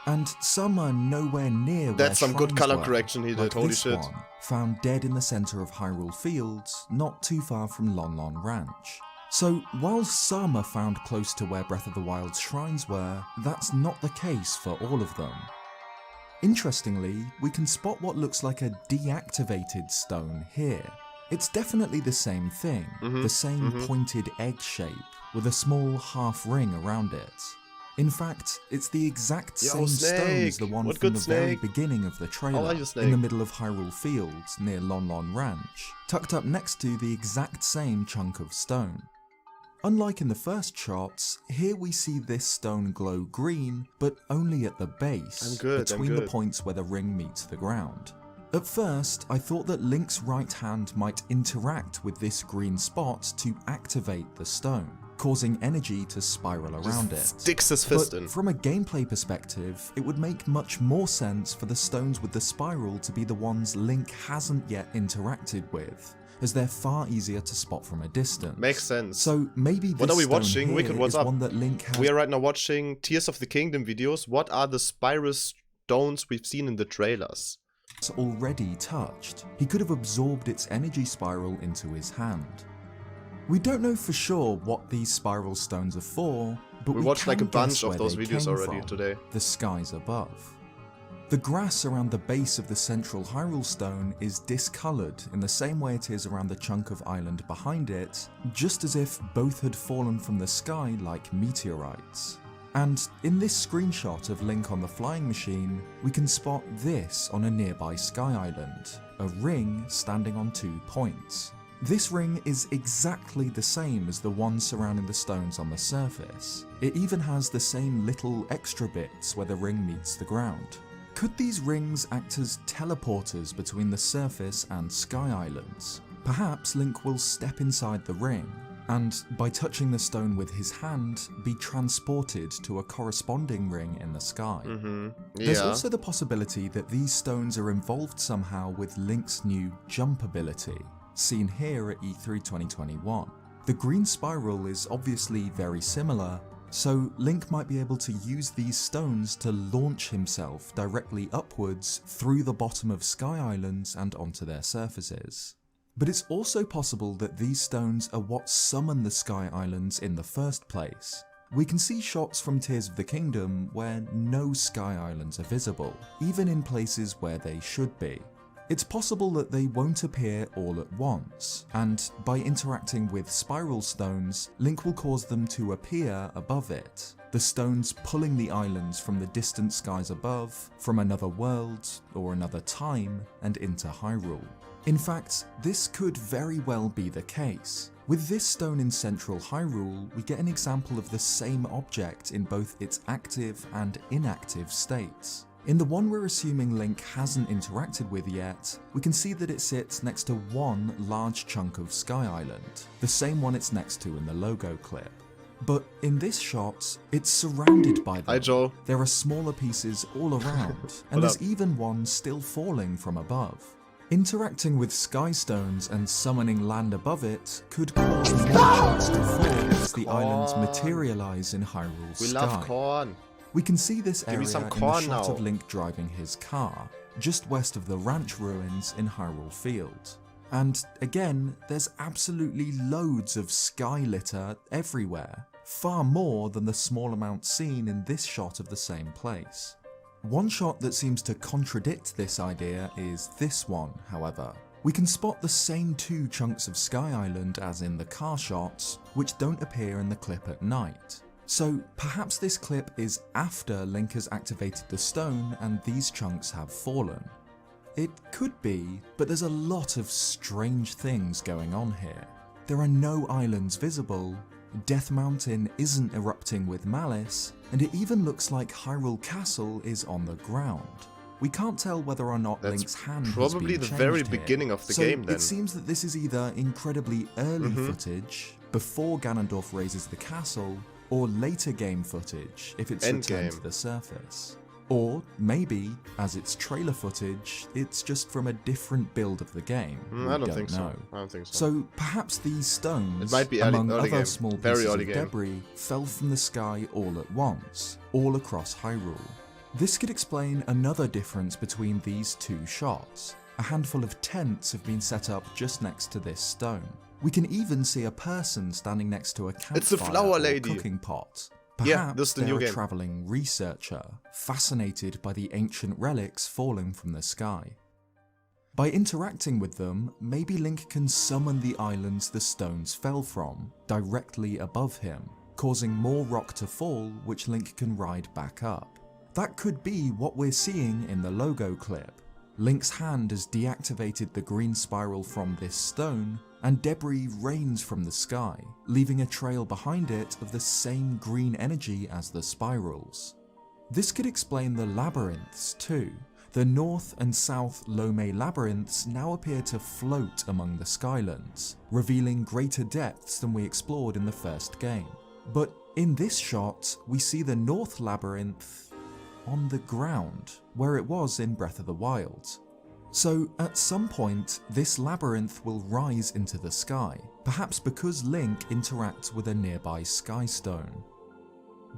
And some are nowhere near where That's some good shrines color were, correction he did, like holy this shit. one, found dead in the center of Hyrule Fields, not too far from Lon Lon Ranch. So, while some are found close to where Breath of the Wild's shrines were, that's not the case for all of them. Interestingly, we can spot what looks like a deactivated stone here. It's definitely the same thing, the same pointed egg shape, with a small half ring around it. In fact, it's the exact Yo, same stone as Snake! the one What from good the very Snake? beginning of the trailer, are you, in the Snake? middle of Hyrule Fields near Lon Lon Ranch, tucked up next to the exact same chunk of stone. Unlike in the first shots, here we see this stone glow green, but only at the base, I'm good, I'm between the good. points where the ring meets the ground. At first, I thought that Link's right hand might interact with this green spot to activate the stone, causing energy to spiral around it. Sticks his fist But in. from a gameplay perspective, it would make much more sense for the stones with the spiral to be the ones Link hasn't yet interacted with, as they're far easier to spot from a distance. Makes sense. So maybe this What are we stone watching? here Wicked, what's is up? one that Link has. We are right now watching Tears of the Kingdom videos. What are the spiral stones we've seen in the trailers? Already touched. He could have absorbed its energy spiral into his hand. We don't know for sure what these spiral stones are for, but We we watched can like a guess bunch of where those they videos came already from. today. The skies above. The grass around the base of the central Hyrule Stone is discoloured in the same way it is around the chunk of island behind it, just as if both had fallen from the sky like meteorites. And in this screenshot of Link on the flying machine, we can spot this on a nearby sky island, a ring standing on 2 points. This ring is exactly the same as the one surrounding the stones on the surface. It even has the same little extra bits where the ring meets the ground. Could these rings act as teleporters between the surface and sky islands? Perhaps Link will step inside the ring, and by touching the stone with his hand, be transported to a corresponding ring in the sky. There's also the possibility that these stones are involved somehow with Link's new jump ability, seen here at E3 2021. The green spiral is obviously very similar, so Link might be able to use these stones to launch himself directly upwards through the bottom of sky islands and onto their surfaces. But it's also possible that these stones are what summon the sky islands in the first place. We can see shots from Tears of the Kingdom where no sky islands are visible, even in places where they should be. It's possible that they won't appear all at once, and by interacting with spiral stones, Link will cause them to appear above it, the stones pulling the islands from the distant skies above, from another world or another time, and into Hyrule. In fact, this could very well be the case. With this stone in central Hyrule, we get an example of the same object in both its active and inactive states. In the one we're assuming Link hasn't interacted with yet, we can see that it sits next to one large chunk of Sky Island, the same one it's next to in the logo clip. But in this shot, it's surrounded by them. Hi, Joe. There are smaller pieces all around, and there's even one still falling from above. Interacting with sky stones and summoning land above it could cause more chunks to fall as the islands materialize in Hyrule's We sky. love corn. We can see this Give area me some in the corn shot now. of Link driving his car, just west of the ranch ruins in Hyrule Field. And again, there's absolutely loads of sky litter everywhere, far more than the small amount seen in this shot of the same place. One shot that seems to contradict this idea is this one, however. We can spot the same 2 chunks of Sky Island as in the car shots, which don't appear in the clip at night. So perhaps this clip is after Link has activated the stone and these chunks have fallen. It could be, but there's a lot of strange things going on here. There are no islands visible, Death Mountain isn't erupting with malice, and it even looks like Hyrule Castle is on the ground. We can't tell whether or not That's Link's hand probably has the been very changed here. beginning of the So game then. it seems that this is either incredibly early footage, before Ganondorf raises the castle, or later game footage if it's returned to the surface. Or maybe, as it's trailer footage, it's just from a different build of the game. We I don't think know. so. I don't think so. So perhaps these stones, It might be among early other game. small Very pieces early of game. debris, fell from the sky all at once, all across Hyrule. This could explain another difference between these 2 shots. A handful of tents have been set up just next to this stone. We can even see a person standing next to a campfire It's the flower or lady. cooking pot. Yeah, Perhaps this is the they're new a game. travelling researcher, fascinated by the ancient relics falling from the sky. By interacting with them, maybe Link can summon the islands the stones fell from, directly above him, causing more rock to fall which Link can ride back up. That could be what we're seeing in the logo clip. Link's hand has deactivated the green spiral from this stone, and debris rains from the sky, leaving a trail behind it of the same green energy as the spirals. This could explain the labyrinths too. The north and south Lome labyrinths now appear to float among the skylands, revealing greater depths than we explored in the first game. But in this shot, we see the north labyrinth on the ground, where it was in Breath of the Wild. So at some point, this labyrinth will rise into the sky, perhaps because Link interacts with a nearby sky stone.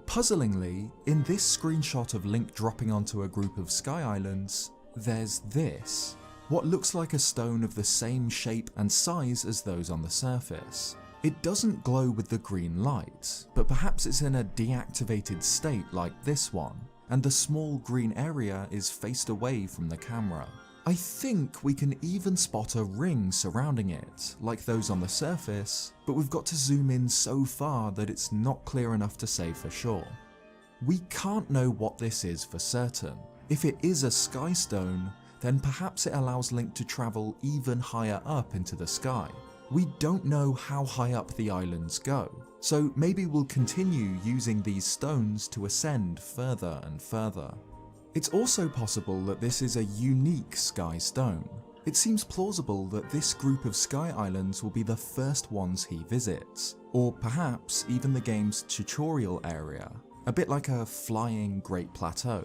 Puzzlingly, in this screenshot of Link dropping onto a group of sky islands, there's this. What looks like a stone of the same shape and size as those on the surface. It doesn't glow with the green light, but perhaps it's in a deactivated state like this one, and the small green area is faced away from the camera. I think we can even spot a ring surrounding it, like those on the surface, but we've got to zoom in so far that it's not clear enough to say for sure. We can't know what this is for certain. If it is a sky stone, then perhaps it allows Link to travel even higher up into the sky. We don't know how high up the islands go, so maybe we'll continue using these stones to ascend further and further. It's also possible that this is a unique sky stone. It seems plausible that this group of sky islands will be the first ones he visits, or perhaps even the game's tutorial area, a bit like a flying Great Plateau.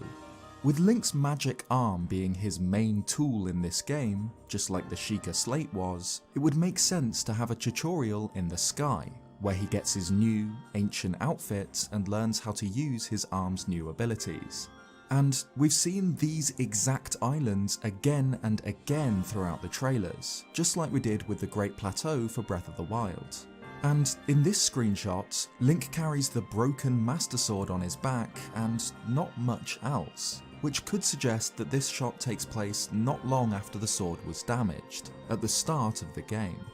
With Link's magic arm being his main tool in this game, just like the Sheikah Slate was, it would make sense to have a tutorial in the sky, where he gets his new, ancient outfit and learns how to use his arm's new abilities. And we've seen these exact islands again and again throughout the trailers, just like we did with the Great Plateau for Breath of the Wild. And in this screenshot, Link carries the broken Master Sword on his back and not much else, which could suggest that this shot takes place not long after the sword was damaged, at the start of the game.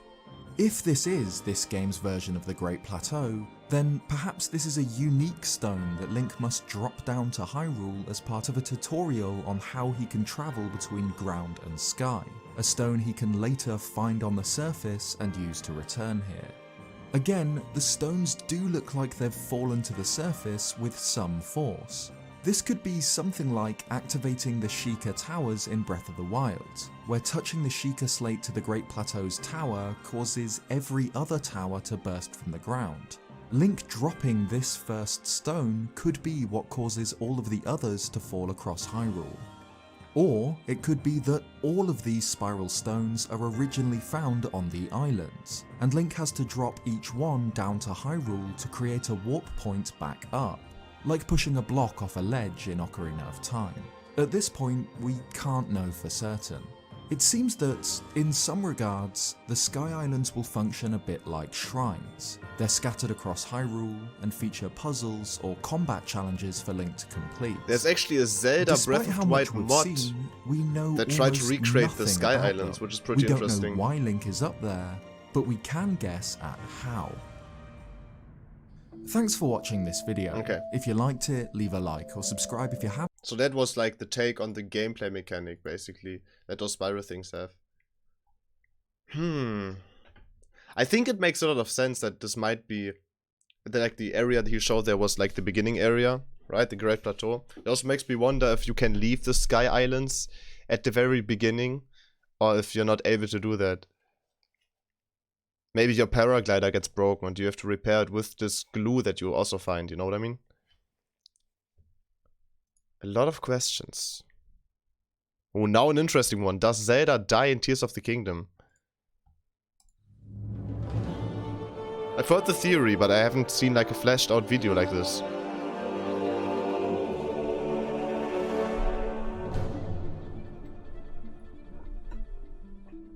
If this is this game's version of the Great Plateau, then perhaps this is a unique stone that Link must drop down to Hyrule as part of a tutorial on how he can travel between ground and sky, a stone he can later find on the surface and use to return here. Again, the stones do look like they've fallen to the surface with some force. This could be something like activating the Sheikah Towers in Breath of the Wild, where touching the Sheikah Slate to the Great Plateau's tower causes every other tower to burst from the ground. Link dropping this first stone could be what causes all of the others to fall across Hyrule. Or it could be that all of these spiral stones are originally found on the islands, and Link has to drop each one down to Hyrule to create a warp point back up, like pushing a block off a ledge in Ocarina of Time. At this point, we can't know for certain. It seems that, in some regards, the Sky Islands will function a bit like shrines. They're scattered across Hyrule and feature puzzles or combat challenges for Link to complete. There's actually a Zelda Despite Breath how of the much Wild we've mod seen, we know that tried to almost recreate the nothing Sky about Islands, them. which is pretty we don't interesting. know why Link is up there, but we can guess at how. Thanks for watching this video. Okay. If you liked it, leave a like or subscribe if you haven't. So that was like the take on the gameplay mechanic, basically, that those spiral things have. I think it makes a lot of sense that this might be, like the area that he showed there was like the beginning area, right? The Great Plateau. It also makes me wonder if you can leave the Sky Islands at the very beginning, or if you're not able to do that. Maybe your paraglider gets broken and you have to repair it with this glue that you also find, you know what I mean? A lot of questions. Oh, now an interesting one. Does Zelda die in Tears of the Kingdom? I've heard the theory, but I haven't seen like a fleshed out video like this.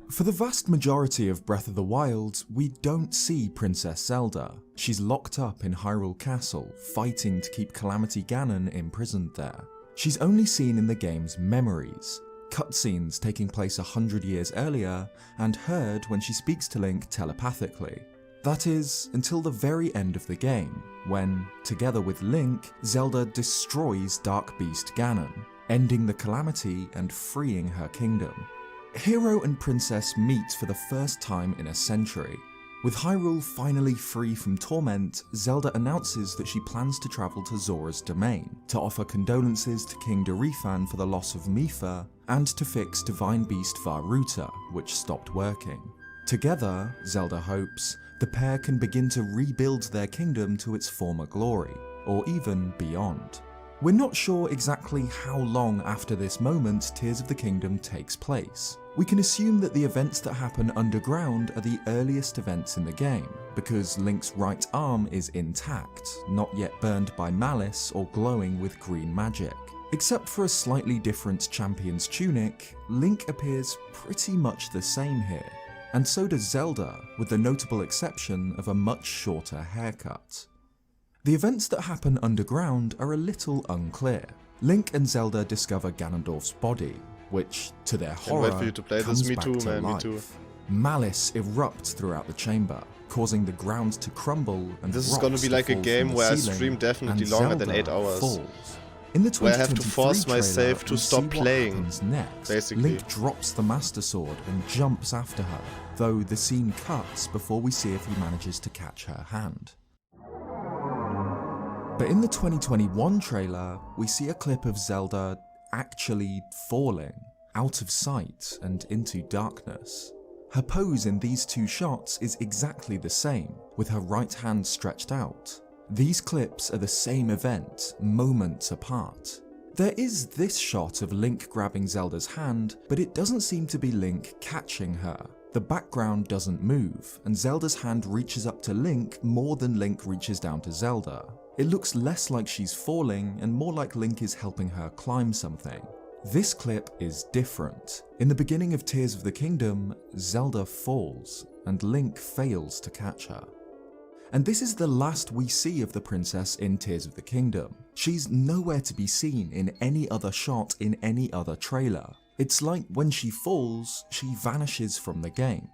For the vast majority of Breath of the Wild, we don't see Princess Zelda. She's locked up in Hyrule Castle, fighting to keep Calamity Ganon imprisoned there. She's only seen in the game's memories, cutscenes taking place 100 years earlier, and heard when she speaks to Link telepathically. That is, until the very end of the game, when, together with Link, Zelda destroys Dark Beast Ganon, ending the calamity and freeing her kingdom. Hero and Princess meet for the first time in a century. With Hyrule finally free from torment, Zelda announces that she plans to travel to Zora's domain, to offer condolences to King Darifan for the loss of Mipha, and to fix Divine Beast Vah Ruta, which stopped working. Together, Zelda hopes, the pair can begin to rebuild their kingdom to its former glory, or even beyond. We're not sure exactly how long after this moment Tears of the Kingdom takes place. We can assume that the events that happen underground are the earliest events in the game, because Link's right arm is intact, not yet burned by malice or glowing with green magic. Except for a slightly different champion's tunic, Link appears pretty much the same here. And so does Zelda, with the notable exception of a much shorter haircut. The events that happen underground are a little unclear. Link and Zelda discover Ganondorf's body, which, to their horror, wait for you to play this. comes Me back too, to man, me life. too. Malice erupts throughout the chamber, causing the ground to crumble and This is rocks gonna be to like a fall game from the where I ceiling, stream definitely and longer than Zelda 8 hours. falls. In the Where I have to 2023 force trailer, myself to we stop see what playing, happens next. basically. Link drops the Master Sword and jumps after her, though the scene cuts before we see if he manages to catch her hand. But in the 2021 trailer, we see a clip of Zelda actually falling, out of sight and into darkness. Her pose in these two shots is exactly the same, with her right hand stretched out. These clips are the same event, moments apart. There is this shot of Link grabbing Zelda's hand, but it doesn't seem to be Link catching her. The background doesn't move, and Zelda's hand reaches up to Link more than Link reaches down to Zelda. It looks less like she's falling and more like Link is helping her climb something. This clip is different. In the beginning of Tears of the Kingdom, Zelda falls, and Link fails to catch her. And this is the last we see of the princess in Tears of the Kingdom. She's nowhere to be seen in any other shot in any other trailer. It's like when she falls, she vanishes from the game.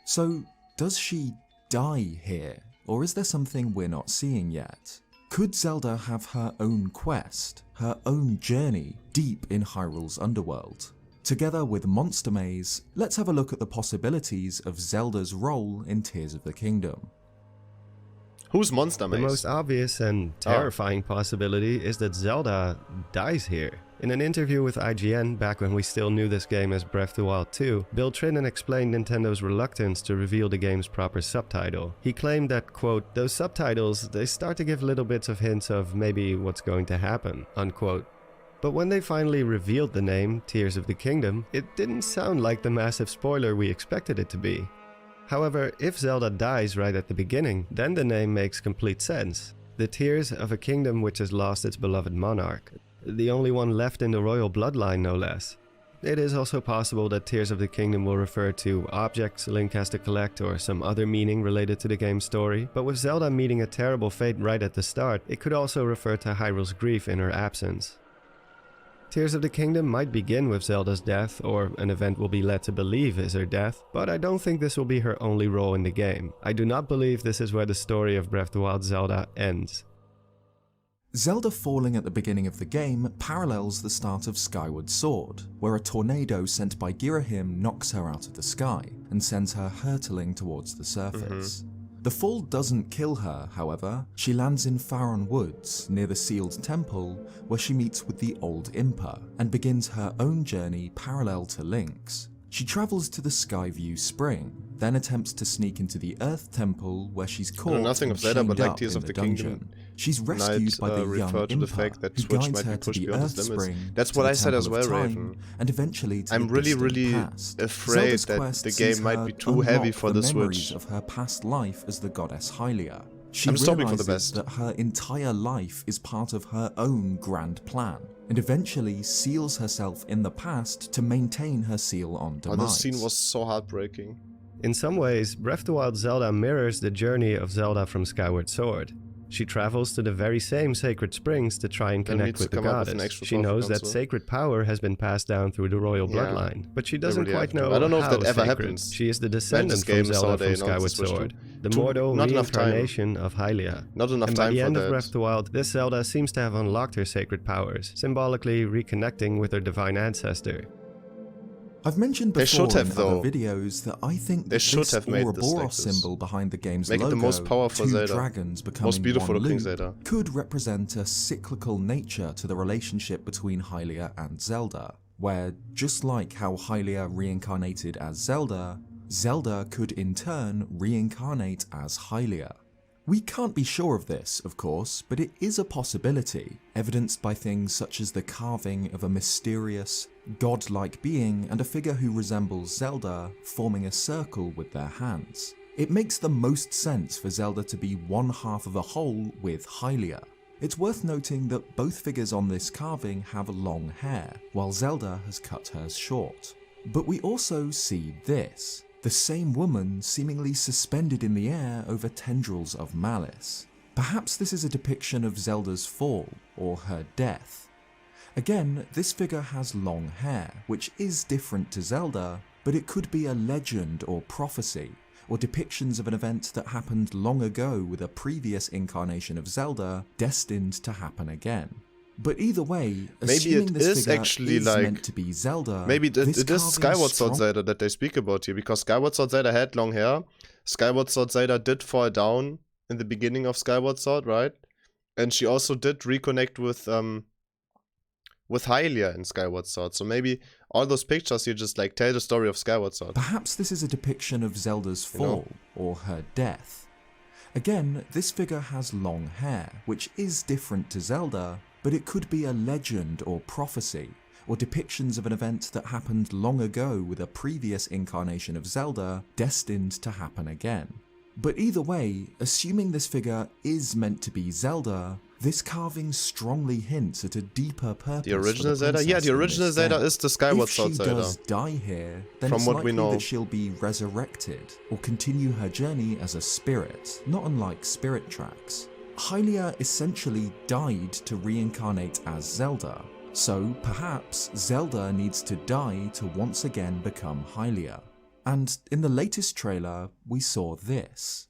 So, does she die here? Or is there something we're not seeing yet? Could Zelda have her own quest, her own journey deep in Hyrule's underworld? Together with Monster Maze, let's have a look at the possibilities of Zelda's role in Tears of the Kingdom. Who's Monster The Maze? most obvious and terrifying possibility is that Zelda dies here. In an interview with IGN, back when we still knew this game as Breath of the Wild 2, Bill Trinen explained Nintendo's reluctance to reveal the game's proper subtitle. He claimed that, quote, "those subtitles, they start to give little bits of hints of maybe what's going to happen," unquote. But when they finally revealed the name, Tears of the Kingdom, it didn't sound like the massive spoiler we expected it to be. However, if Zelda dies right at the beginning, then the name makes complete sense. The tears of a kingdom which has lost its beloved monarch. The only one left in the royal bloodline, no less. It is also possible that Tears of the Kingdom will refer to objects Link has to collect or some other meaning related to the game's story, but with Zelda meeting a terrible fate right at the start, it could also refer to Hyrule's grief in her absence. Tears of the Kingdom might begin with Zelda's death, or an event we'll be led to believe is her death, but I don't think this will be her only role in the game. I do not believe this is where the story of Breath of the Wild Zelda ends. Zelda falling at the beginning of the game parallels the start of Skyward Sword, where a tornado sent by Girahim knocks her out of the sky and sends her hurtling towards the surface. The fall doesn't kill her, however. She lands in Faron Woods, near the sealed temple, where she meets with the Old Impa, and begins her own journey parallel to Link's. She travels to the Skyview Spring, then attempts to sneak into the Earth Temple, where she's caught nothing and of Zelda, but chained like up Tears in of the the Kingdom dungeon. She's rescued by the young refer to the Impa, fact that who Switch guides might be her to pushed the beyond Earth its limits. Spring, That's to what the I said as Temple of well, Time, Raven. and eventually to I'm the really, distant really past. afraid Zelda's that quest the sees game might her be too heavy unlock for the memories Switch. of her past life as the goddess Hylia. She I'm just hoping for the realizes best. that her entire life is part of her own grand plan, and eventually seals herself in the past to maintain her seal on Oh, demise. this scene was so heartbreaking. In some ways, Breath of the Wild Zelda mirrors the journey of Zelda from Skyward Sword. She travels to the very same sacred springs to try and Then connect needs to with the come up with an goddess. extra She trophy knows that console. sacred power has been passed down through the royal Yeah, bloodline, but she doesn't really quite have to. know I don't know if how that ever sacred. happens. She is the Man, this descendant game from is Zelda nowadays from not Skyward Switch Sword, the Too- mortal not enough time. reincarnation of Hylia. Not enough And by time the for end of that. Breath of the Wild, this Zelda seems to have unlocked her sacred powers, symbolically reconnecting with her divine ancestor. I've mentioned They before should have, in though. other videos that I think They that should this have made this like Ouroboros this. symbol behind the game's Make it logo, the most powerful two Zelda. dragons becoming Most beautiful one looking loop, Zelda. could represent a cyclical nature to the relationship between Hylia and Zelda, where just like how Hylia reincarnated as Zelda, Zelda could in turn reincarnate as Hylia. We can't be sure of this, of course, but it is a possibility, evidenced by things such as the carving of a mysterious, godlike being and a figure who resembles Zelda forming a circle with their hands. It makes the most sense for Zelda to be one half of a whole with Hylia. It's worth noting that both figures on this carving have long hair, while Zelda has cut hers short. But we also see this. The same woman seemingly suspended in the air over tendrils of malice. Perhaps this is a depiction of Zelda's fall, or her death. Again, this figure has long hair, which is different to Zelda, but it could be a legend or prophecy, or depictions of an event that happened long ago with a previous incarnation of Zelda destined to happen again. But either way, assuming this figure actually is like, meant to be Zelda, maybe it is carving Skyward Sword Zelda that they speak about here, because Skyward Sword Zelda had long hair. Skyward Sword Zelda did fall down in the beginning of Skyward Sword, right? And she also did reconnect with Hylia in Skyward Sword. So maybe all those pictures here just like tell the story of Skyward Sword. Perhaps this is a depiction of Zelda's fall, or her death. Again, this figure has long hair, which is different to Zelda, but it could be a legend or prophecy, or depictions of an event that happened long ago with a previous incarnation of Zelda destined to happen again. But either way, assuming this figure is meant to be Zelda, this carving strongly hints at a deeper purpose. The original for the Zelda? Yeah, the original Zelda game. is the Skyward Sword Zelda. If she does die here, then From it's what likely we know. that she'll be resurrected, or continue her journey as a spirit, not unlike Spirit Tracks. Hylia essentially died to reincarnate as Zelda, so perhaps Zelda needs to die to once again become Hylia. And in the latest trailer, we saw this.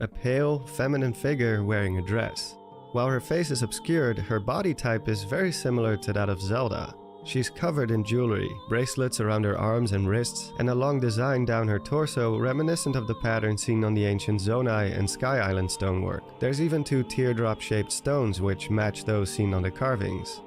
A pale, feminine figure wearing a dress. While her face is obscured, her body type is very similar to that of Zelda. She's covered in jewelry, bracelets around her arms and wrists, and a long design down her torso reminiscent of the pattern seen on the ancient Zonai and Sky Island stonework. There's even 2 teardrop-shaped stones which match those seen on the carvings.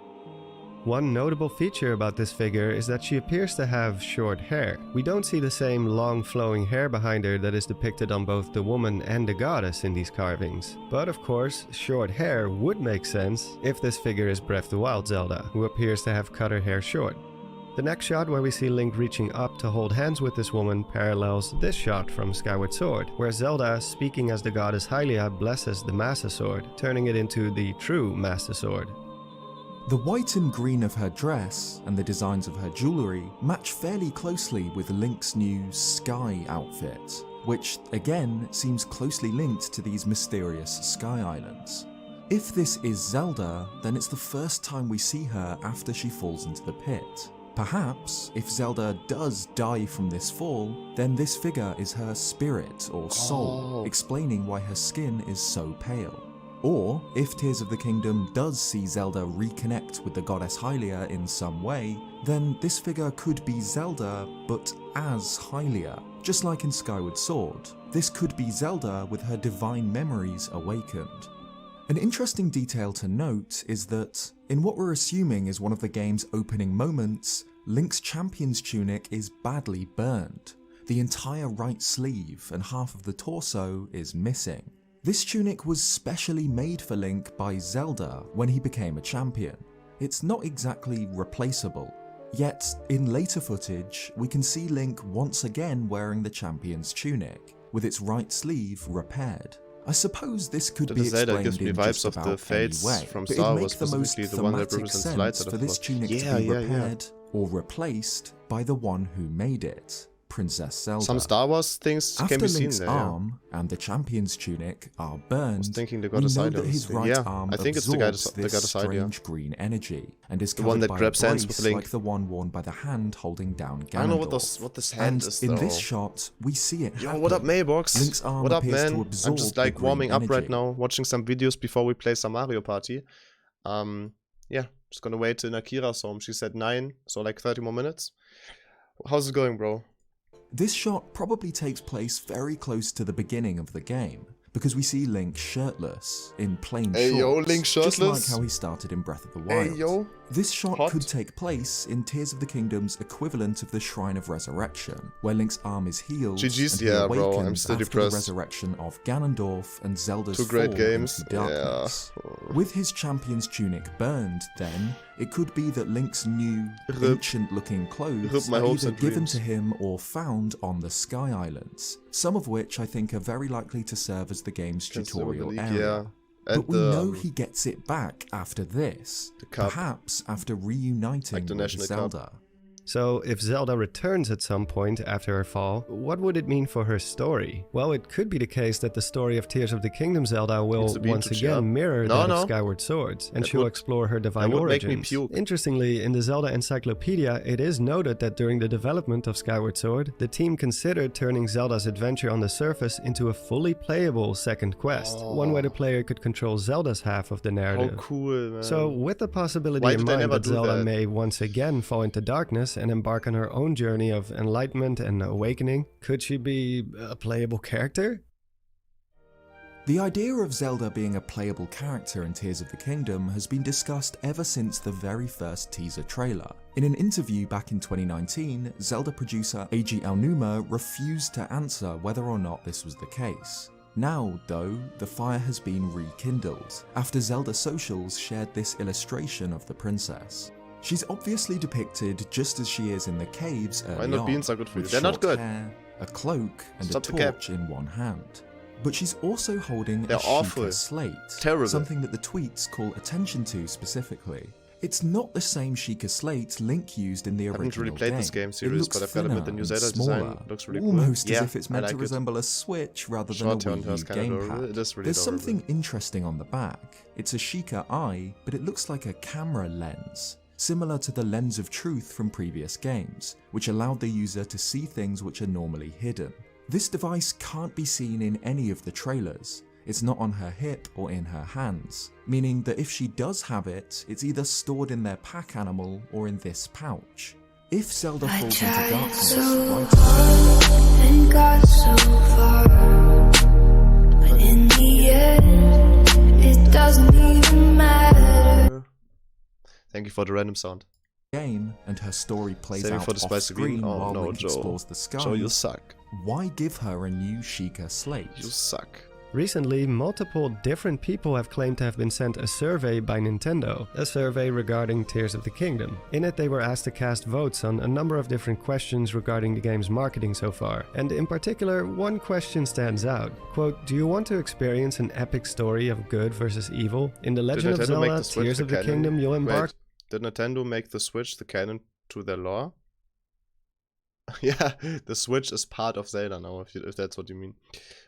One notable feature about this figure is that she appears to have short hair. We don't see the same long flowing hair behind her that is depicted on both the woman and the goddess in these carvings. But of course, short hair would make sense if this figure is Breath of the Wild Zelda, who appears to have cut her hair short. The next shot where we see Link reaching up to hold hands with this woman parallels this shot from Skyward Sword, where Zelda, speaking as the goddess Hylia, blesses the Master Sword, turning it into the true Master Sword. The white and green of her dress and the designs of her jewellery match fairly closely with Link's new Sky outfit, which again seems closely linked to these mysterious Sky Islands. If this is Zelda, then it's the first time we see her after she falls into the pit. Perhaps, if Zelda does die from this fall, then this figure is her spirit or soul, explaining why her skin is so pale. Or, if Tears of the Kingdom does see Zelda reconnect with the goddess Hylia in some way, then this figure could be Zelda, but as Hylia. Just like in Skyward Sword, this could be Zelda with her divine memories awakened. An interesting detail to note is that, in what we're assuming is one of the game's opening moments, Link's champion's tunic is badly burned. The entire right sleeve and half of the torso is missing. This tunic was specially made for Link by Zelda when he became a champion. It's not exactly replaceable. Yet, in later footage, we can see Link once again wearing the champion's tunic, with its right sleeve repaired. I suppose this could be explained in just about any way, but it makes the most thematic sense for this tunic to be repaired or replaced by the one who made it. Princess Zelda. Some Star Wars things After can be seen Link's there. arm and the champion's tunic are burned, I was thinking the we goddess know Hylia that his was- right yeah, arm I think it's the absorbs goddess this Hylia. strange green energy and is The covered one that by grabs a hands brace with Link. like the one worn by the hand holding down Ganondorf. I don't know what this hand And is in though. this shot, we see it Yo, happen. what up, Mailbox? Link's arm What up, appears man? to I'm absorb just the like green warming up right energy. now, watching some videos before we play some Mario Party. Yeah, just gonna wait till Akira's home. She said 9, so like 30 more minutes. How's it going, bro? This shot probably takes place very close to the beginning of the game, because we see Link shirtless, in plain Hey, yo, shorts, Link just like shirtless? how he started in Breath of the Wild. Hey, yo. This shot Hot. could take place in Tears of the Kingdom's equivalent of the Shrine of Resurrection, where Link's arm is healed GG's, and he yeah, bro, I'm awakens still after depressed. the resurrection of Ganondorf and Zelda's Two great fall games, into darkness. yeah. With his champion's tunic burned, then, it could be that Link's new, Rip. ancient-looking clothes Rip my are hopes either and given dreams. to him or found on the Sky Islands, some of which I think are very likely to serve as the game's tutorial area. Yeah. And But we know he gets it back after this, the cup. perhaps after reuniting Like the with National Cup. Zelda. So, if Zelda returns at some point after her fall, what would it mean for her story? Well, it could be the case that the story of Tears of the Kingdom Zelda will Needs to be once to cheer up. again mirror No, that no. of Skyward Swords, and That she'll would- explore her divine that would make origins. me puke. Interestingly, in the Zelda Encyclopedia, it is noted that during the development of Skyward Sword, the team considered turning Zelda's adventure on the surface into a fully playable second quest, one where the player could control Zelda's half of the How narrative. cool, man. So, with the possibility Why in did they mind never that do Zelda that? may once again fall into darkness and embark on her own journey of enlightenment and awakening, could she be a playable character? The idea of Zelda being a playable character in Tears of the Kingdom has been discussed ever since the very first teaser trailer. In an interview back in 2019, Zelda producer Eiji Aonuma refused to answer whether or not this was the case. Now, though, the fire has been rekindled, after Zelda Socials shared this illustration of the princess. She's obviously depicted just as she is in the caves early not on, beans are good for you? with They're not short good. hair, a cloak, and Stop a the cap. torch in one hand. But she's also holding They're a awful. Sheikah slate, Terrible. something that the tweets call attention to specifically. It's not the same Sheikah slate Link used in the I original haven't really played game. this game It series, looks but I've got to admit the new thinner Zelda and design smaller, looks really cool. almost Yeah, as if it's I meant like to it. resemble a Switch rather than Short a turn Wii was U kind of adorable. gamepad. It is really There's adorable. something interesting on the back. It's a Sheikah eye, but it looks like a camera lens, similar to the Lens of Truth from previous games, which allowed the user to see things which are normally hidden. This device can't be seen in any of the trailers. It's not on her hip or in her hands, meaning that if she does have it, it's either stored in their pack animal or in this pouch. If Zelda falls into darkness and got so far, but in the end, it doesn't even matter. Thank you for the random sound. game and her story plays Saving out for the spicy green. off-screen Oh while no, Link Joe. explores the sky, Joe, you suck. why give her a new Sheikah slate? You suck. Recently, multiple different people have claimed to have been sent a survey by Nintendo, a survey regarding Tears of the Kingdom. In it, they were asked to cast votes on a number of different questions regarding the game's marketing so far, and in particular, one question stands out. Quote, do you want to experience an epic story of good versus evil? In The Legend of Nintendo make Zelda, the Switch Tears the of the canon? Kingdom, you'll embark... Wait, did Nintendo make the Switch the canon to their lore? Yeah, the Switch is part of Zelda now, if that's what you mean.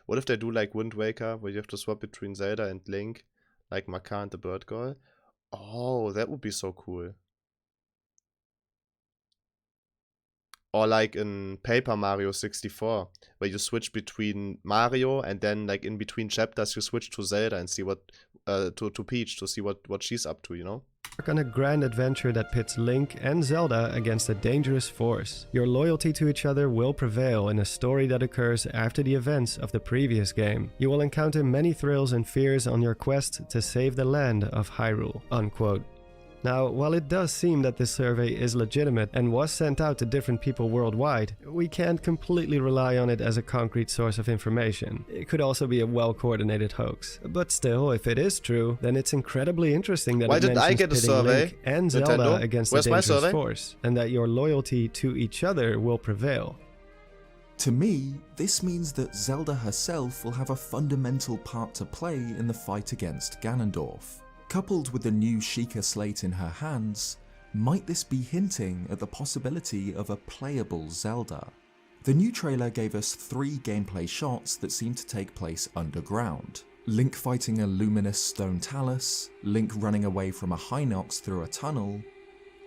What if they do like Wind Waker, where you have to swap between Zelda and Link, like Maka and the Bird Girl? Oh, that would be so cool. Or like in Paper Mario 64, where you switch between Mario and then like in between chapters you switch to Zelda and see what, to Peach to see what she's up to, you know? on a grand adventure that pits Link and Zelda against a dangerous force. Your loyalty to each other will prevail in a story that occurs after the events of the previous game. You will encounter many thrills and fears on your quest to save the land of Hyrule." Unquote. Now, while it does seem that this survey is legitimate and was sent out to different people worldwide, we can't completely rely on it as a concrete source of information. It could also be a well-coordinated hoax. But still, if it is true, then it's incredibly interesting that Why it did I mentions get a pitting survey, Link and Nintendo? Zelda against Where's a my dangerous survey? force, and that your loyalty to each other will prevail. To me, this means that Zelda herself will have a fundamental part to play in the fight against Ganondorf. Coupled with the new Sheikah slate in her hands, might this be hinting at the possibility of a playable Zelda? The new trailer gave us 3 gameplay shots that seem to take place underground. Link fighting a luminous stone talus, Link running away from a Hinox through a tunnel,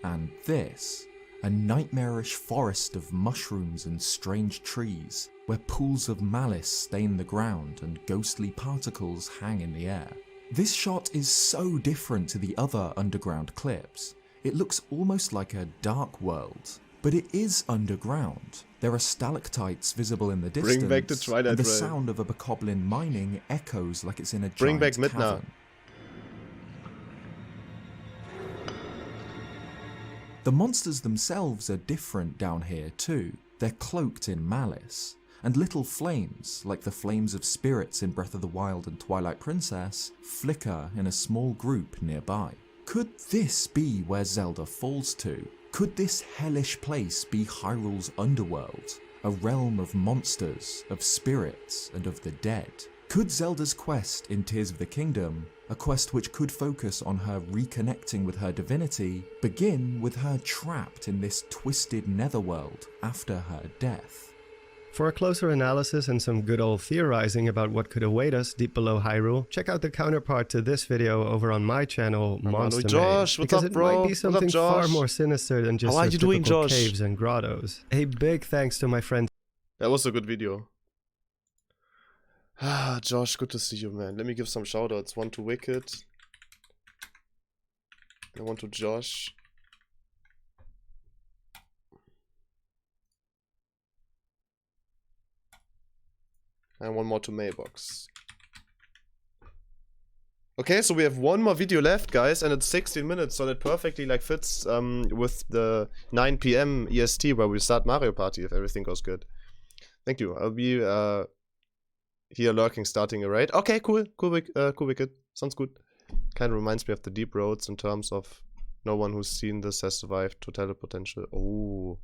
and this, a nightmarish forest of mushrooms and strange trees, where pools of malice stain the ground and ghostly particles hang in the air. This shot is so different to the other underground clips. It looks almost like a dark world, but it is underground. There are stalactites visible in the Bring distance, back the Twilight and the Realm. sound of a bokoblin mining echoes like it's in a Bring giant back Midna. cavern. The monsters themselves are different down here too. They're cloaked in malice, and little flames, like the flames of spirits in Breath of the Wild and Twilight Princess, flicker in a small group nearby. Could this be where Zelda falls to? Could this hellish place be Hyrule's underworld? A realm of monsters, of spirits, and of the dead? Could Zelda's quest in Tears of the Kingdom, a quest which could focus on her reconnecting with her divinity, begin with her trapped in this twisted netherworld after her death? For a closer analysis and some good old theorizing about what could await us deep below Hyrule, check out the counterpart to this video over on my channel, Monster Josh, what's because up, it bro? might be What's something up, Josh? far more sinister than just How are your you doing, typical Josh? caves and grottos. A big thanks to my friend That was a good video. Ah, Josh, good to see you, man. Let me give some shoutouts. One to Wicked. And one to Josh. And one more to Maybox. Okay, so we have one more video left, guys, and it's 16 minutes, so that perfectly like fits with the 9 PM EST where we start Mario Party if everything goes good. Thank you. I'll be here lurking, starting a raid. Okay, cool, cool, Wicked. Sounds good. Kind of reminds me of the Deep Roads in terms of no one who's seen this has survived total potential. Oh,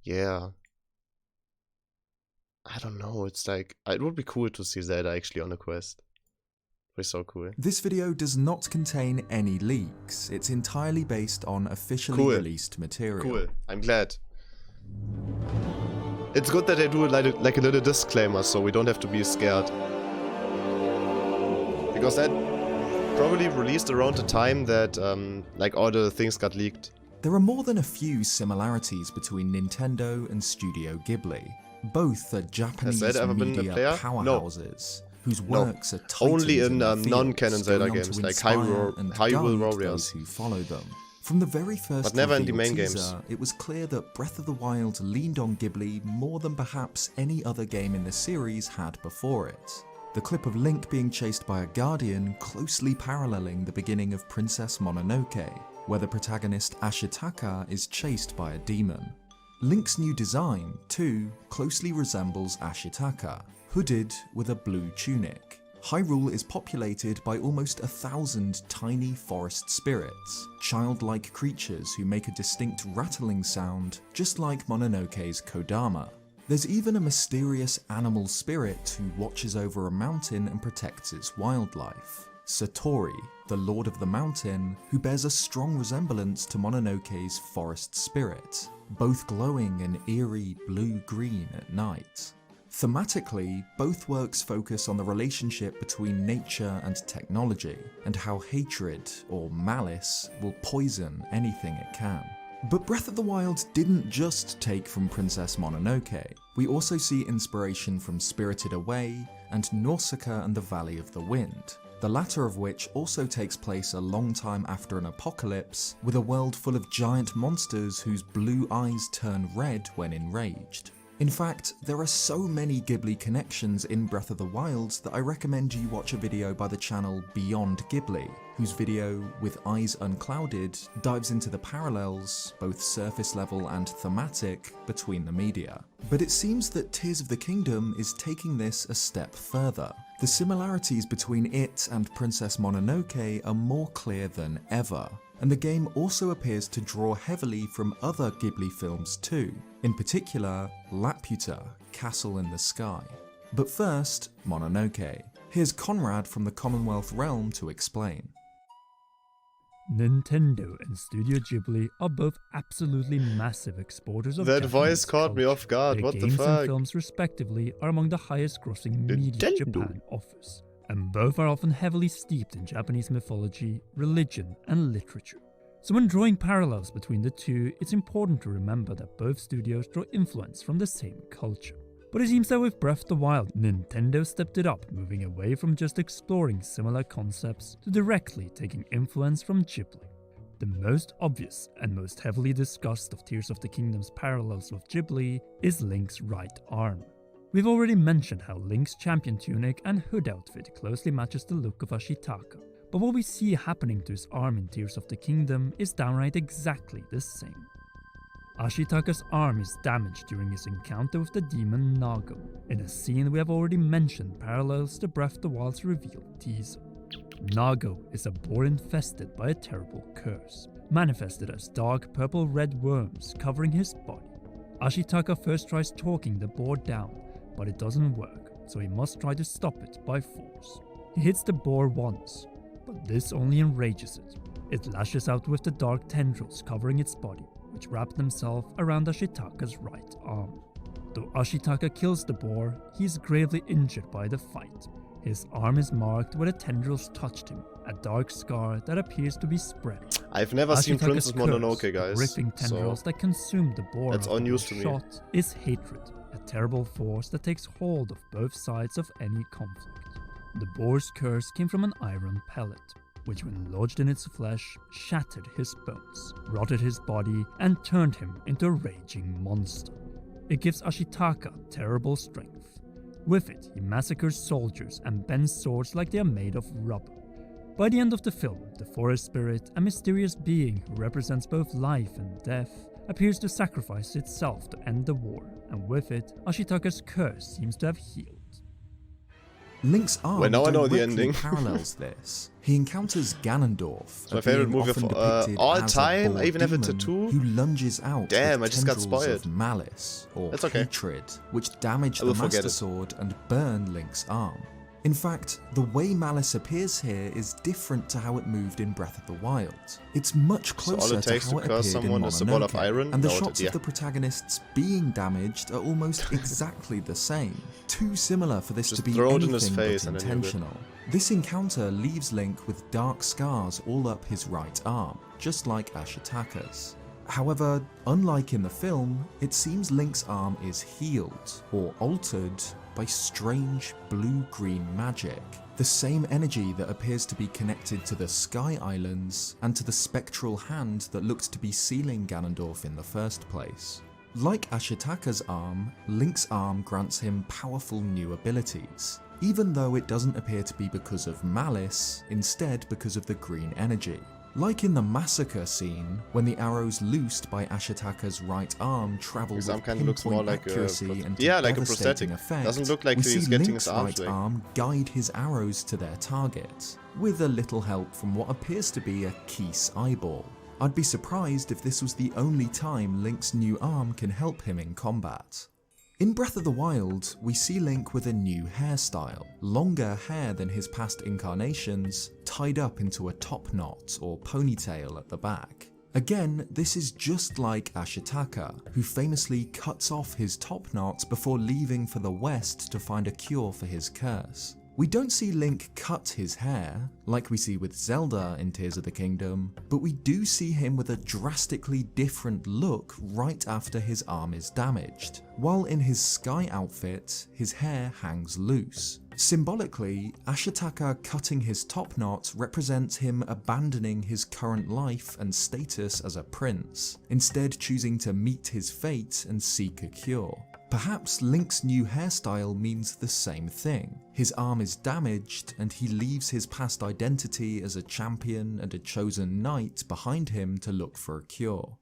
yeah. I don't know. It's like it would be cool to see Zelda actually on a quest. It'd be so cool. This video does not contain any leaks. It's entirely based on officially Cool. released material. Cool. I'm glad. It's good that they do like a little disclaimer, so we don't have to be scared. Because that probably released around the time that like all the things got leaked. There are more than a few similarities between Nintendo and Studio Ghibli. Both are Japanese Zelda ever been a media player? No. powerhouses whose No. works are titans Only in their fields, non-canon Zelda going on games to like inspire Hyrule and Hyrule guide Warriors. those who follow them. From the very first But never in the reveal main teaser, games. it was clear that Breath of the Wild leaned on Ghibli more than perhaps any other game in the series had before it. The clip of Link being chased by a guardian closely paralleling the beginning of Princess Mononoke, where the protagonist Ashitaka is chased by a demon. Link's new design, too, closely resembles Ashitaka, hooded with a blue tunic. Hyrule is populated by almost 1,000 tiny forest spirits, childlike creatures who make a distinct rattling sound, just like Mononoke's Kodama. There's even a mysterious animal spirit who watches over a mountain and protects its wildlife. Satori, the Lord of the Mountain, who bears a strong resemblance to Mononoke's forest spirit, both glowing an eerie blue-green at night. Thematically, both works focus on the relationship between nature and technology, and how hatred, or malice, will poison anything it can. But Breath of the Wild didn't just take from Princess Mononoke. We also see inspiration from Spirited Away and Nausicaa and the Valley of the Wind, the latter of which also takes place a long time after an apocalypse, with a world full of giant monsters whose blue eyes turn red when enraged. In fact, there are so many Ghibli connections in Breath of the Wild that I recommend you watch a video by the channel Beyond Ghibli, whose video, With Eyes Unclouded, dives into the parallels, both surface level and thematic, between the media. But it seems that Tears of the Kingdom is taking this a step further. The similarities between it and Princess Mononoke are more clear than ever, and the game also appears to draw heavily from other Ghibli films too, in particular Laputa, Castle in the Sky. But first, Mononoke. Here's Conrad from the Commonwealth Realm to explain. Nintendo and Studio Ghibli are both absolutely massive exporters of That Japanese voice caught me culture. off guard. Their What the games fuck? and films respectively are among the highest grossing media Nintendo. Japan offers, and both are often heavily steeped in Japanese mythology, religion, and literature. So when drawing parallels between the two, it's important to remember that both studios draw influence from the same culture. But it seems that with Breath of the Wild, Nintendo stepped it up, moving away from just exploring similar concepts to directly taking influence from Ghibli. The most obvious and most heavily discussed of Tears of the Kingdom's parallels with Ghibli is Link's right arm. We've already mentioned how Link's champion tunic and hood outfit closely matches the look of Ashitaka, but what we see happening to his arm in Tears of the Kingdom is downright exactly the same. Ashitaka's arm is damaged during his encounter with the demon Nago, in a scene we have already mentioned parallels to Breath of the Wild's revealed teaser. Nago is a boar infested by a terrible curse, manifested as dark purple-red worms covering his body. Ashitaka first tries talking the boar down, but it doesn't work, so he must try to stop it by force. He hits the boar once, but this only enrages it. It lashes out with the dark tendrils covering its body, which wrap themselves around Ashitaka's right arm. Though Ashitaka kills the boar, he is gravely injured by the fight. His arm is marked where the tendrils touched him, a dark scar that appears to be spreading. I've never seen Ashitaka's Princess Mononoke, curse, guys. the ripping tendrils that consume the boar that's after unnews being to me. shot, is hatred, a terrible force that takes hold of both sides of any conflict. The boar's curse came from an iron pellet, which when lodged in its flesh, shattered his bones, rotted his body, and turned him into a raging monster. It gives Ashitaka terrible strength. With it, he massacres soldiers and bends swords like they are made of rubber. By the end of the film, the forest spirit, a mysterious being who represents both life and death, appears to sacrifice itself to end the war, and with it, Ashitaka's curse seems to have healed. Link's arm Well, now I know the directly ending. parallels this. He encounters Ganondorf, my favorite being movie often of depicted all as a time. boar I even have a demon tattoo. who lunges out Damn, with I just got tendrils spoiled. of malice or That's okay. hatred, which damage I the will forget Master it. Sword and burn Link's arm. In fact, the way malice appears here is different to how it moved in Breath of the Wild. It's much So all closer it takes to to how it curse appeared in someone is a ball of Mononoke, iron? and the No, shots yeah. of the protagonists being damaged are almost exactly the same. Too similar for this Just to be throw it anything in his face but and then you're good. intentional. This encounter leaves Link with dark scars all up his right arm, just like Ashitaka's. However, unlike in the film, it seems Link's arm is healed, or altered, by strange blue-green magic. The same energy that appears to be connected to the Sky Islands and to the spectral hand that looked to be sealing Ganondorf in the first place. Like Ashitaka's arm, Link's arm grants him powerful new abilities, even though it doesn't appear to be because of malice, instead because of the green energy. Like in the massacre scene, when the arrows loosed by Ashitaka's right arm travel His with arm kinda looks more pinpoint like a accuracy and yeah, like a devastating prosthetic. effect, Doesn't look like we he's see getting Link's his arms right back. arm guide his arrows to their target, with a little help from what appears to be a Keese eyeball. I'd be surprised if this was the only time Link's new arm can help him in combat. In Breath of the Wild, we see Link with a new hairstyle, longer hair than his past incarnations, tied up into a top knot or ponytail at the back. Again, this is just like Ashitaka, who famously cuts off his top knot before leaving for the west to find a cure for his curse. We don't see Link cut his hair, like we see with Zelda in Tears of the Kingdom, but we do see him with a drastically different look right after his arm is damaged. While in his sky outfit, his hair hangs loose. Symbolically, Ashitaka cutting his top knot represents him abandoning his current life and status as a prince, instead choosing to meet his fate and seek a cure. Perhaps Link's new hairstyle means the same thing. His arm is damaged and he leaves his past identity as a champion and a chosen knight behind him to look for a cure.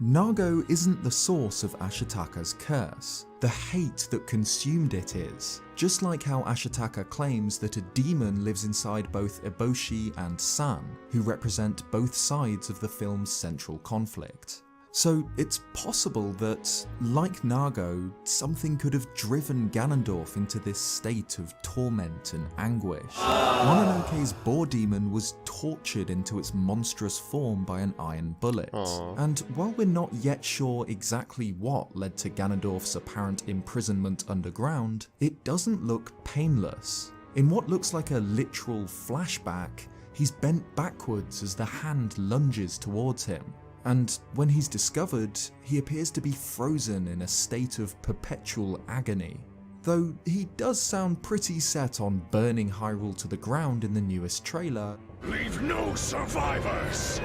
Nago isn't the source of Ashitaka's curse. The hate that consumed it is, just like how Ashitaka claims that a demon lives inside both Eboshi and San, who represent both sides of the film's central conflict. So it's possible that, like Nago, something could have driven Ganondorf into this state of torment and anguish. Mononoke's boar demon was tortured into its monstrous form by an iron bullet. And while we're not yet sure exactly what led to Ganondorf's apparent imprisonment underground, it doesn't look painless. In what looks like a literal flashback, he's bent backwards as the hand lunges towards him. And when he's discovered, he appears to be frozen in a state of perpetual agony. though he does sound pretty set on burning Hyrule to the ground in the newest trailer. Leave no survivors!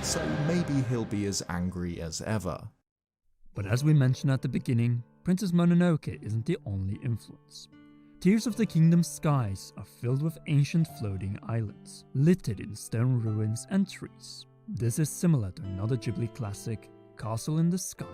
So maybe he'll be as angry as ever. But as we mentioned at the beginning, Princess Mononoke isn't the only influence. Tears of the Kingdom's skies are filled with ancient floating islands, littered in stone ruins and trees. This is similar to another Ghibli classic, Castle in the Sky.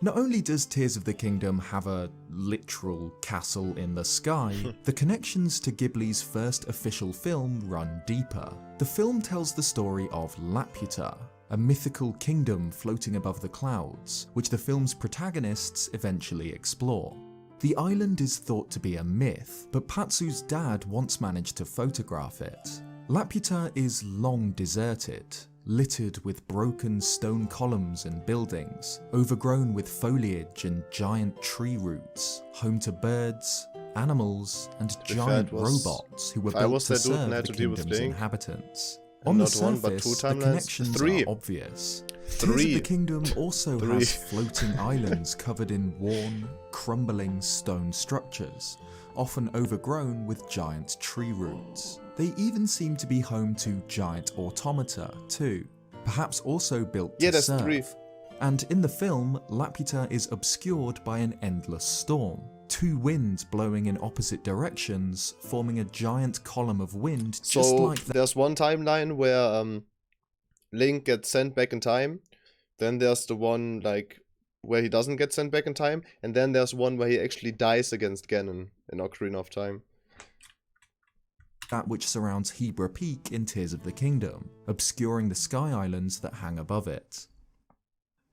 Not only does Tears of the Kingdom have a literal castle in the sky, the connections to Ghibli's first official film run deeper. The film tells the story of Laputa, a mythical kingdom floating above the clouds, which the film's protagonists eventually explore. The island is thought to be a myth, but Patsu's dad once managed to photograph it. Laputa is long deserted, littered with broken stone columns and buildings, overgrown with foliage and giant tree roots, home to birds, animals, and giant robots who were built to serve the kingdom's inhabitants. On the surface, the connections are obvious. Tears of the Kingdom also has floating islands covered in worn, crumbling stone structures, often overgrown with giant tree roots. They even seem to be home to giant automata too, perhaps also built to serve. And in the film, Laputa is obscured by an endless storm. Two winds blowing in opposite directions, forming a giant column of wind just like that. There's one timeline where Link gets sent back in time. Then there's the one like where he doesn't get sent back in time. And then there's one where he actually dies against Ganon in Ocarina of Time. That which surrounds Hebra Peak in Tears of the Kingdom, obscuring the sky islands that hang above it.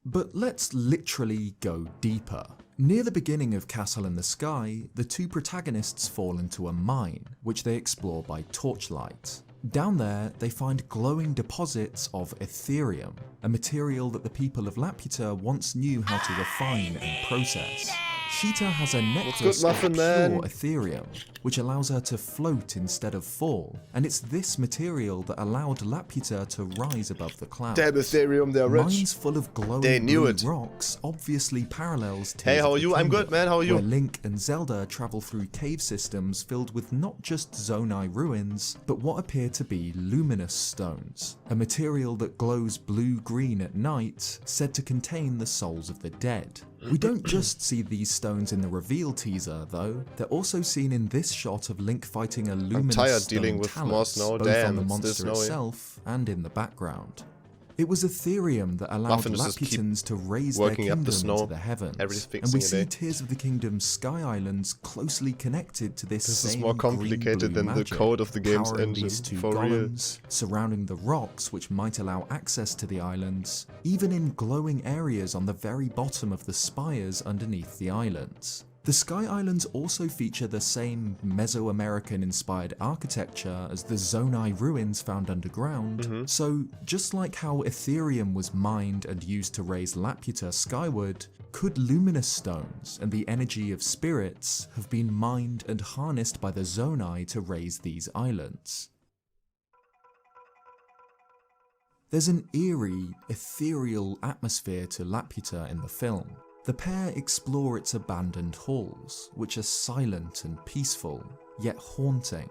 But let's literally go deeper. Near the beginning of Castle in the Sky, the two protagonists fall into a mine, which they explore by torchlight. Down there, they find glowing deposits of Ethereum, a material that the people of Laputa once knew how to refine and process. Sheeta has a necklace of pure Ethereum, which allows her to float instead of fall, and it's this material that allowed Laputa to rise above the clouds. Damn Ethereum, they're rich. Mines full of glowing blue rocks obviously parallels Tears Hey, how of are the you? I'm Kingdom, good, man. How are you? where Link and Zelda travel through cave systems filled with not just Zonai ruins, but what appear to be luminous stones, a material that glows blue-green at night, said to contain the souls of the dead. We don't just see these stones in the reveal teaser, though. They're also seen in this shot of Link fighting a luminous stone talus, both on the monster itself and in the background. It was Ethereum that allowed Laputans to raise their kingdom into the heavens, and we see Tears of the Kingdom's Sky Islands closely connected to this same is more complicated than the code of the game's engine, for real. Surrounding the rocks which might allow access to the islands, even in glowing areas on the very bottom of the spires underneath the islands. The Sky Islands also feature the same Mesoamerican inspired architecture as the Zonai ruins found underground, so just like how Ethereum was mined and used to raise Laputa skyward, could luminous stones and the energy of spirits have been mined and harnessed by the Zonai to raise these islands? There's an eerie, ethereal atmosphere to Laputa in the film. The pair explore its abandoned halls, which are silent and peaceful, yet haunting.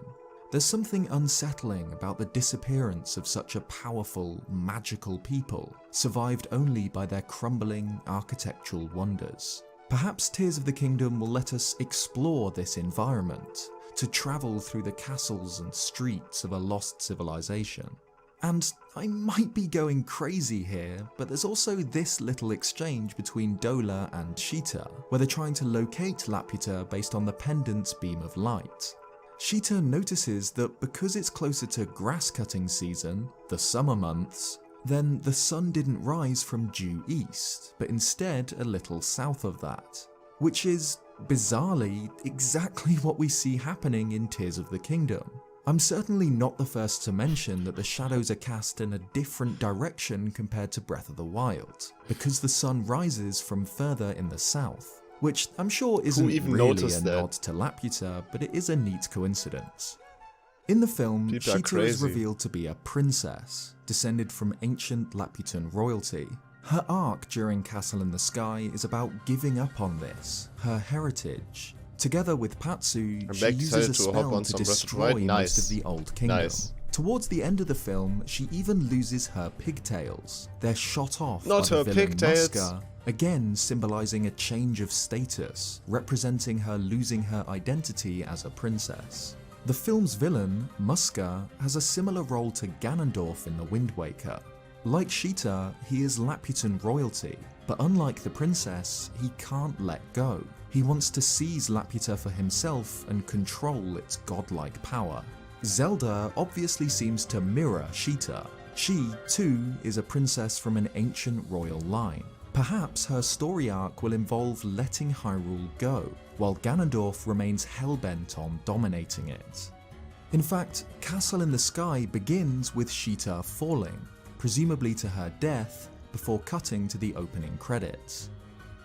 There's something unsettling about the disappearance of such a powerful, magical people, survived only by their crumbling architectural wonders. Perhaps Tears of the Kingdom will let us explore this environment, to travel through the castles and streets of a lost civilization. And I might be going crazy here, but there's also this little exchange between Dola and Sheeta, where they're trying to locate Laputa based on the pendant's beam of light. Sheeta notices that because it's closer to grass cutting season, the summer months, then the sun didn't rise from due east, but instead a little south of that, which is, bizarrely, exactly what we see happening in Tears of the Kingdom. I'm certainly not the first to mention that the shadows are cast in a different direction compared to Breath of the Wild, because the sun rises from further in the south, which I'm sure isn't really a nod to Laputa, but it is a neat coincidence. In the film, Sheeta is revealed to be a princess, descended from ancient Laputan royalty. Her arc during Castle in the Sky is about giving up on this, her heritage. Together with Patsu, she uses a spell to destroy most of the Old Kingdom. Towards the end of the film, she even loses her pigtails. They're shot off by the villain Muska, again symbolizing a change of status, representing her losing her identity as a princess. The film's villain, Muska, has a similar role to Ganondorf in The Wind Waker. Like Sheeta, he is Laputan royalty, but unlike the princess, he can't let go. He wants to seize Laputa for himself and control its godlike power. Zelda obviously seems to mirror Sheeta. She, too, is a princess from an ancient royal line. Perhaps her story arc will involve letting Hyrule go, while Ganondorf remains hellbent on dominating it. In fact, Castle in the Sky begins with Sheeta falling, presumably to her death, before cutting to the opening credits.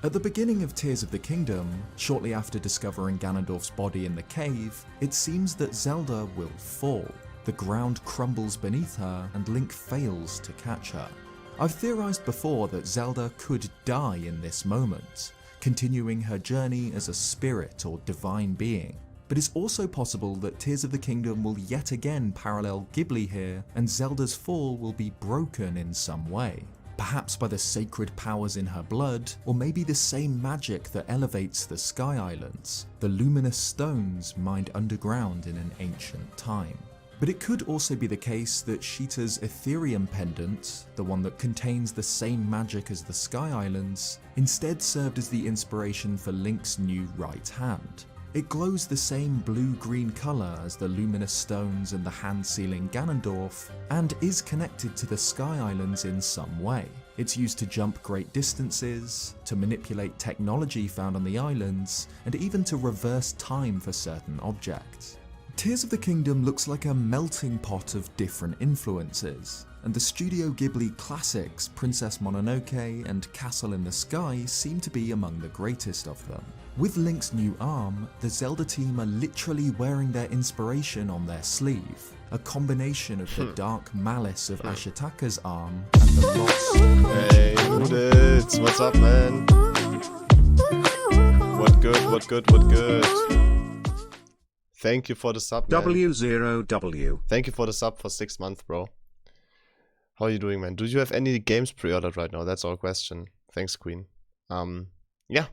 At the beginning of Tears of the Kingdom, shortly after discovering Ganondorf's body in the cave, it seems that Zelda will fall. The ground crumbles beneath her and Link fails to catch her. I've theorized before that Zelda could die in this moment, continuing her journey as a spirit or divine being. But it's also possible that Tears of the Kingdom will yet again parallel Ghibli here, and Zelda's fall will be broken in some way. Perhaps by the sacred powers in her blood, or maybe the same magic that elevates the Sky Islands, the luminous stones mined underground in an ancient time. But it could also be the case that Sheeta's Ethereum pendant, the one that contains the same magic as the Sky Islands, instead served as the inspiration for Link's new right hand. It glows the same blue-green colour as the luminous stones and the hand-sealing Ganondorf, and is connected to the Sky Islands in some way. It's used to jump great distances, to manipulate technology found on the islands, and even to reverse time for certain objects. Tears of the Kingdom looks like a melting pot of different influences, and the Studio Ghibli classics Princess Mononoke and Castle in the Sky seem to be among the greatest of them. With Link's new arm, the Zelda team are literally wearing their inspiration on their sleeve, a combination of the dark malice of Ashitaka's arm and the loss. Hey, dudes, what's up, man? What good, what good, what good? Thank you for the sub, man. W0W. Thank you for the sub for 6 months, bro. How are you doing, man? Do you have any games pre-ordered right now? That's our question. Thanks, Queen. Yeah.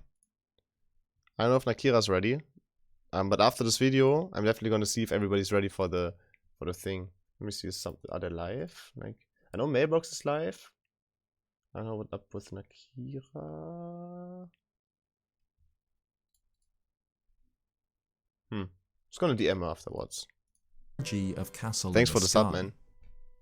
I don't know if Nakira's ready. But after this video, I'm definitely gonna see if everybody's ready for the thing. Let me see something. Are they live? Like, I know Mailbox is live. I don't know what's up with Nakira. Just gonna DM her afterwards. Of Castle Thanks in for the Sky. sub, man.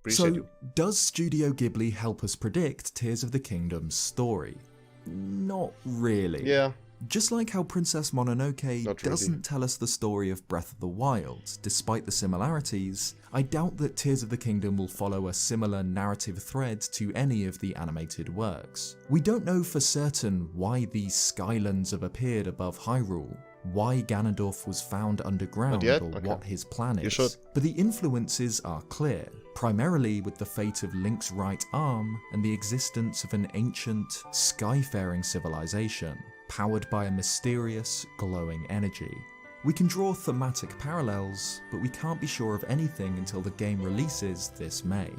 Appreciate you. Does Studio Ghibli help us predict Tears of the Kingdom's story? Not really. Yeah. Just like how Princess Mononoke doesn't tell us the story of Breath of the Wild, despite the similarities, I doubt that Tears of the Kingdom will follow a similar narrative thread to any of the animated works. We don't know for certain why these Skylands have appeared above Hyrule, why Ganondorf was found underground, or what his plan is. But the influences are clear, primarily with the fate of Link's right arm and the existence of an ancient, skyfaring civilization, powered by a mysterious, glowing energy. We can draw thematic parallels, but we can't be sure of anything until the game releases this May.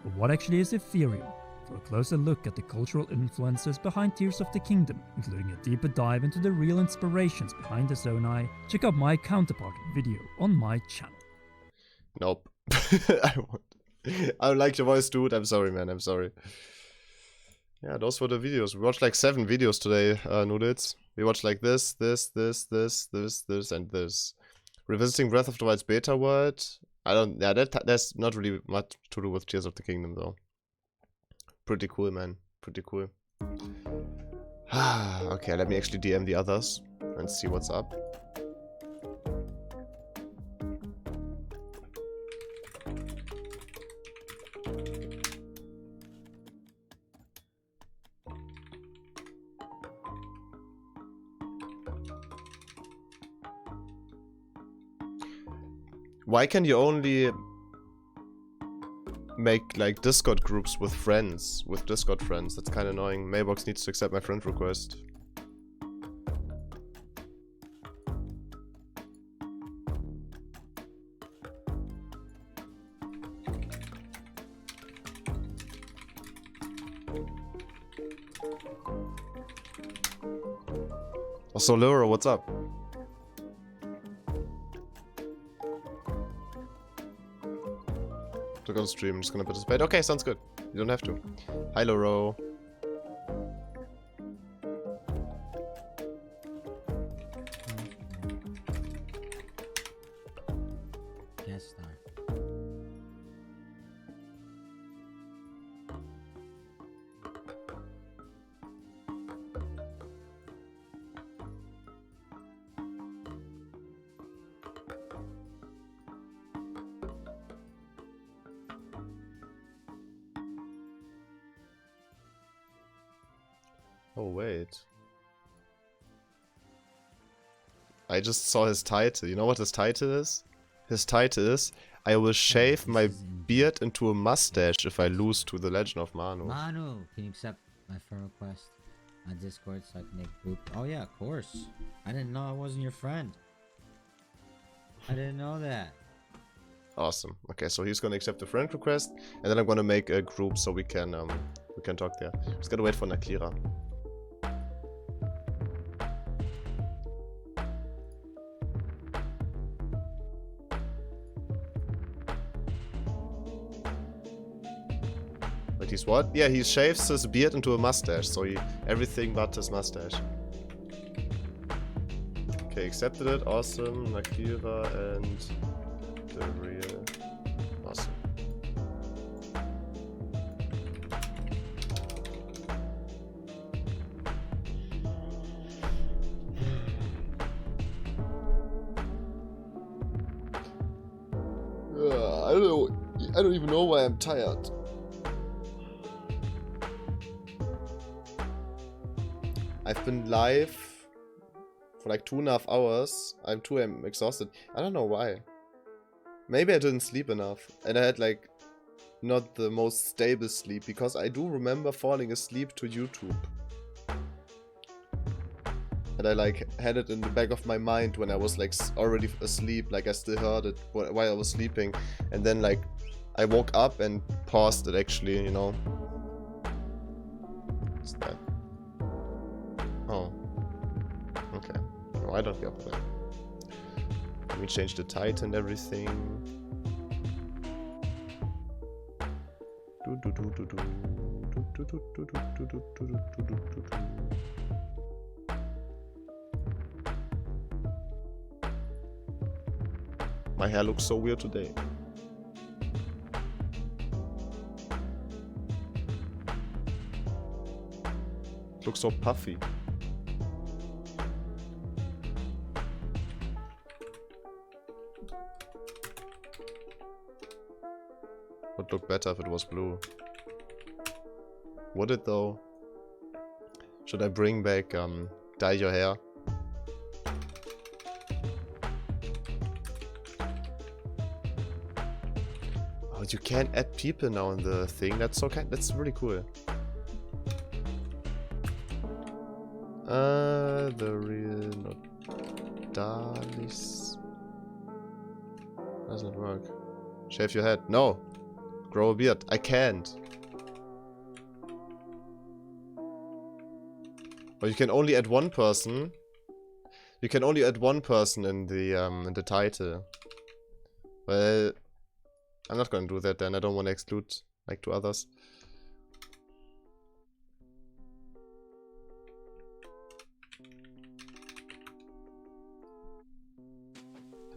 But what actually is Ethereum? For a closer look at the cultural influences behind Tears of the Kingdom, including a deeper dive into the real inspirations behind the Zonai, check out my counterpart video on my channel. Nope. I don't like your voice, dude. I'm sorry, man. I'm sorry. Yeah, those were the videos. We watched like 7 videos today, Noodles. We watched like this, and this. Revisiting Breath of the Wild's beta world. That's not really much to do with Tears of the Kingdom, though. Pretty cool, man. Pretty cool. Okay, let me actually DM the others and see what's up. Why can you only... make like Discord groups with friends, with Discord friends. That's kind of annoying. Mailbox needs to accept my friend request. Also, Laura, what's up? Click on stream, I'm just gonna participate. Okay, sounds good. You don't have to. Hi, Loro. Guest star. Oh, wait. I just saw his title. You know what his title is? His title is, I will shave my beard into a mustache if I lose to the Legend of Manu. Manu, can you accept my friend request on Discord so I can make a group? Oh yeah, of course. I didn't know I wasn't your friend. I didn't know that. Awesome. Okay, so he's gonna accept the friend request, and then I'm gonna make a group so we can talk there. Just gotta wait for Nakira. But he's what? Yeah, he shaves his beard into a mustache, so everything but his mustache. Okay, accepted it. Awesome. Nakira and the real. Awesome. I don't even know why I'm tired. I've been live for like 2.5 hours. I'm exhausted. I don't know why. Maybe I didn't sleep enough. And I had like not the most stable sleep, because I do remember falling asleep to YouTube. And I like had it in the back of my mind when I was like already asleep, like I still heard it while I was sleeping. And then like I woke up and paused it actually, you know. What's that? Oh. Okay. Oh, I don't care for that. Let me change the title and everything. My hair looks so weird today. It looks so puffy. Would look better if it was blue. Would it though? Should I bring back dye your hair? Oh, you can add people now in the thing. That's so kind. That's really cool. The real Nodalis doesn't work. Shave your head. No. Grow a beard. I can't. But you can only add one person. You can only add one person in the title. Well, I'm not gonna do that then. I don't want to exclude like 2 others.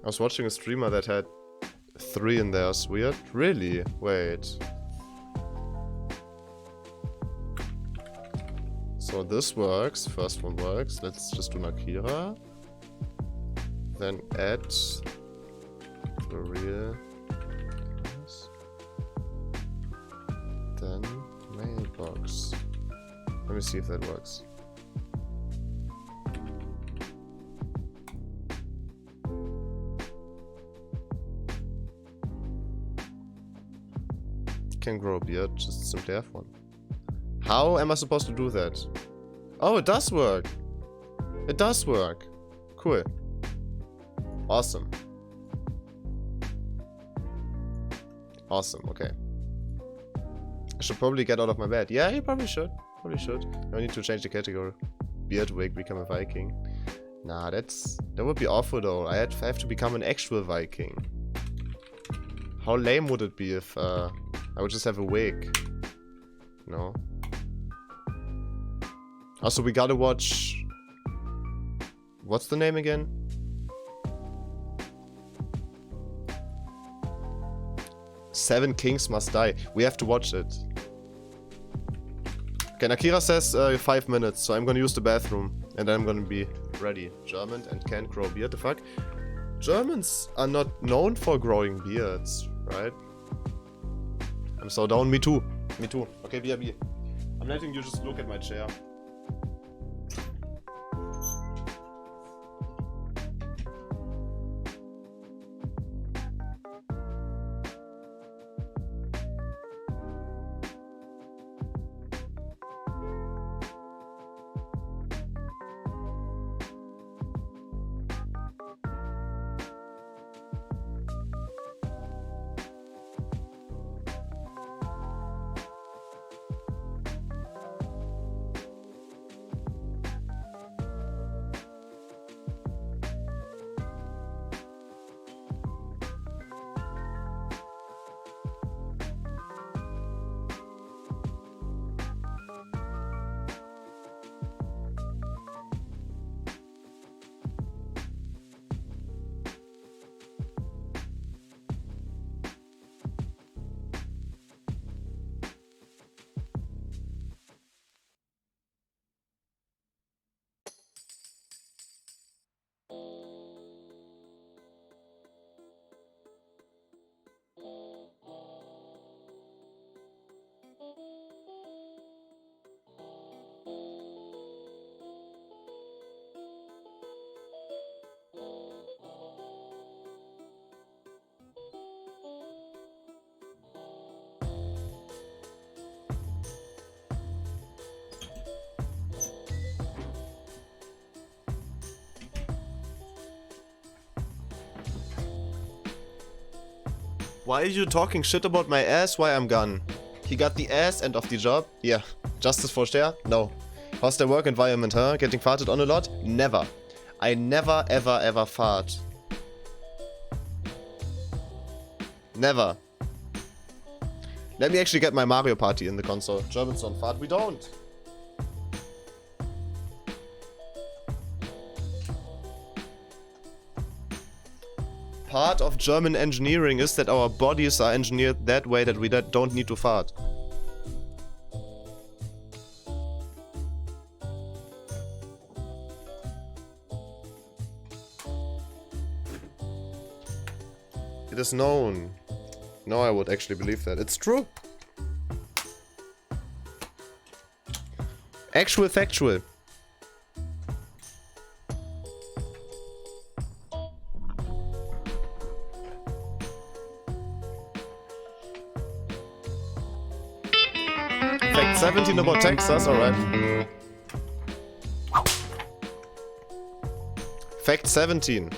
I was watching a streamer that had 3 in there. It's weird. Really? Wait. So this works. First one works. Let's just do Nakira. Then add the real. Then mailbox. Let me see if that works. can grow a beard, just simply have one. How am I supposed to do that? Oh, it does work. It does work. Cool. Awesome. Awesome, okay. I should probably get out of my bed. Yeah, you probably should. Probably should. I need to change the category. Beard wig, become a Viking. Nah, that would be awful though. I have to become an actual Viking. How lame would it be if I would just have a wig? No. Also, we gotta watch... What's the name again? Seven Kings Must Die. We have to watch it. Okay, Nakira says 5 minutes, so I'm gonna use the bathroom. And then I'm gonna be ready. German and can't grow a beard, the fuck? Germans are not known for growing beards, right? I'm so down, me too. Me too. Okay, BRB. I'm letting you just look at my chair. Why are you talking shit about my ass while I'm gone? He got the ass end of the job? Yeah. Justice for Stare? No. How's the work environment, huh? Getting farted on a lot? Never. I never ever ever fart. Never. Let me actually get my Mario Party in the console. Germans don't fart, we don't. Part of German engineering is that our bodies are engineered that way that we don't need to fart. It is known. No, I would actually believe that. It's true. Actual factual. Fact 17 about Texas, alright. Fact 17.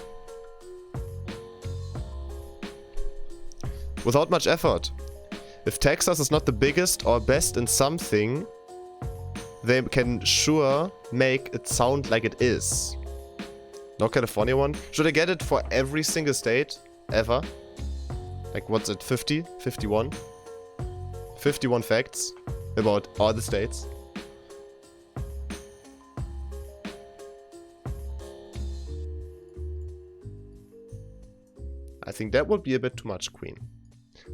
Without much effort. If Texas is not the biggest or best in something, they can sure make it sound like it is. No California one? Should I get it for every single state? Ever? Like what's it, 50? 51? 51 facts about all the states. I think that would be a bit too much, Queen.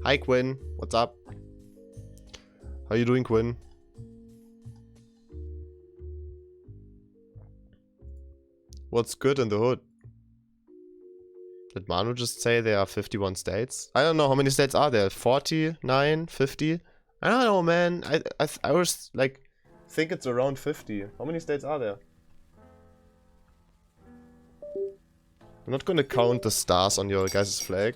Hi Quinn, what's up? How you doing, Quinn? What's good in the hood? Did Manu just say there are 51 states? I don't know, how many states are there? 49? 50? I don't know, man. I always, like, think it's around 50. How many states are there? I'm not gonna count the stars on your guys' flag.